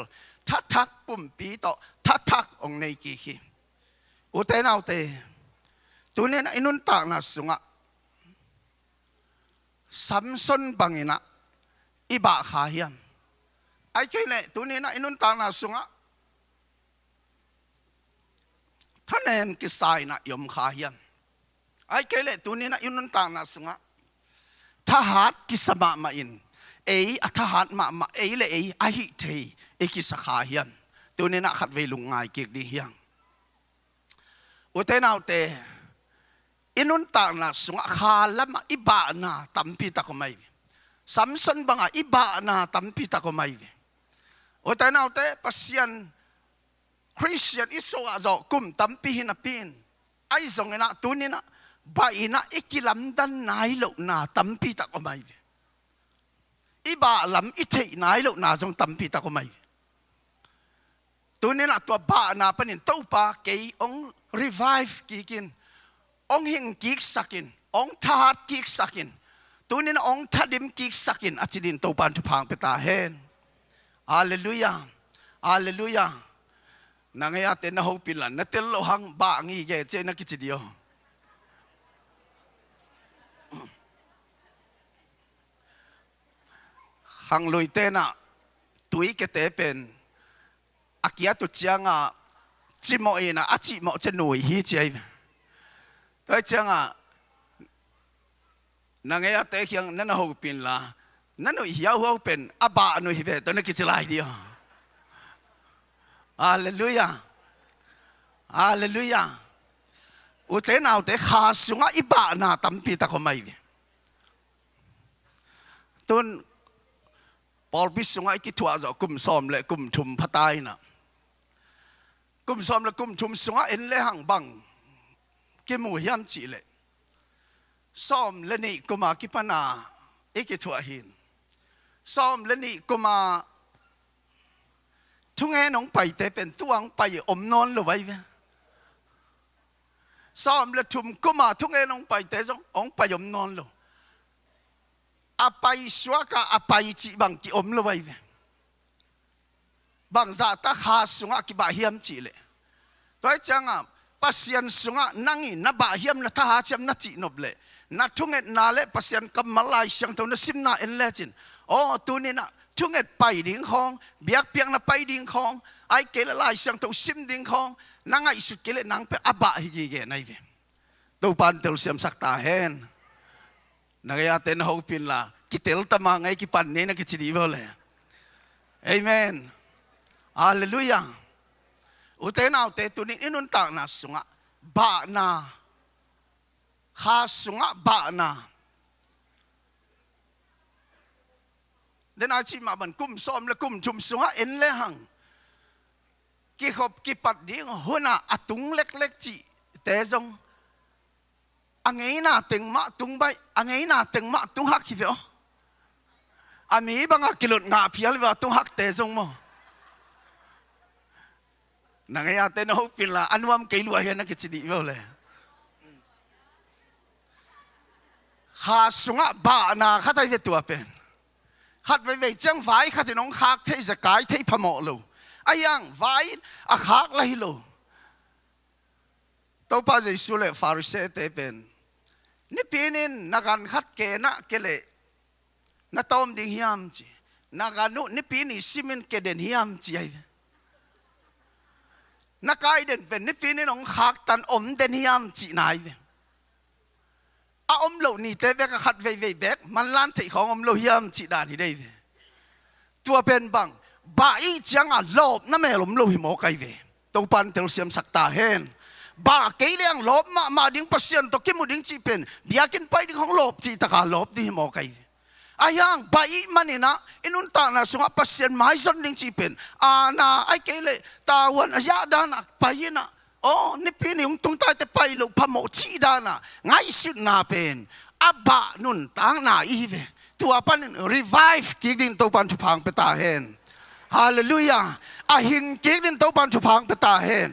ทักทักปุ่มปีโตทักทักองในกีขีอุเทนเอาเตตัวนี้นะอินุนตากนะสุงะซัมซอนบังอินะอิบะขาเฮียมไอ้แค่เนี่ยตัวนี้นะอินุนตากนะสุงะท่านเองกิสายนะยมขาเฮียมไอ้แค่เนี่ยตัวนี้นะอินุนตากนะสุงะทหารกิสมามาอินทหารมาเลยไอ้หิเทกิสขาเฮียมตัวนี้นะขัดเวลุงไงเกียกดีเฮียงอุเทนเอาเตอินุนตากนะสุงะขาลมาอิบะนาตัมปีตะกไม่ซัมซอนบังอิบะนาตัมปีตะกไม่อุเทนเอาเตปัสยันคริสเตียนอิสวะจอกุมตัมปีหินาปีนไอซงนะตุนินะบาอินะอิกิลัมดันนายโลนาตัมปีตะกไม่อิบะลัมอิเทนายโลนาจงตัมปีตะกไม่ตัวนี้นะตัวบ้านาปนินตู้ปาเกยองรีไวฟ์กิกินองหิงกิกสักินองทัดกิกสักินตัวนี้นะองทัดิมกิกสักินอาจดินตัวปันทุพังเปตาเฮนฮาเลลูยาฮาเลลูยานางยาเตนะฮูปิลันนะเตลโลหังบ้างี้เกเจนักกิจเดียวหังลุยเตนะตุยเกเตเป็นอากิยาตุเจียงอ่ะจิโมเอนะอาจิโมจะหน่วยฮีเจย์ตัวเจียงอ่ะนางเอยาเตะเขียงนั่นหูปินละนั่นหน่วยเหี่ยวหัวเป็นอาบะหน่วยเบตัวนั้นกิจลายเดียวฮาเลลูยาฮาเลลูยาอุเทนเอาเตะขาสุงะอิบะนาตัมปีตะก็ไม่ตุนปอลพิสุงะอิกิทัวจะกุมซ้อมและกุมทุมพัตายนะกุมซ้อมและกุมทุมสุงะเอ็นเลหังบังกิมูยามจีเลซ้อมและนี่กุมากิปนาอิกิทัวหินซ้อมและนี่กุมาทุงเงนองไปแต่เป็นตัวงไปอมนอนหรือไว้ซ้อมและทุมกุมาทุงเงนองไปแต่จงองไปอมนอนหรืออาไปชัวกะอาไปจีบังกิอมเลยไว้บางจากตาขาสุงะกิบาเฮียมจีเลยตัวจังอ่ะปัสยันสุงะนั่งอินนับบาเฮียมนัทหาเจมนัจีนบเลยนัททุงเอ็ดนาเลปัสยันกำมาลายเสียงตัวนั้นซิมนาเอ็นเลจินโอ้ตัวนี้นะทุงเอ็ดไปดิ่งของเบียกเปียงนับไปดิ่งของไอเกลลายเสียงตัวซิมดิ่งของนั่งไอสุดเกลนั่งไปอาบะฮิกิเกนไอเวตัวปันเตลเสียมสักตาเฮนนักยาเตนฮูปินละกิเตลตมาไงกิปันนี้นักกิจดีบ่เลยเอเมนฮาเลลูยาอุเทนเอาเตตุนี้อินุนตากนาสุงะบานาขาสุงะบานาเดนอาชิมาบันกุมซ้อมและกุมชุมสุงะเอ็นเลหังกิขบกิปัดดิ้งหัวหน้าอตุงเล็กๆจีเตจงอังไงน่าตึงมาตุงใบอังไงน่าตึงมาตุงหักขี้เดียวอามีบางกิโลงาพิลว่าตุงหักเตจงมั้งนางยาเตนฮูฟิลละอันวามเกลัวเห็นนักจิตดีบ่เลยข้าสุงะบานาข้าใจเวตัวเป็นขัดไปเวจังไฟข้าจะน้องคักเทศกายเทพโมลูไอ้ยังไฟอาคักเลยลูตัวป้าจะสุเลฟาริเซเตเป็นนี่ปีนินนักการขัดเกณฑ์เกเลนัตอมดิ่งฮิมจีนักการนุนี่ปีนี้ซิมินเกเดนฮิมจี นักไอเด่นเป็นนิฟินี่น้องขักตันอมเดนิยามจีนายอมโลนี่เตเบกขัดเวเบกมันล้านที่ของอมโลยามจีดานี่ได้ตัวเป็นบังบ่ายจังลบนั่นไม่อมโลหิมโอไกเวตัวปันเตลเซียมสักตาเห็นบ่าเกลียงลบมาดิ้งปัสยันตัวกิมุดิ้งจีเป็นเบียกินไปดิ้งของลบจีตะการลบดิ้งหิมโอไกอายังบ่ายมันนี่นะอินุนตานะสุงปัสยันไม้ส่วนดิ้งจีเป็นนาไอเกลียตาวันยาดานะไปนะโอ้นี่พี่นี่ตรงใต้แต่ไปลูกพมชีดานะไงสุดนาเป็นอับบะนุนต่างนาอีเวตัวปัน revive กิดินตัวปันทุพังเปตาเห็นฮาเลลูยาหิงกิดินตัวปันทุพังเปตาเห็น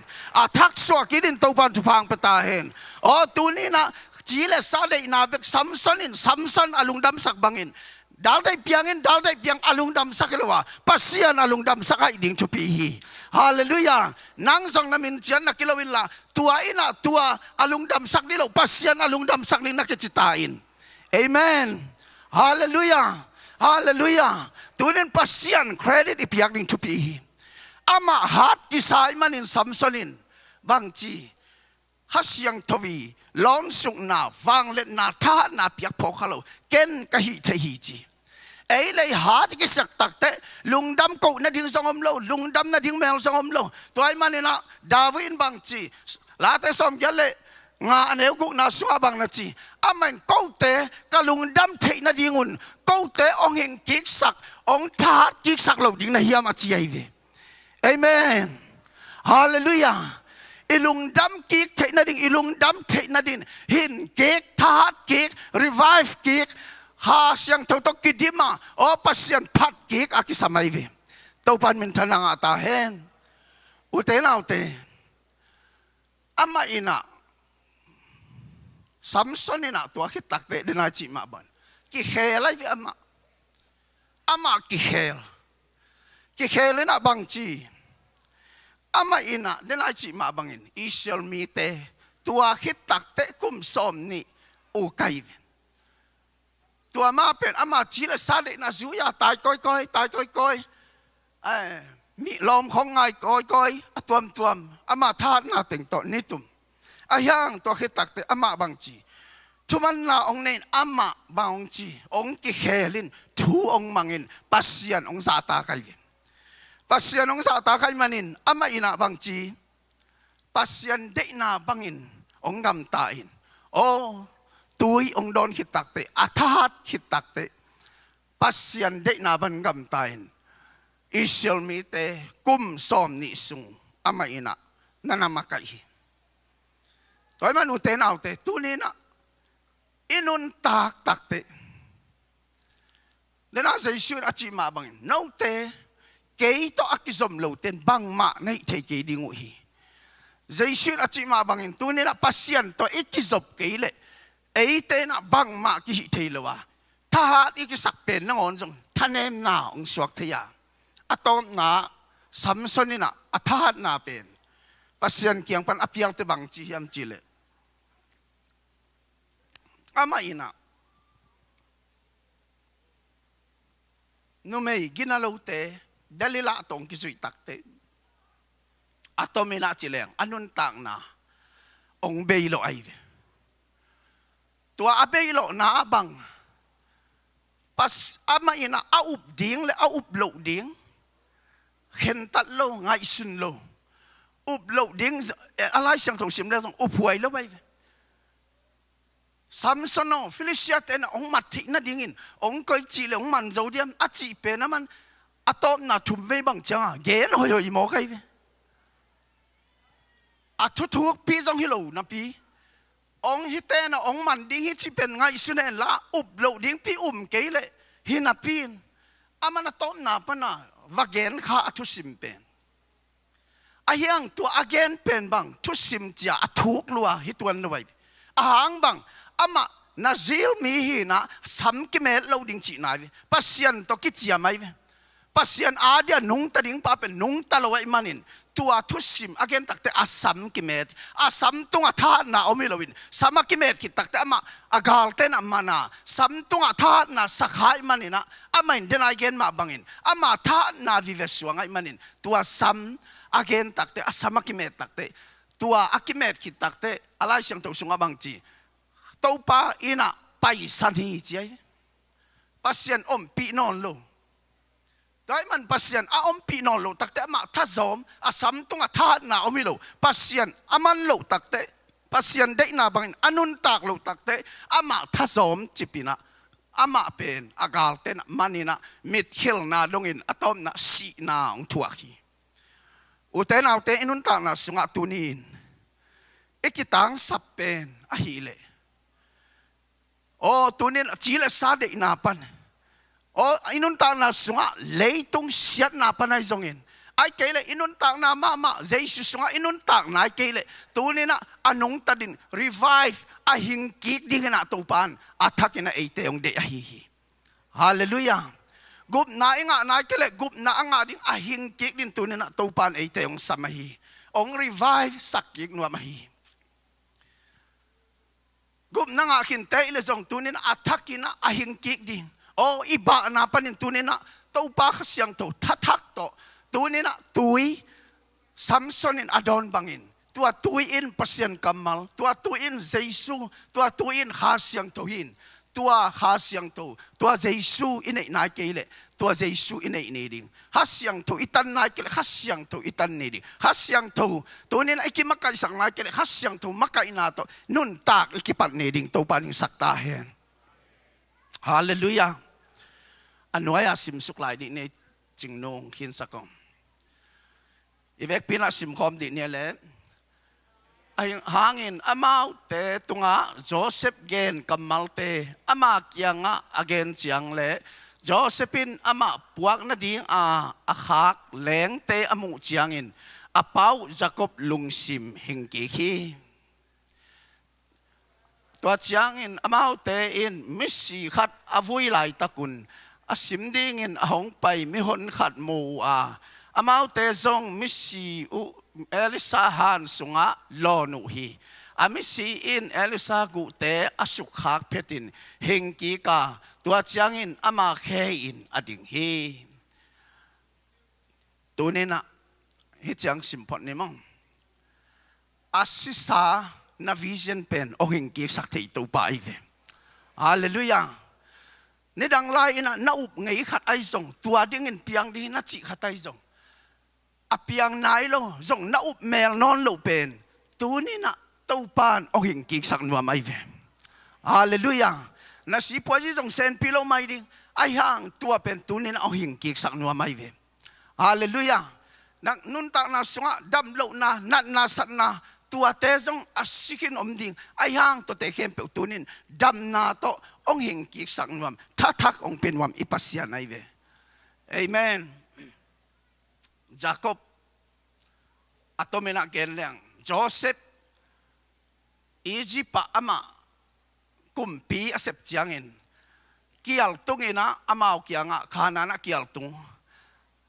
ทักษะกิดินตัวปันทุพังเปตาเห็นโอ้ตัวนี้นะจีเลสาเดนาเบกซัมซันอลุงดำสักบังอินดาลได้เพียงอลุงดำสักเลวะปัสยานอลุงดำสักไอดิ่งชุปีฮีฮาเลลูยานังซองนามินเจียนนักกิโลวินละตัวอินะตัวอลุงดำสักนี่เราปัสยานอลุงดำสักนี่นักจิตาอินเอเมนฮาเลลูยาตัวนั้นปัสยานเครดิตอีเพียงดิ่งชุปีฮีอามาฮัดกิสายมันอินซัมซอนินบางจีข้าเสียงทวีล้อนสุกนาฟังเล่นนาท่านาเปียกพอเขาเราเก่นกะหิเทหิจีเลยหาที่สักตักเตลุงดำกูนาดิ้งสงอมโลลุงดำนาดิ้งแมวสงอมโลตัวไอ้มันนี่นะดาวินบางจีลาเตสอมยัลเลงาเนวกุนาสุอาบางนาจีอามันกูเตกะลุงดำเทนาดิ้งอุนกูเตองเฮงกิกสักองทากิกสักเราดิ้งนาเฮียมาจีไอเวเอเมนฮาเลลูยาอีลุงดำกิกเทนาดิ้งอีลุงดำเทนาดิ้งหินกิกทากิกรีไวฟ์กิกข้าเสียงทุกกิดิมาโอ้ปัสยันพัดกิกอากิสมัยเวตัวปันมินทนังอาตาเห็นอุเตนาอุเตอามาอินะซัมซอนินะตัวคิดตักเตเดนาจิมาบันกิเฮลัยเวอามากิเฮลนะบางจีอามาอินะเดนาจิมาบังอินอิเชลมีเตตัวคิดตักเตกุมสมนี่อุไกเวตัวมาเป็นอามาจีเลสาเดนาจูยาตายก้อยมีลมของไงก้อยตัวอามาทานาเต็งต่อนิตุมอายังตัวคิดตักเตอามาบางจีทุมันนาองเนนอามาบางจีองกิเฮลินทูองมังอินปัสยันองซาตาไกปัสยันองซาตาไกมันินอามาอินาบางจีปัสยันเดนาบางอินองกำตาอินโอตุยองดอนคิดตักเตอาทาดคิดตักเตปัสยันเดนาบันกำตาอินอิเชลมีเตกุมสอมนิสุงอามาอินะนันมาไกตัวมันอุเตนเอาเตตุนีนะอินุนตักเตเดน่าจะช่วยอาจิมาบังโนเตเกยต่ออากิสมโลเตนบังมาในเทเกดิงุฮีจะช่วยอาจิมาบังตุนีนะปัสยันต่ออากิสมเกยเลเอเตนะบังมากิฮิเทลวะถ้าอีกสักเป็นนังอนจงท่านเอ็มนาองสวกเทียอะตอมนาสัมสนินะอัฐานาเป็นปัสยันเกียงปันอภิยังเตบังจียมจีเลอามาอินะนุเมย์กินาโลเตเดลิลาตงกิสุยตักเตอะตอมินาจีเลงอนุนตังนาองเบยโลไอเวตัวอาเบยโลนาบังปัสอามาอินะอาอุบดิ้งและอาอุบโลดิ้งเห็นตัดโลไงสุนโลอุบโลดิ้งอะไรเสียงถงเสียงเรื่องอุบหวยแล้วไปซัมซอนฟิลิเชียเตนะองมัดทินะดิ้งอินองก้อยจีเลองมันโจเดียมอาจีเป็นนะมันอะตอมนาทุ่มเวบังจังเกนหอยหมอไกอะทุกปีจงฮิโลนะปีองฮิเตนะองมันดิ้งฮิจีเป็นไงสุนเอละอุบโลดิ้งปีเกยเลฮินาปีนอามันอะตอมนาปนะว่าเกนข้าทุสิมเป็นอายังตัวอาเกนเป็นบังทุสิมจ้าทุกลัวฮิตวันไว้อาหางบังอามานาซิลมีฮีนะสัมกิเมลเราดิ้งจีนายปัสยันตกิจียามายปัสยันอาเดียนุงตะดิ้งป้าเป็นนุงตะลอยมันินตัวทุสิมอาเกนตักเตอาสัมกิเมตอาสัมตุงอาทานาอมิลวินสัมกิเมตคิดตักเตอามาอากาลเตนอามานาสัมตุงอาทานาสักายมันินะอามาอินเดนายเกนมาบังอินอามาทานาวิเวสวงไอมันินตัวสัม again takte asama kimet takte tua akimet ki takte alai siang to sunga bangji to pa ina pai san hi chi pasien om pi non lo dai man pasien a om pi non lo takte ma tha zom asam tunga tha na omi lo pasien aman lo takte pasien dei na bangin anun tak lo takte ama tha zom chipina ama pen agal ten manina mit khil na dongin atom na si na ong thuaki uten autte inun tak na sunga tunin ikitang sapen ahile o tunin chile sa de na pan o inun tak na sunga leitung siat na panai zongin ai kele inun tak na mama Jesus sunga inun tak na kele tunina anong tadin revive ahing kik dingena topan athakina eite ong de ahihi hallelujah gup na inga na kele gup na anga ding ahing kik din tunina topan eite ong samahi ong revive sakik no mahi gup na nga kinte ile zong tunina athakina ahing kik ding o iba na panin tunina topa kasyang to tathak to tunina tui Samsonin adon bangin tua tuin pasien kamal tua tuin Jesu tua tuin hasyang tohin tua hasyang to tua Jesu inai nai kele tua Jesu inai neding hasyang to itan nai kele hasyang to itan neding hasyang to tunin ikimakai sang nai kele hasyang to makai na to nun tak ikipat neding to paning saktahen hallelujah anuaya simsuk lai di ne jingnong kin sakong ivek pina simkhom di ne le ay hangin amau te tunga Joseph gen kamalte ama kyanga again chiang le Josephin ama puak na ding a akhak leng te amu chiangin apau Jacob lungsim hingki hi tua chiangin amau te in misi khat avui lai takun asim ding in ahong pai mi hon khat mu a amau te zong misi u Elisa han sunga lonu hi amisi in Elisa gu te asukhak petin hingki ka tua chiangin ama khein ading hi tunena hi chiang simpot ni mong asisa na vision pen o hingki sakthei to pa ive hallelujah ni dang lai ina na up ngei khat ai zong tua ding in piang di na chi khatai zong apiang nai lo zong na up mel non lo pen tuni na to pan o hing ki sak nuam ai ve hallelujah na si po ji zong sen pilo mai ding ai hang tua pen tuni na o hing ki sak nuam ai ve hallelujah nak nun tak na sunga dam lo na nat na sat na tua te zong asikin om ding ai hang to te khem pe tunin dam na to ong hing ki sak nuam thak ong pen wam ipasian ai ve amen Jacob atomena genleng Joseph Egypt ama kumpi asep chiangin kial tungina amau kianga khana na kial tung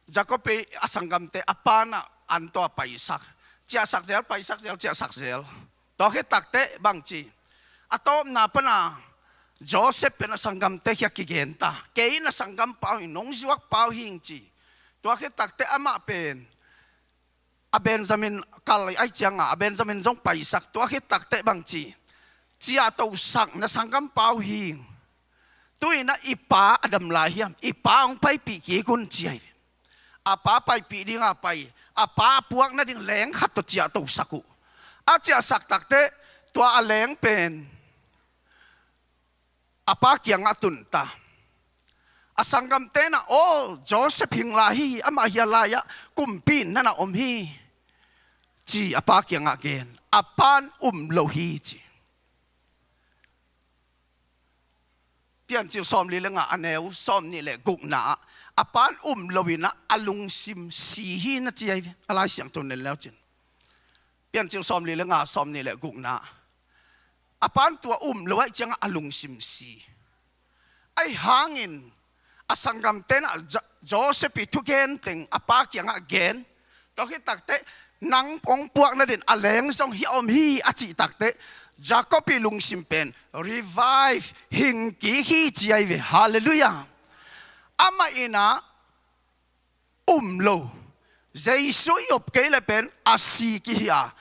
Jacob pe asanggam te apana anto paisak chia sak zel paisak zel chia sak zel to he takte bangchi atom na pana Joseph pe na sanggam te hya kigenta ke na sanggam pau nong jiwak pau hingchi tua ke takte ama pen a Benjamin kal ai changa a Benjamin jong paisak tua ke takte bangchi chia to sak na sangam pau hing tuina ipa adam lahiam ipa ong pai pi ki kun chiai apa pai pi dinga pai apa puak na ding leng khat to chia to saku a chia sak takte tua a leng pen apa kiang atun ta asangam tena o Joseph hinglahi ama hialaya kumpin nana omhi chi apa kyang again apan lohi chi pian chiu som li lenga aneu som ni le gukna apan lowina alung sim si hi na chi ai alai siang ton le leo chin pian chiu som li lenga som ni le gukna apan tua lowai chang alung sim si ai hangin asanggam tena Joseph itugen ting apa kyang again to ki takte nang pong puak na din aleng song hi om hi achi takte Jacob lung simpen revive hingki hi chi ai ve hallelujah ama ina lo Giêsu yop ke le pen asi ki hia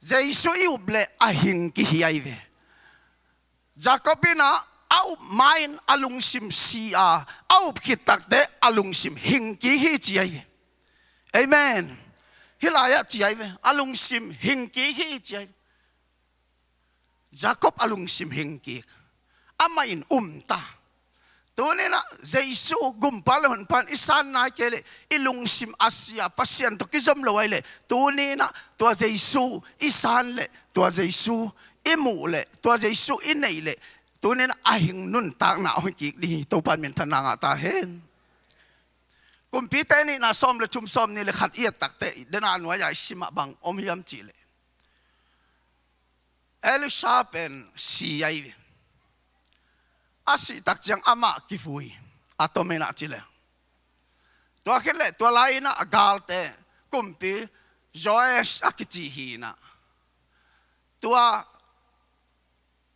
Giêsu yop le ahing ki hiai ve Jacobina au main alung sim sia au khitak de alung sim hing ki hi chi ai amen hilaya chi ai ve alung sim hing ki hi chi ai Jacob alung sim hing ki amain ta Tunina Giêsu gumpal hon pan isan na kele ilung sim Asia pasien to kizom lawai le tunina to Giêsu isan le to Giêsu imu le to Giêsu inei le tunina ahing nun tak na hon ki di to pan min thananga ta hen kumpite ni na som le chum som ni le khat iat takte dena anwa ya sima bang om hiam chi le Elisha pen si ai asi tak jang ama kifui atomena chile to khele to laina agalte kumpi Joash akichi hina to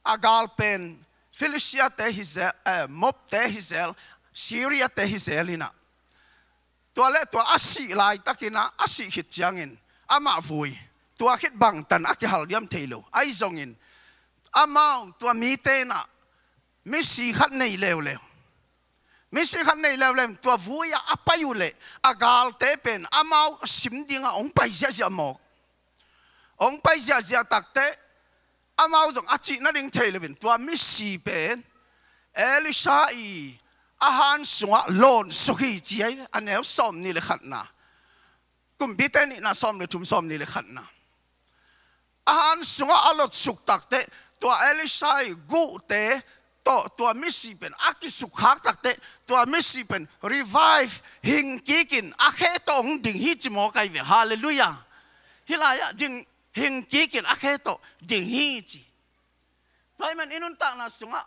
agalpen Philistia te Hizel Mob te Hizel Syria te Hizelina to le to asi lai takina asi hit jangin ama vui to khit bang tan akihal yam thelo ai zongin ama to mi te na Misi khat nei leo leo Misi khat nei leo leo tua vuya apayule agal tepen amau simdinga ong paisia sia mok ong paisia sia takte amau jong achi na ding thelevin tua misi pen Elisha I ahan sunga lon suhi chi ai anel som ni le khatna kumbite ni na som le tum som ni le khatna ahan sunga alot suk takte tua Elisha gu te to misi pen aki sukhak takte to misi pen revive hing kikin akhe tong ding hi chimo kai ve hallelujah hilaya ding hing kikin akhe to ding hi chi paiman inun ta na sunga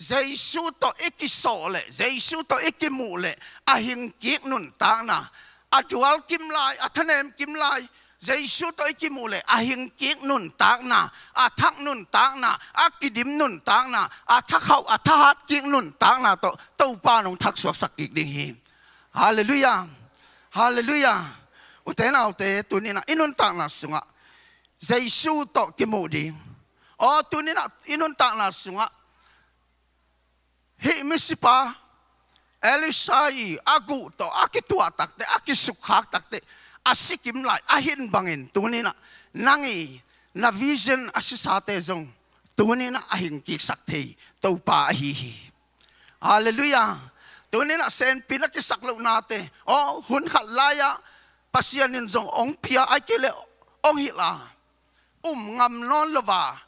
Giêsu to ikisole Giêsu to ikimule a hing kik nun ta na atual kimlai athanem kimlai Giêsu to ikimule ahing kik nun tak na athak nun tak na akidim nun tak na athakau athat kik nun tak na to pa nong thak suak sak kik ding hi hallelujah hallelujah utena ute tunina inun tak na sunga Giêsu to kimudi o tunina inun tak na sunga hi misipa Elisai agu to akitua takte akisukhak takte asikim lai ahin bangin tunina nangi na vision asisate zong tunina ahin ki sakthei to pa hi hallelujah tunina sen pinakisaklo nate o hun khalaya pasianin zong ong pia akele ong hila ngam non lova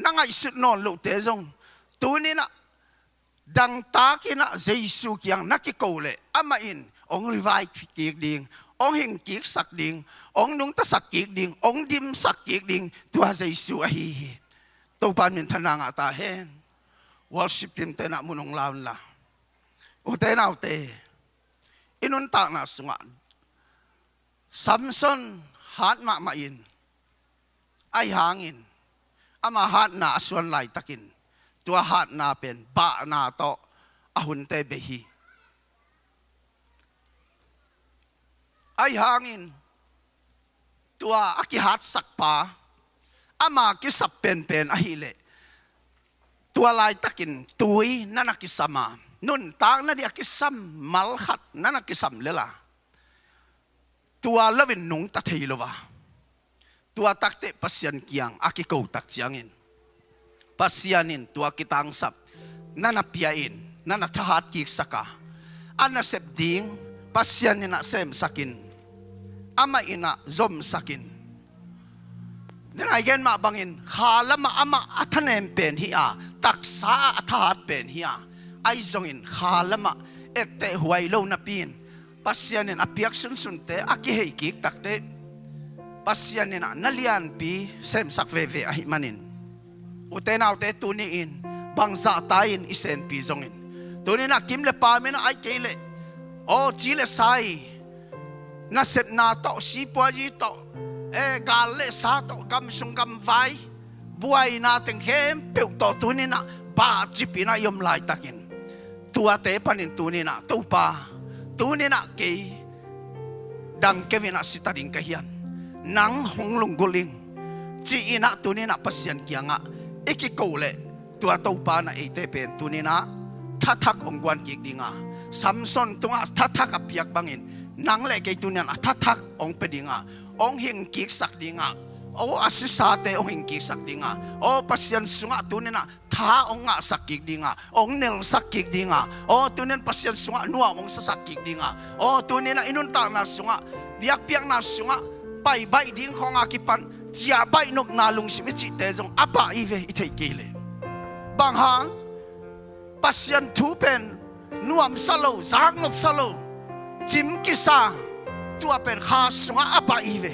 nangai sut non lo te zong tunina dang takina Giêsu kyang nakikole amain ong revive kik ding ong hing kik sak ding ong nung ta sak kik ding ong dim sak kik ding tua Giêsu ahi to pan min thananga ta hen worship team te na munong laun la o te na te inun ta na sunga Samson hat ma in ai hangin ama hat na aswan lai takin tua hat na pen ba na to ahun te behi ai hangin tua akihat sakpa ama kisap pen ahile tua lai takin tui nanakisama nun tang na di akisam malhat nanakisam lela tua lawin nung tatheilowa tua takte pasyan kiang akiko tak chiangin pasyanin tua kitang sap nanapiain nanathahat kik saka anasep ding pasyanin na sem sakin ama ina zom sakin then again ma bangin khalama ama athanem pen hiya taksa athat pen hiya ai zongin khalama ette huai lo na pin pasyanin apiak sun sunte akihei kik takte pasyanin nalian pi sem sakveve ahi manin utenaw te tuniin bangza tayin isen pi zongin tunina kimle pamin ai kele o chile sai na sep na to si poji to gale sa to gam sung gam vai buai na teng hem pe to tunina ba jipina yom lai takin tua te panin tunina to pa tunina ke dang kevin asita ding kahian nang honglung guling chi ina tunina pasyan kianga ikikole tua topa na ete pen tunina thatak ongwan kik dinga Samson tunga thatak apiak bangin nang le kay tunan thatak ong pedinga ong hing kik sak dinga o asisate ong hing kik sak dinga o pasyan sunga tunina tha ong nga sakik dinga ong nel sakik dinga o tunen pasyan sunga nuwa ong sasakik dinga o tunina inunta na sunga biak piak na sunga bai bai ding khonga kipan chia bai nok nalung simichi tezong apa ive itei kile bang hang pasyan tupen nuam salo zangop salo jim kisa tua pen khas sunga apa ive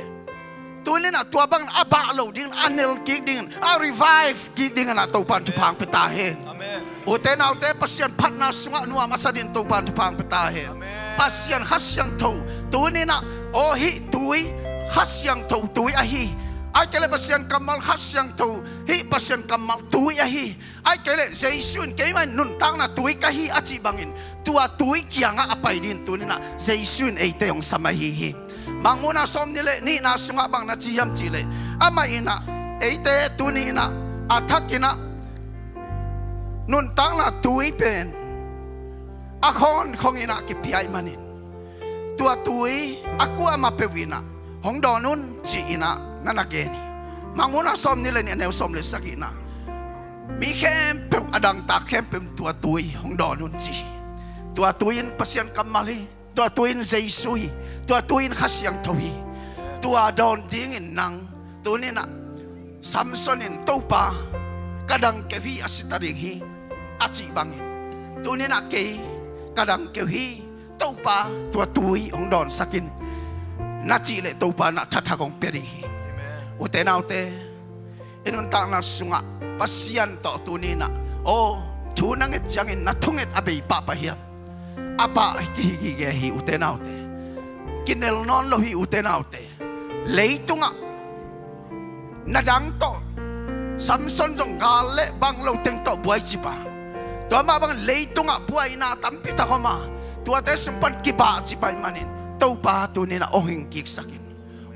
tunina tua bang apa lo ding anel kik ding a revive kik ding na topan tupang petahen amen uten autte pasyan phatna sunga nuam asadin topan tupang petahen pasyan khasyang tho tunina o hi tui khasyang tho tui a hi ai kele pasyan kamal khasyang tho hi pasyan kamal tui a hi ai kele jaisun keiman nun tang na tui ka hi achi bangin tua tui kianga apai din tunina jaisun eite ong samahi hi manguna som nile ni na sunga bang na chiam chile ama ina eite tunina athakina nun tang na tui pen akhon khongina ki piai manin tua tui aku ama pewina hong donun chi ina nanageni manguna som nile ni aneu som le sakina mi khem pe adang ta khem pe tua tui hong donun chi tua tuin pasyan kamali tua tuin jaisui tua tuin khasyang thawi tua don ding in nang tunina Samson in topa kadang kevi asitaring hi achi bangin tunina ke kadang kevi topa tua tui hong don sakin na chi le topa na thatha kong peri uten autte inun ta na sunga pasyan to tunina o thunang et jangin na thunget abei papa hiam apa ki hi uten autte kinel non lo hi uten autte leitunga nadang to Samson jong gale bang lo teng to buai chipa to ma bang leitunga buai na tampita ko ma tua te sempan kiba chipa manin topa tunina ohing kik sakin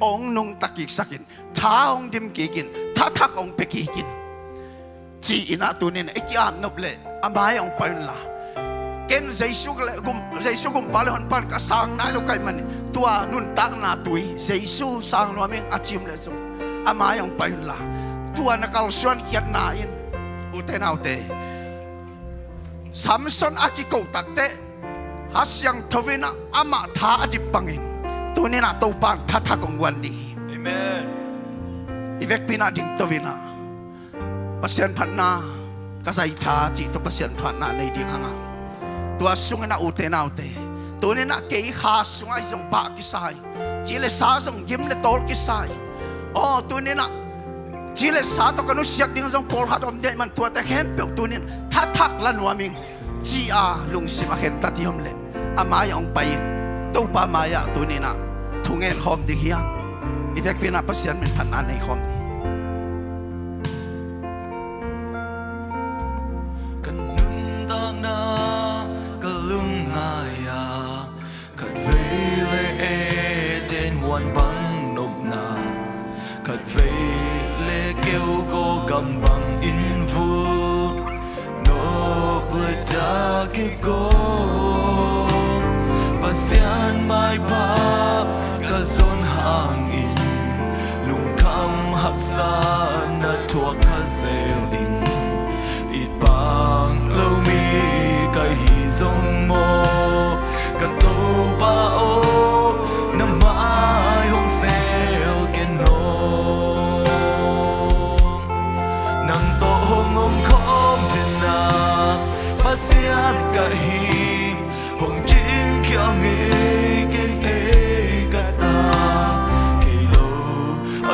ong nung takik sakin thaong dim kikin thatak ong pekikin chi ina tunina ikiam noble amay ong paunla ken jaisu gum palhon par ka sang na lo kai man tua nun tak na tui jaisu sang no ameng achim le so amay ong paunla tua nakal suan kiat na in uten autte Samson akiko takte hasyang tawina ama tha adip pangin tunina topan thatak ong wandi amen ivek pina ding tawina pasyan phatna kasai tha chi to pasyan phatna nei ding hanga tua sungna uten autte tunina ke kha sungai jong pa kisai chile sa jong gim le tol kisai o tunina chile sa to kanu siak ding jong pol hat om de man tua ta hem pe tunin thatak lan waming chi a lung sim a hen ta tiom le amay ong pain to pa maya tunina thungen khom ding hiang ivek pina pasyan men phatna nei khom ni kanun tang na kalung ngaya kat vele eden wan bang nop na kat vele kêu go gam bang in vu nop le da ke go pasyan mai pa ka zon hang in lung kam hak sa na thua ka zel in it bang lo mi kai hi zong mo ka to pa o na mai hong sel ken no nang to hong om khom tin na pasyan ka hi hong jing kya nge ken e ka ta ke lo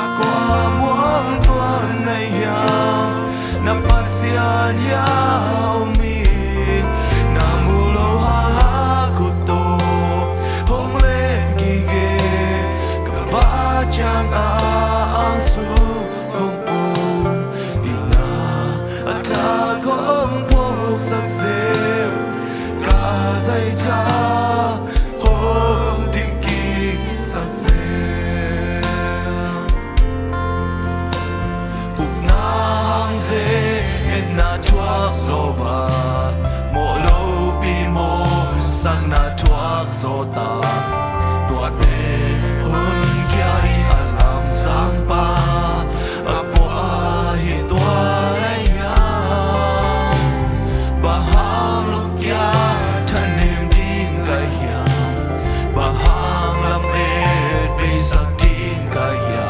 akwa muang tuan nai yang na pasyan ya mi na mulo ha ku to hong len ki ge ka ba chang a ang su hong pu ina ata kom po sak zeu ka zai cha hong dim ki sak soba mo lo pi mo sang na thuak so ta tua te hun kai alam sang pa apo ai tua ya bahang lo kya thanem ding kai ya bahang lam et be sak ding kai ya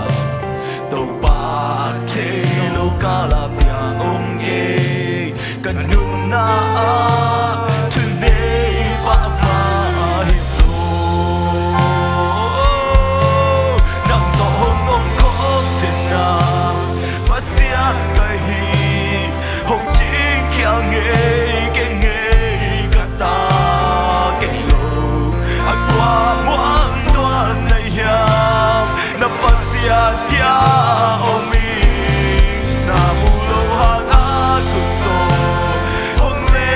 to pa te lo ka la piang ong ge kan nu na a to ne pa pa hi so nam to hong ong kong tin na pa sian kai hi hong jing kya nge ke nge ka ta ke lo a kwa mo ang doan na ya na pa sian ya o mi na mu lo hang a ku to hong le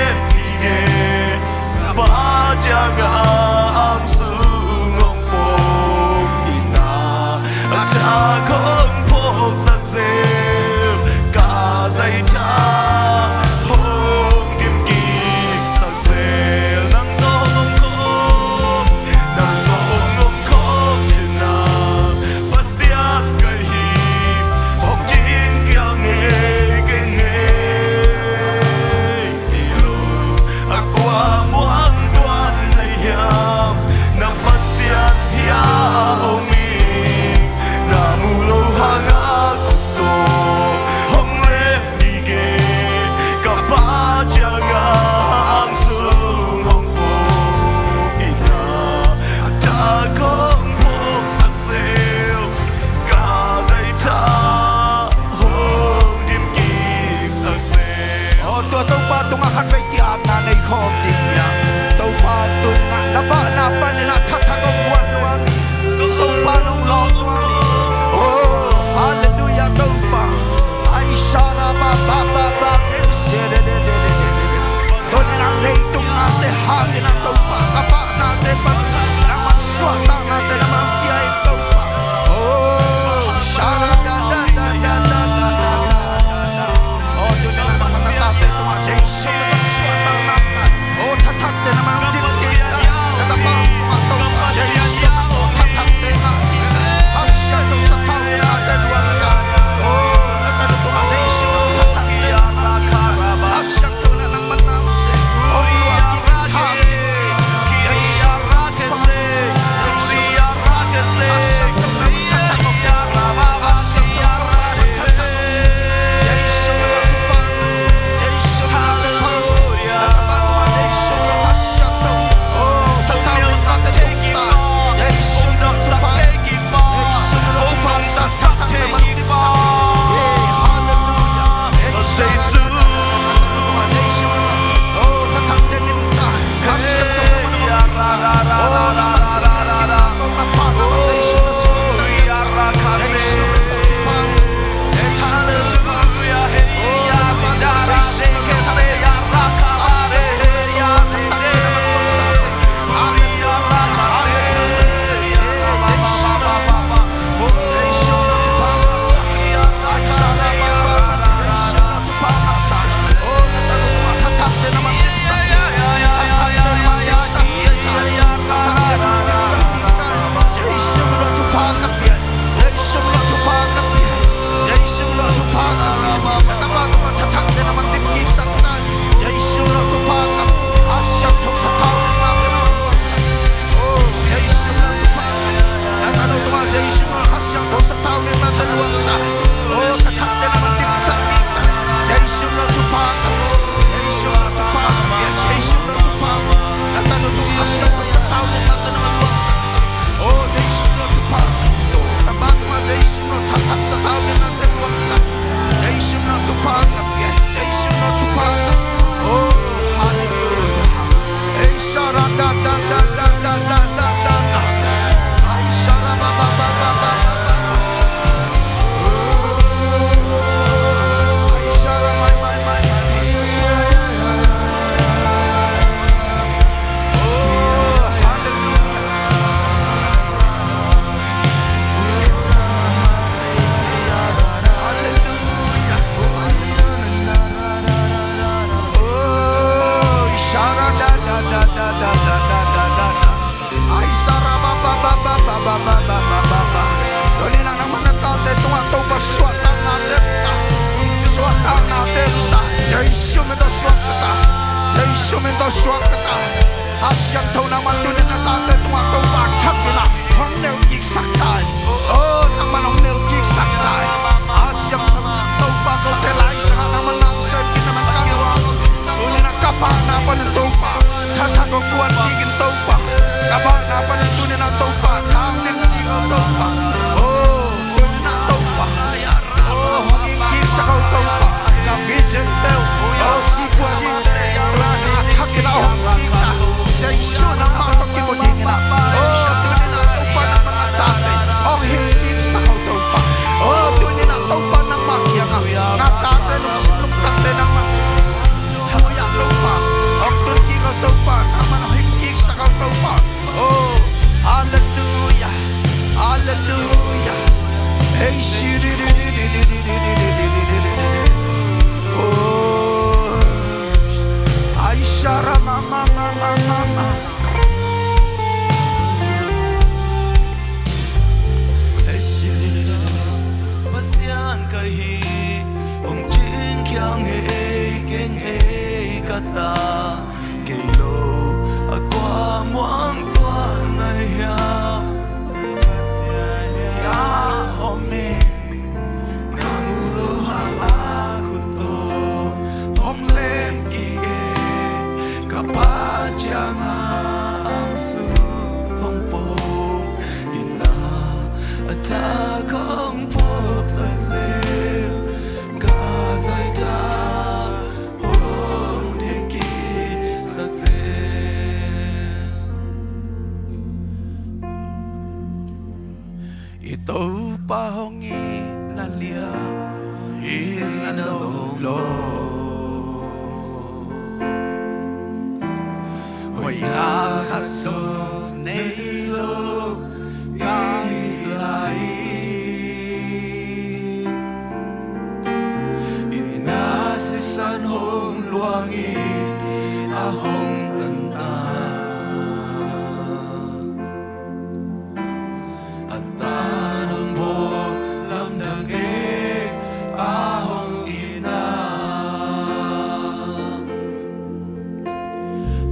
sumin to suak kata asyang thau na matunin na tate tuma to bak thakina hong nel kik saktai oh nang manong nel kik saktai asyang thau pa ko telai sa nang manang sen kin na kanwa uli na kapa na panin to pa thata ko kuan kikin to pa kapa na panin tunin na to pa thang nin ki to pa oh tunin na to pa oh hong kik sakau to pa ka vision teu oh si kuaji rana thakina hong kita say so na ma to ki mo dingina oh tunin na to pa na tate hong kik sakau to pa oh tunin na to pa na makia na tate no sinuk tate na ma hoya to pa hong tun ki ko to pa na man hong kik sakau to pa oh hallelujah hallelujah hey shiri oh Aishara mama hey shiri Pasian kahi Ong ching kyang keng kata Kelo akwa muang tua na ya ya ome Namulo aku to Om len ki kapajang ang su hong po ina ata kong pok sa sim ka sai ta hong dim ki sa sim ito pa hongi nalia inalolo hoy nakatso neilo kailai inasisan hong luangi ahong tanta at tanong po lamdang ahong ina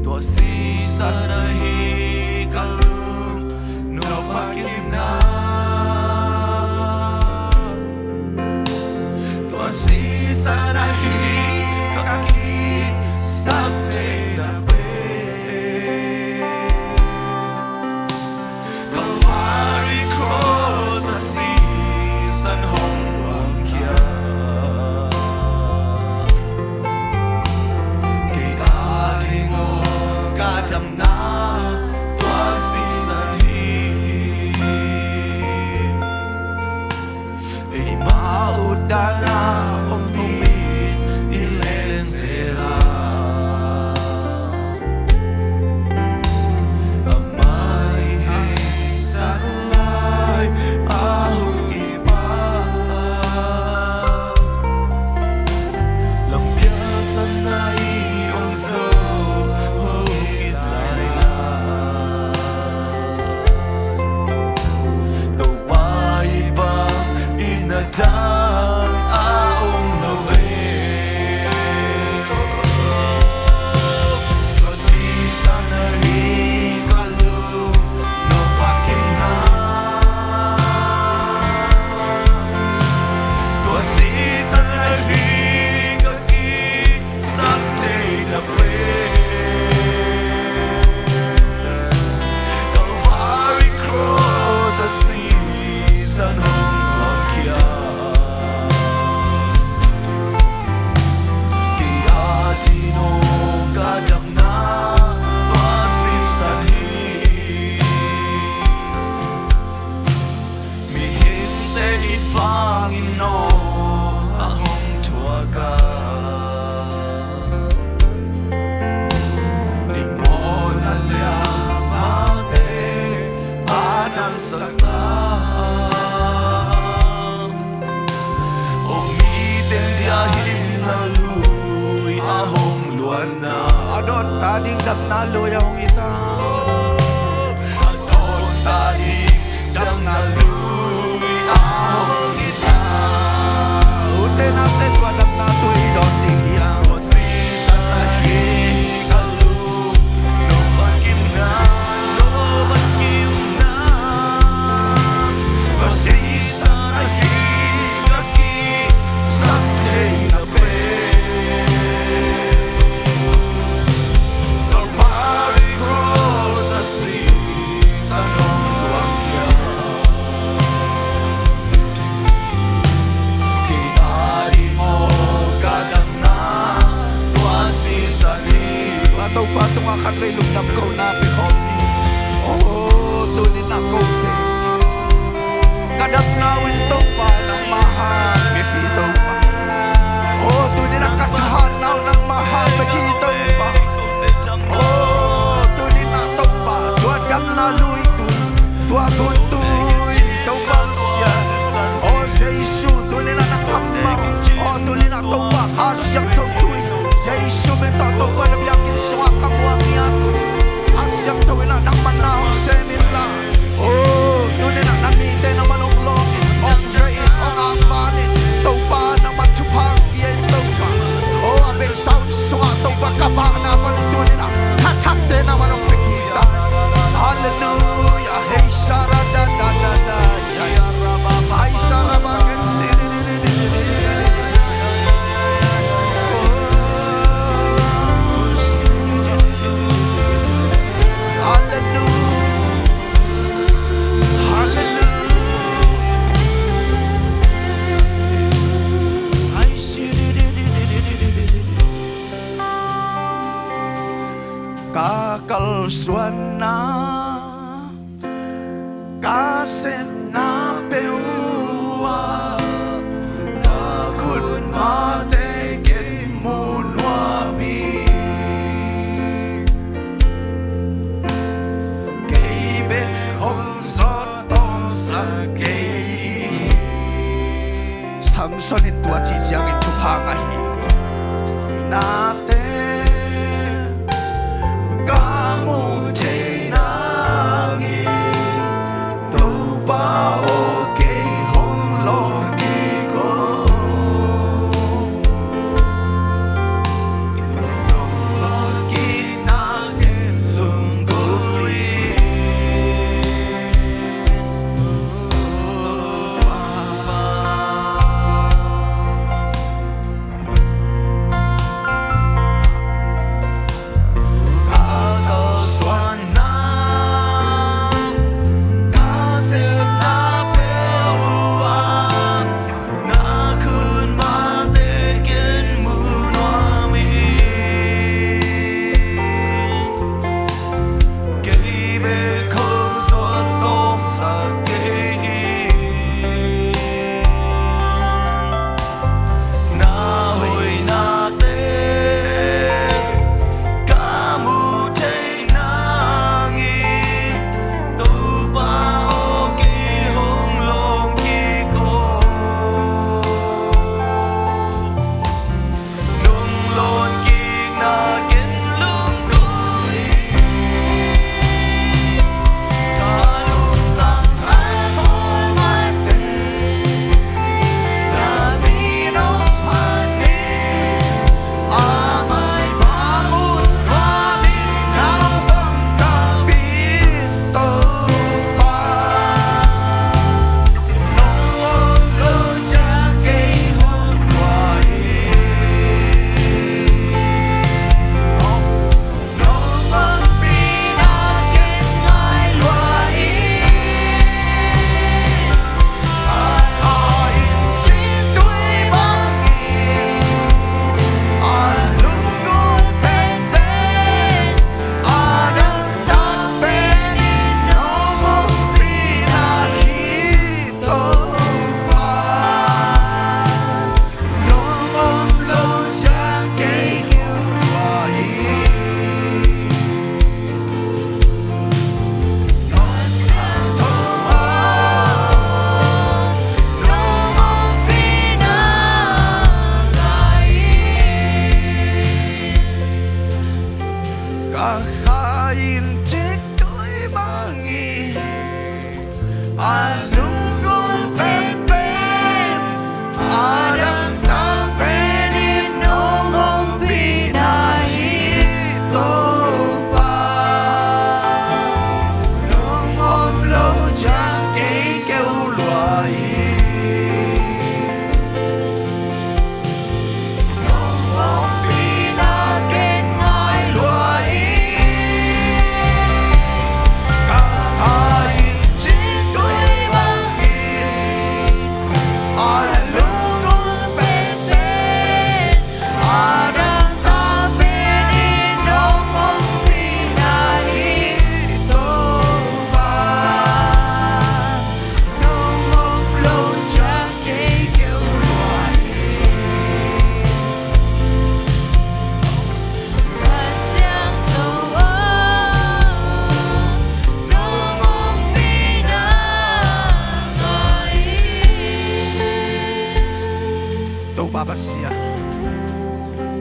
tua si sanahi kalung no pakim na tua si sanahi kaki sabte na pe Calvary cross a season hong wang kia kay ating o kadam na tua season hi ay maudana umit ilelen sila amay ay salay ahong iba lampiasan na iyong so hong itlayla tupay pa inadang aong lawe kasi sana hikalu no pakina kasi sana hikaki sakte na pe Calvary cross a season hong wakia Kaya tino kadam na tuas lisan hi Mihinte itfangin no ahong tuaga Imo na mate Adam sakta Umitin diahin na luy ahong luan na adon tading dam nalo yung ita Aton tading dam na luy ahong ita ute natin walang nato idon diya O si sanahi nga kan may lungdam ko na pihoti tunin ako te kadang nawin to pa ng mahal bekito pa tunin ang katahan naw ng mahal bekito pa tunin na to pa tuwad kam na luy tuwad kuntuy to pa siya sa isu tunin na nakama tunin na to pa hasyang to tuy sa isu menta to pa na biyakin suwa kamuang niya hasyang to na ng manahong semila tunin na namite na manunglongin zay ang amanin to pa na matupang biyen to pa abel sound suwa to pa kapana pa tunin na tatakte na manong pekita hallelujah hey sarada da da da ay sarabagan kakal suana kasen na pewa kun mate ken munwami keibe hong sotong sakei samsonin tua jijiang itu pangahi nate kamu jenangi tupa oke hong logiko long logi nage lungguli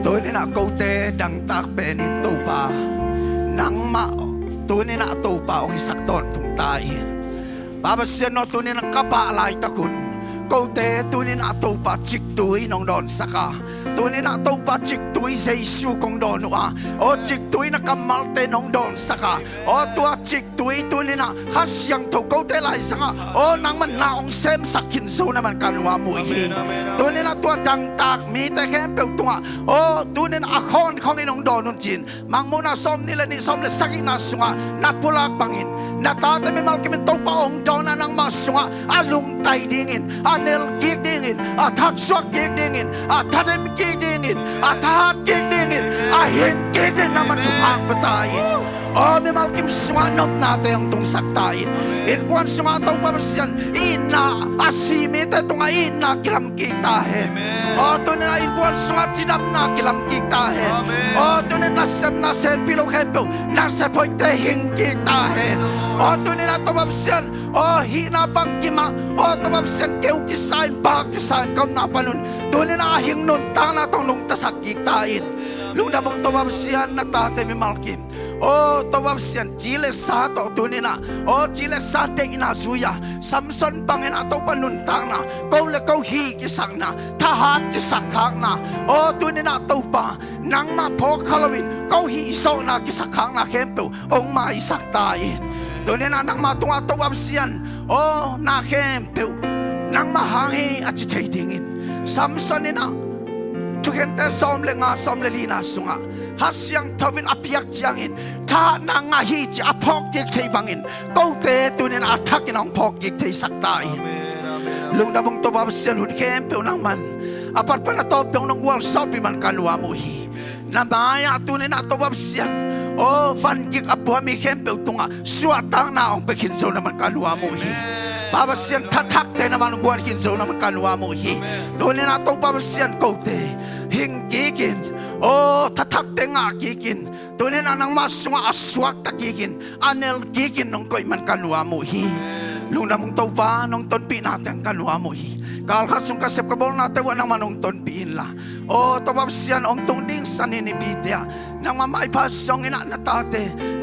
ตัวนี้นะกูเตดังตักเป็นอินตูปานังมาตัวนี้นะตูปาองสักตอนทุงตายบาบเสียนตัวนี้นะกะบะลายตะกุนกูเตตัวนี้นะตูปาจิกตุยน้องดอนสักาตัวนี้นะตูปาจิกตุยเจสูกงดอนวะโอจิกตุยนะกำมัลเตน้องดอนสักาโอตัวจิกตุยตัวนี้นะฮัสยังถูกกูเตลายสักาโอนังมันนาองเซมสักขินโซนะมันกันวามุยตัวนี้นะตัวดังตากมีแต่แค่เปลวตัวโอตัวนี้นะอาคอนของไอ้น้องดอนนุนจินมังโมนาซอมนี่ละนี่ซอมเลยสักอินาสุงะนับพุลากบังอินนัตตาแต่ไม่มากินตัวปองดอนานังมาสุงะอาลุงไตดิ่งอินอาเนลกิกดิ่งอินอาทักสวกกิกดิ่งอินอาทัดเอ็มกิกดิ่งอินอาทัดกิกดิ่งอินอาเห็นกิกดิ่งนามันทุพังปะตายโอ้ไม่มากินสุงะนมนาแต่ยังตรงสักตายอินกวนสุงะตัวปะเสียนอินนาอาซีมีแต่ตรงอินนากิลมกิกตาเฮโอ้ตัวนี้อินกวนสุงะจิดำนากิลมกิกตาเฮโอ้ตัวนี้นัสเซมนัสเซนพิโลเฮมเปนัสเซพอยเตหิงกิกตาเฮโอ้ตัวนี้นะตัวแบบเสียนโอ้ฮีนาบังกิมาโอ้ตัวแบบเสียนเกี่ยวกิสายบากกิสายกำนับปนุนตัวนี้นะหิงนุนตานะต้องลงตะสักกิกตาอินลุงดำตัวแบบเสียนนักตาเตมิมัลกิมโอ้ตัวแบบเสียนจีเลสาตัวนี้นะโอ้จีเลสาเตอินาซุยาซัมซอนบังเงินตัวปนุนตานะกูเลกูฮีกิสังนะทหารกิสักขังนะโอ้ตัวนี้นะตัวปานังมาพอคาลวินกูฮีโซนะกิสักขังนะเข้มเปวองมาอิสักตาอินตัวนี้นะนังมาตัวแบบเสียนโอ้นาเข้มเปวนังมาหางเฮอจิตใจดิ่งอินซัมซอนนี่นะทุกเห็นแต่ซ้อมเลงาซ้อมเลลีนาสุงะฮัสยังทวินอภิยักจังอินท่านางาฮีจะอพอกยิกเทบังอินกูเตตัวนี้นะอัทักอินองพอกยิกเทสักตาอินลุงดำมงตัวแบบเสียนหุ่นเข้มเปวนังมันอภัตพนัตอบดงนงวัลซอปิมันกันวามุฮีนามายาตัวนี้นะตัวแบบเสียนโอ้ฟันยิกอภัวมีเข้มเปวตุงะสวดตังนาองไปขินโซนมันกันวามุฮีบาบเสียนทักเตนมันกวนขินโซนมันกันวามุฮีตัวนี้นะตัวแบบเสียนกูเตหิงกีกินโอ้ทักเตงากีกินตัวนี้นะนังมาสวะสวกตะกีกินอันเนลกีกินน้องก้อยมันกันวามุฮีลุงดำมงตัวฟ้าน้องต้นปีนาแต่งกันวามุฮีกาลขัดสุงกเสพกบอลนาแต่ว่านังมันน้องต้นปีนละโอ้ตัวแบบเสียนองตรงดิ้งสันนิบิเตียนังมาไม่พาสองอินะนาตาเต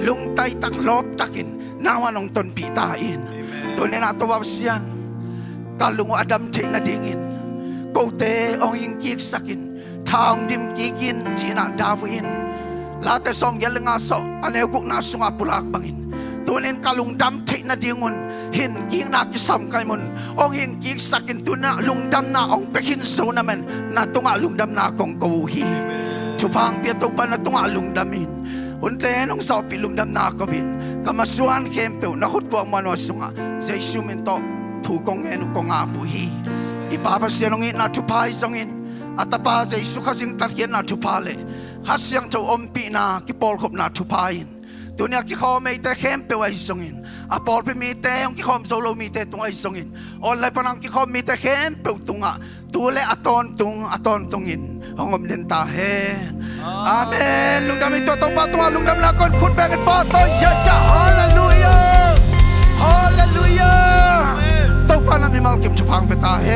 ลุงไตตักลบตักินนังมันน้องต้นปีตาอินตัวนี้นะตัวแบบเสียนกาลุงอดัมเทนดิ่งอินกูเตองยิงกิกสักินทางดิมกิกินจีน่าดาวินลาเตสองยัลงาโซอันเอกุกนาสุงาปุลากบังอินตัวนี้กาลุงดำเทนดิ่งุนหินกิกนักกิสัมไกมุนองหินกิกสักินตัวน่ะลุงดำนาองไปหินโซนามันน่ะตัวลุงดำนากงกูฮีชุพังเปียตัวปันน่ะตัวลุงดำอินอุนเตนองสาวปีลุงดำนากบินกามาสวนเข้มเปวนักขุดกวางมันวสุงะเจสุมินโตถูกงเงินกงอาบุฮีอีป้าภาษาน้องอินน่ะชุพายสองอินอัตปาเจสุขสิงตัดเขียนน่ะชุพาเลขัดเสียงเจ้าอมปีนากิปอลขบน่ะชุพายินตัวนี้กิขอไม่แต่เข้มเปวไอ้สองอินอปอลไปมีแต่องกิขอมโซโลมีแต่ตรงไอ้สองอินออนไลน์พนังกิขอมีแต่เข้มเปวตุงะตัวเล่อตอนตุงอินห้องอมเดนตาเฮอาเมนลุงดำมีตัวตรงปะตัวลุงดำลาคนขุดแบกกันปอตัวยะฮาเลลูยาฮาเลลูยาตัวปานามีมัลกิมชุพังเปตาเฮ